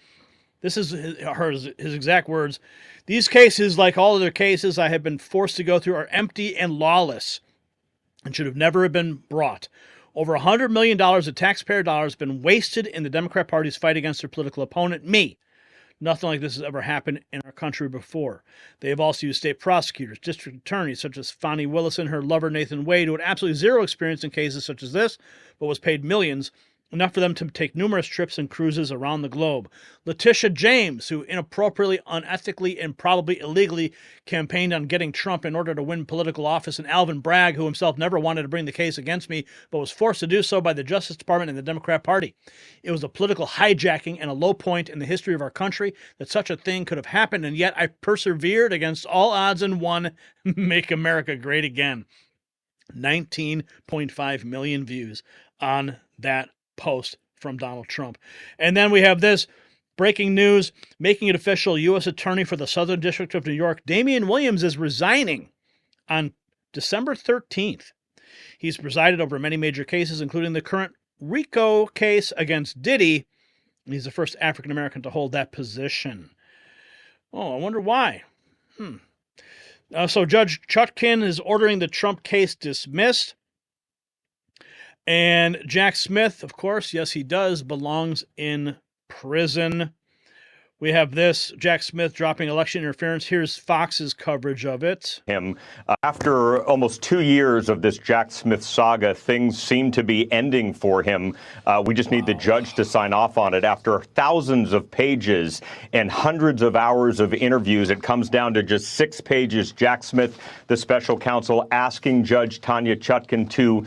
This is his exact words. These cases, like all other cases I have been forced to go through, are empty and lawless and should have never been brought. Over $100 million of taxpayer dollars have been wasted in the Democrat Party's fight against their political opponent, me. Nothing like this has ever happened in our country before. They have also used state prosecutors, district attorneys such as Fani Willis and her lover Nathan Wade, who had absolutely zero experience in cases such as this, but was paid millions, enough for them to take numerous trips and cruises around the globe. Letitia James, who inappropriately, unethically, and probably illegally campaigned on getting Trump in order to win political office, and Alvin Bragg, who himself never wanted to bring the case against me, but was forced to do so by the Justice Department and the Democrat Party. It was a political hijacking and a low point in the history of our country that such a thing could have happened, and yet I persevered against all odds and won Make America Great Again. 19.5 million views on that post from Donald Trump. And then we have this breaking news, making it official. U.S. Attorney for the Southern District of New York, Damian Williams, is resigning on December 13th. He's presided over many major cases, including the current RICO case against Diddy. He's the first African-American to hold that position. Oh, I wonder why. So Judge Chutkin is ordering the Trump case dismissed. And Jack Smith, of course, yes, he does, belongs in prison. We have this, Jack Smith dropping election interference. Here's Fox's coverage of it. After almost 2 years of this Jack Smith saga, things seem to be ending for him. We just need the judge to sign off on it. After thousands of pages and hundreds of hours of interviews, it comes down to just 6 pages. Jack Smith, the special counsel, asking Judge Tanya Chutkin to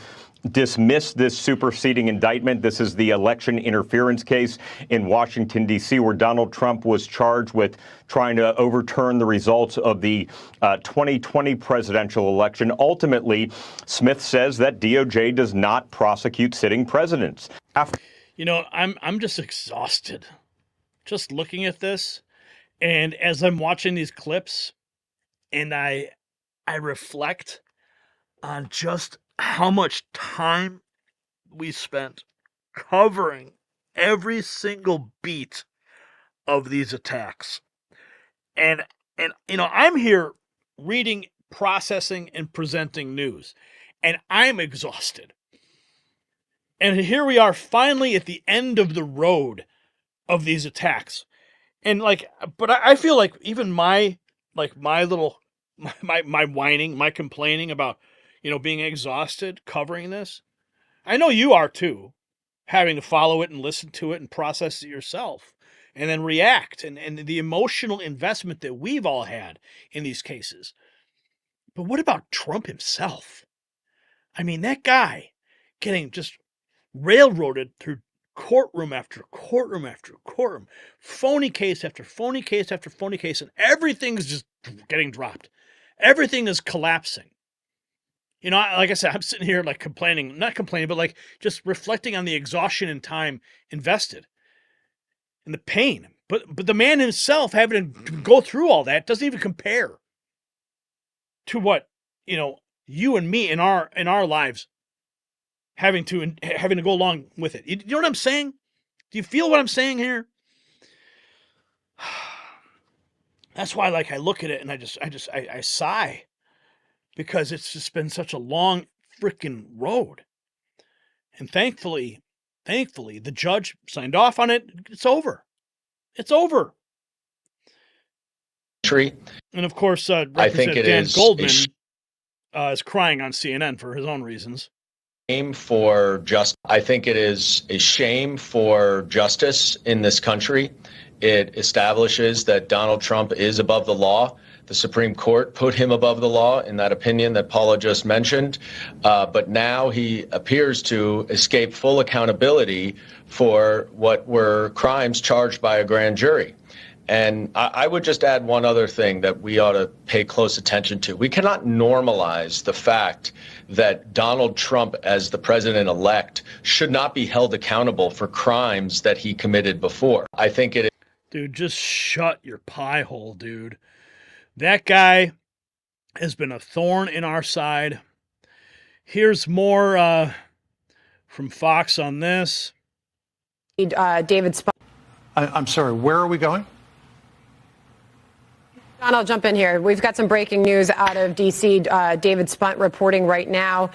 dismiss this superseding indictment. This is the election interference case in Washington, D.C., where Donald Trump was charged with trying to overturn the results of the 2020 presidential election. Ultimately, Smith says that DOJ does not prosecute sitting presidents. You know, I'm just exhausted just looking at this. And as I'm watching these clips and I reflect on just how much time we spent covering every single beat of these attacks. And you know, I'm here reading, processing, and presenting news, and I'm exhausted. And here we are finally at the end of the road of these attacks. And like, but I feel like even my little whining, my complaining about, you know, being exhausted covering this. I know you are too, having to follow it and listen to it and process it yourself and then react, and the emotional investment that we've all had in these cases. But what about Trump himself? I mean, that guy getting just railroaded through courtroom after courtroom after courtroom, phony case after phony case after phony case, and everything's just getting dropped. Everything is collapsing. You know, like I said, I'm sitting here like complaining, not complaining, but like just reflecting on the exhaustion and time invested and the pain. But the man himself having to go through all that doesn't even compare to what, you know, you and me in our lives having to go along with it. You know what I'm saying? Do you feel what I'm saying here? That's why, like, I look at it and I sigh, because it's just been such a long freaking road. And thankfully, the judge signed off on it. It's over. It's over. And of course, Representative Dan Goldman is crying on CNN for his own reasons. I think it is a shame for justice in this country. It establishes that Donald Trump is above the law. The Supreme Court put him above the law in that opinion that Paula just mentioned. But now he appears to escape full accountability for what were crimes charged by a grand jury. And I would just add one other thing that we ought to pay close attention to. We cannot normalize the fact that Donald Trump, as the president-elect, should not be held accountable for crimes that he committed before. I think it is. Dude, just shut your pie hole, dude. That guy has been a thorn in our side. Here's more from Fox on this. David Spahn. I'm sorry, where are we going? John, I'll jump in here. We've got some breaking news out of D.C. David Spunt reporting right now.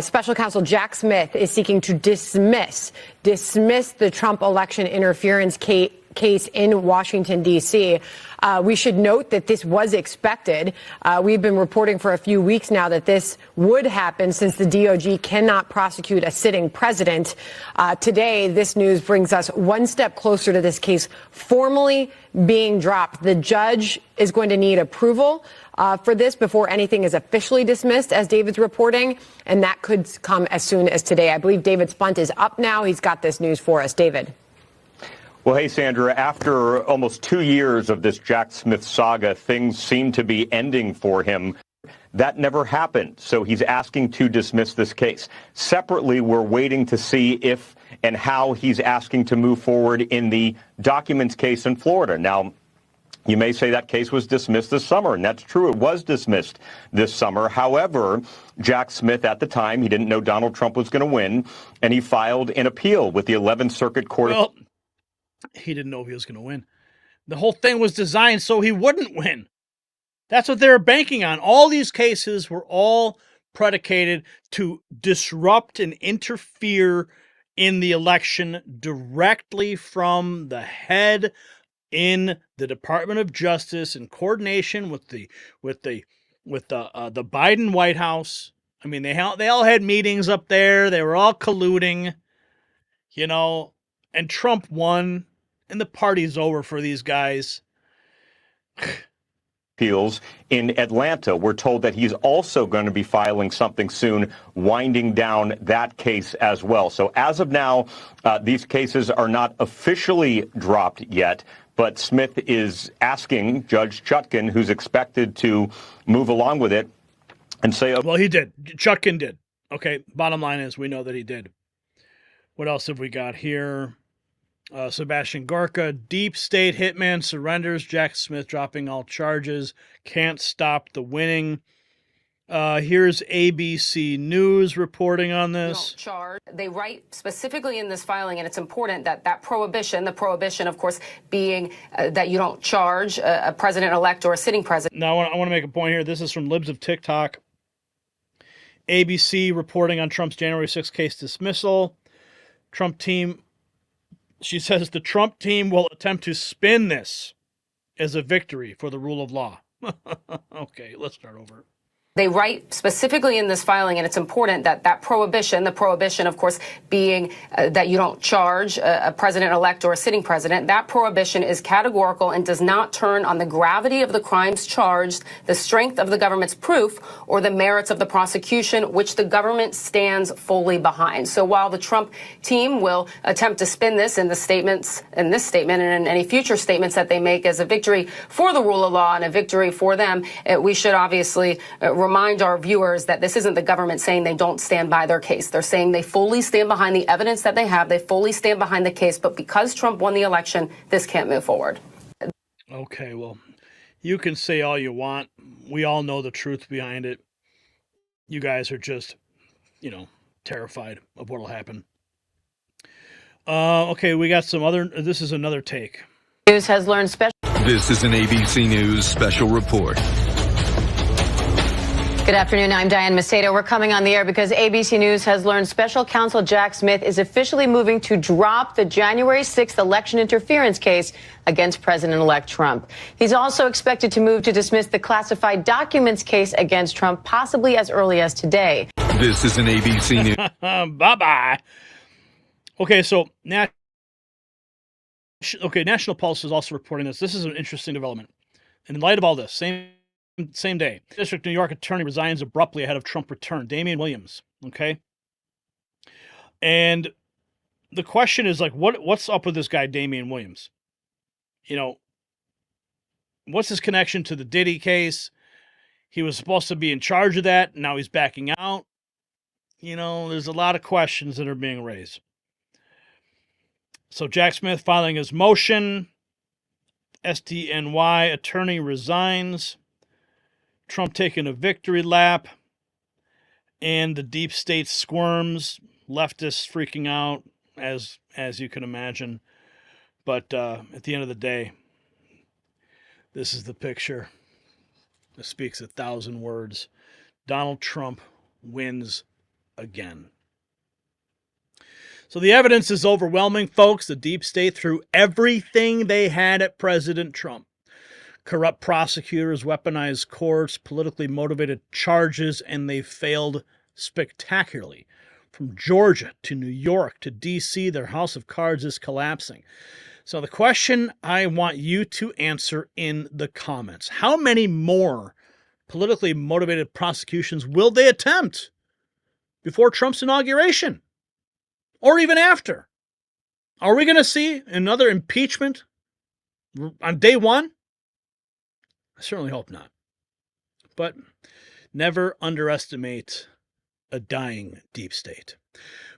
Special counsel Jack Smith is seeking to dismiss the Trump election interference case in Washington, D.C. We should note that this was expected. We've been reporting for a few weeks now that this would happen since the DOJ cannot prosecute a sitting president. Today, this news brings us one step closer to this case formally being dropped. The judge is going to need approval for this before anything is officially dismissed, as David's reporting, and that could come as soon as today. I believe David Spunt is up now. He's got this news for us. David. Well, hey, Sandra, after almost 2 years of this Jack Smith saga, things seem to be ending for him. That never happened, so he's asking to dismiss this case. Separately, we're waiting to see if and how he's asking to move forward in the documents case in Florida. Now, you may say that case was dismissed this summer, and that's true. It was dismissed this summer. However, Jack Smith, at the time, he didn't know Donald Trump was going to win, and he filed an appeal with the 11th Circuit Court. Well, he didn't know if he was going to win. The whole thing was designed so he wouldn't win. That's what they were banking on. All these cases were all predicated to disrupt and interfere in the election directly from the head in the Department of Justice in coordination with the Biden White House. I mean, they all had meetings up there. They were all colluding, you know, and Trump won, and the party's over for these guys. appeals in Atlanta. We're told that he's also going to be filing something soon, winding down that case as well. So as of now, these cases are not officially dropped yet, but Smith is asking Judge Chutkan, who's expected to move along with it, and say, well, he did. Chutkan did. Okay, bottom line is we know that he did. What else have we got here? Sebastian Gorka, deep state hitman surrenders. Jack Smith dropping all charges. Can't stop the winning. Here's ABC News reporting on this. They write specifically in this filing, and it's important that that prohibition, the prohibition, of course, being that you don't charge a president-elect or a sitting president. Now, I want to make a point here. This is from Libs of TikTok. ABC reporting on Trump's January 6th case dismissal. Trump team, she says the Trump team will attempt to spin this as a victory for the rule of law. Okay, let's start over. They write specifically in this filing, and it's important that that prohibition, the prohibition, of course, being that you don't charge a president-elect or a sitting president, that prohibition is categorical and does not turn on the gravity of the crimes charged, the strength of the government's proof, or the merits of the prosecution, which the government stands fully behind. So while the Trump team will attempt to spin this in the statements, in this statement and in any future statements that they make as a victory for the rule of law and a victory for them, we should obviously remind our viewers that this isn't the government saying they don't stand by their case. They're saying they fully stand behind the evidence that they have. They fully stand behind the case. But because Trump won the election, this can't move forward. Okay, well, you can say all you want. We all know the truth behind it. You guys are just, terrified of what will happen. Okay, we got some other, this is another take. News has learned special. This is an ABC News special report. Good afternoon. I'm Diane Macedo. We're coming on the air because ABC News has learned special counsel Jack Smith is officially moving to drop the January 6th election interference case against President-elect Trump. He's also expected to move to dismiss the classified documents case against Trump, possibly as early as today. This is an ABC News. Bye-bye. Okay, so National Pulse is also reporting this. This is an interesting development. And in light of all this, same day, District New York attorney resigns abruptly ahead of Trump return. Damian Williams, okay? And the question is, what's up with this guy, Damian Williams? What's his connection to the Diddy case? He was supposed to be in charge of that. Now he's backing out. There's a lot of questions that are being raised. So Jack Smith filing his motion. SDNY attorney resigns. Trump taking a victory lap, and the deep state squirms, leftists freaking out, as you can imagine. But at the end of the day, this is the picture that speaks 1,000 words. Donald Trump wins again. So the evidence is overwhelming, folks. The deep state threw everything they had at President Trump. Corrupt prosecutors, weaponized courts, politically motivated charges, and they failed spectacularly. From Georgia to New York to D.C., their house of cards is collapsing. So the question I want you to answer in the comments: how many more politically motivated prosecutions will they attempt before Trump's inauguration? Or even after? Are we going to see another impeachment on day one? I certainly hope not. But never underestimate a dying deep state.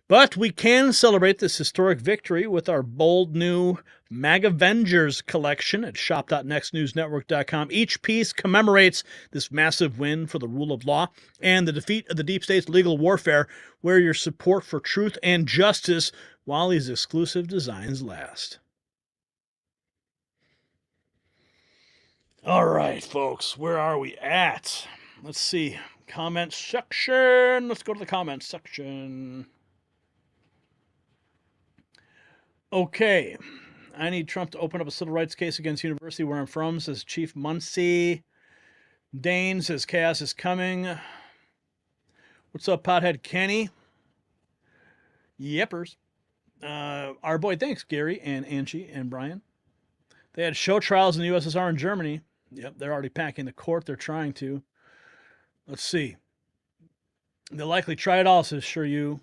But we can celebrate this historic victory with our bold new MAGAvengers collection at shop.nextnewsnetwork.com. Each piece commemorates this massive win for the rule of law and the defeat of the deep state's legal warfare. Wear your support for truth and justice while these exclusive designs last. All right, folks, where are we at? Let's see. Comment section. Let's go to the comment section. Okay. I need Trump to open up a civil rights case against university where I'm from, says Chief Muncie. Dane says chaos is coming. What's up, Pothead Kenny? Yepers. Our boy, thanks, Gary and Angie and Brian. They had show trials in the USSR and Germany. Yep, they're already packing the court. They're trying to. Let's see. They'll likely try it all, says Sure You.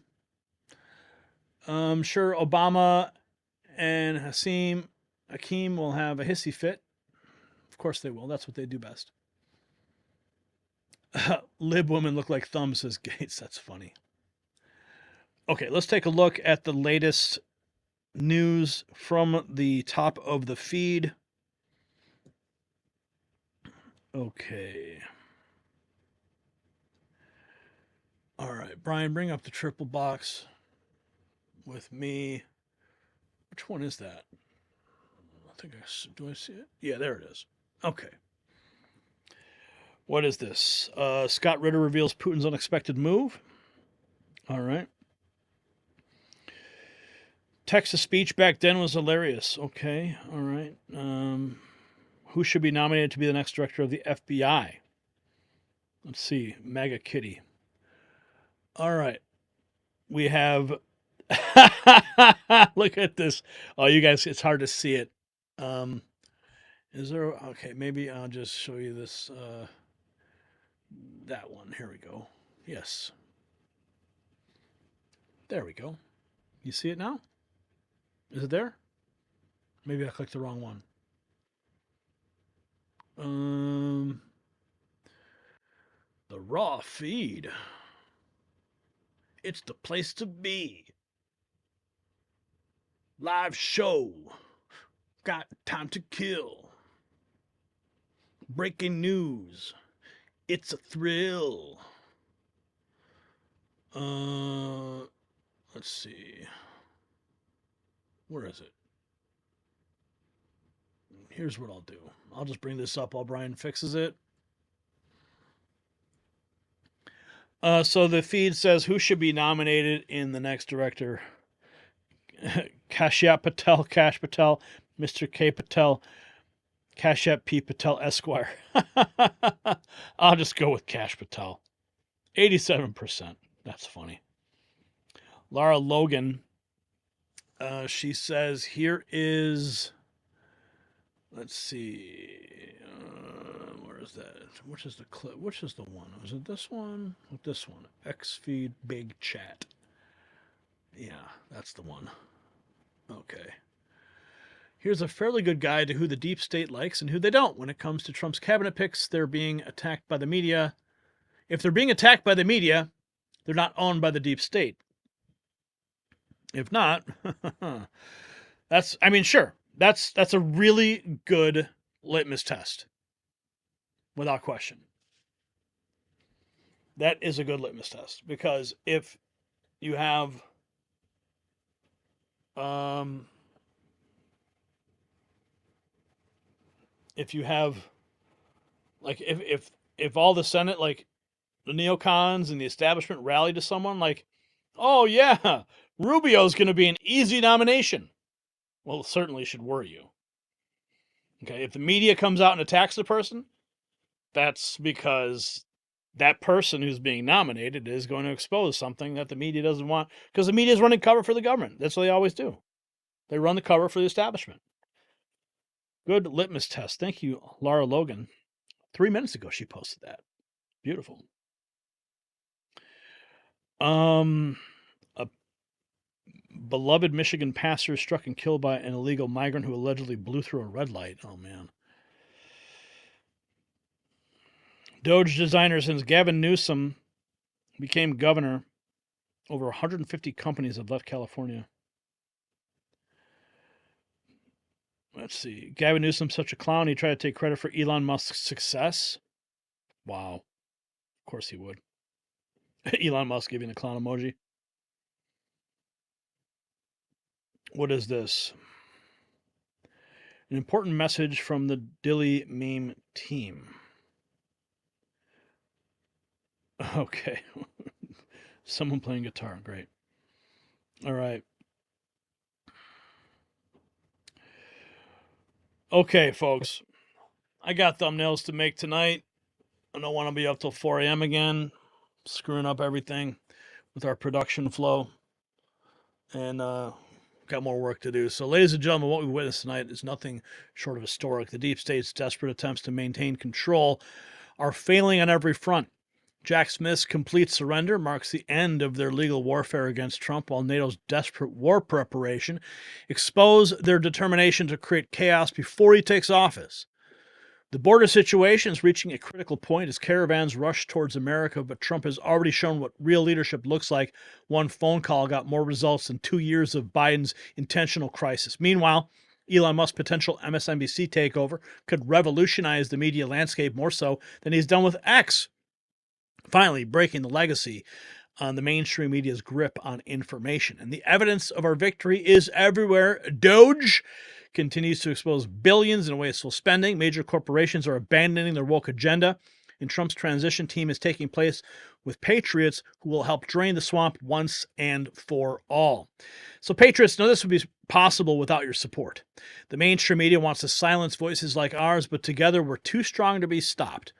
Sure Obama and Hakeem will have a hissy fit. Of course they will. That's what they do best. Lib women look like thumbs, says Gates. That's funny. Okay, let's take a look at the latest news from the top of the feed. Okay. All right, Brian, bring up the triple box with me. Which one is that? I think do I see it? Yeah, there it is. Okay. What is this? Scott Ritter reveals Putin's unexpected move. All right. Texas speech back then was hilarious. Okay. All right. Who should be nominated to be the next director of the FBI? Let's see. MAGA Kitty. All right. We have... Look at this. Oh, you guys, it's hard to see it. Is there... Okay, maybe I'll just show you this... that one. Here we go. Yes. There we go. You see it now? Is it there? Maybe I clicked the wrong one. The raw feed. It's the place to be. Live show. Got time to kill. Breaking news. It's a thrill. Let's see. Where is it? Here's what I'll do. I'll just bring this up while Brian fixes it. So the feed says who should be nominated in the next director. Kashyap Patel, Kash Patel, Mr. K. Patel, Kashyap P. Patel, Esquire. I'll just go with Kash Patel. 87%. That's funny. Lara Logan, she says, here is, let's see, where is that? Which is the clip? Which is the one? Is it this one? This one. Xfeed Big Chat. Yeah, that's the one. Okay. Here's a fairly good guide to who the deep state likes and who they don't. When it comes to Trump's cabinet picks, they're being attacked by the media. If they're being attacked by the media, they're not owned by the deep state. If not, that's a really good litmus test. Without question. That is a good litmus test. Because if you have like if all the Senate, like the neocons and the establishment rally to someone like, oh yeah, Rubio's going to be an easy nomination. Well, it certainly should worry you. Okay, if the media comes out and attacks the person, that's because that person who's being nominated is going to expose something that the media doesn't want, because the media is running cover for the government. That's what they always do. They run the cover for the establishment. Good litmus test. Thank you, Lara Logan. 3 minutes ago, she posted that. Beautiful. A beloved Michigan pastor struck and killed by an illegal migrant who allegedly blew through a red light. Oh, man. Doge designer, since Gavin Newsom became governor, over 150 companies have left California. Let's see. Gavin Newsom's such a clown, he tried to take credit for Elon Musk's success. Wow. Of course he would. Elon Musk giving the clown emoji. What is this? An important message from the Dilly meme team. Okay. Someone playing guitar. Great. All right. Okay, folks. I got thumbnails to make tonight. I don't want to be up till 4 a.m. again, screwing up everything with our production flow. And got more work to do. So, ladies and gentlemen, what we witnessed tonight is nothing short of historic. The deep state's desperate attempts to maintain control are failing on every front. Jack Smith's complete surrender marks the end of their legal warfare against Trump, while NATO's desperate war preparation expose their determination to create chaos before he takes office. The border situation is reaching a critical point as caravans rush towards America, but Trump has already shown what real leadership looks like. One phone call got more results than 2 years of Biden's intentional crisis. Meanwhile, Elon Musk's potential MSNBC takeover could revolutionize the media landscape more so than he's done with X, finally breaking the legacy on the mainstream media's grip on information. And the evidence of our victory is everywhere. Doge continues to expose billions in wasteful spending. Major corporations are abandoning their woke agenda, and Trump's transition team is taking place with patriots who will help drain the swamp once and for all. So, patriots, know this would be possible without your support. The mainstream media wants to silence voices like ours, but together we're too strong to be stopped.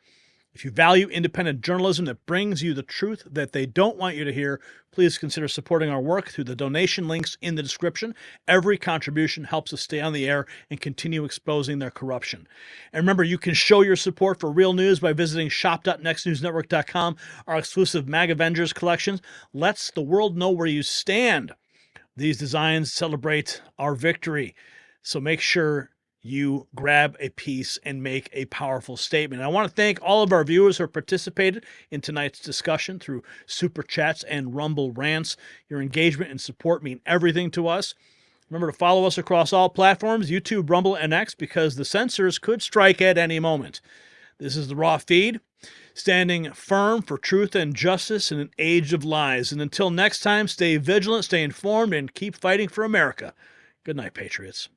If you value independent journalism that brings you the truth that they don't want you to hear, please consider supporting our work through the donation links in the description. Every contribution helps us stay on the air and continue exposing their corruption. And remember, you can show your support for real news by visiting shop.nextnewsnetwork.com. Our exclusive Mag Avengers collection lets the world know where you stand. These designs celebrate our victory, so make sure you grab a piece and make a powerful statement. I want to thank all of our viewers who have participated in tonight's discussion through Super Chats and Rumble Rants. Your engagement and support mean everything to us. Remember to follow us across all platforms, YouTube, Rumble, and X, because the censors could strike at any moment. This is the Raw Feed, standing firm for truth and justice in an age of lies. And until next time, stay vigilant, stay informed, and keep fighting for America. Good night, Patriots.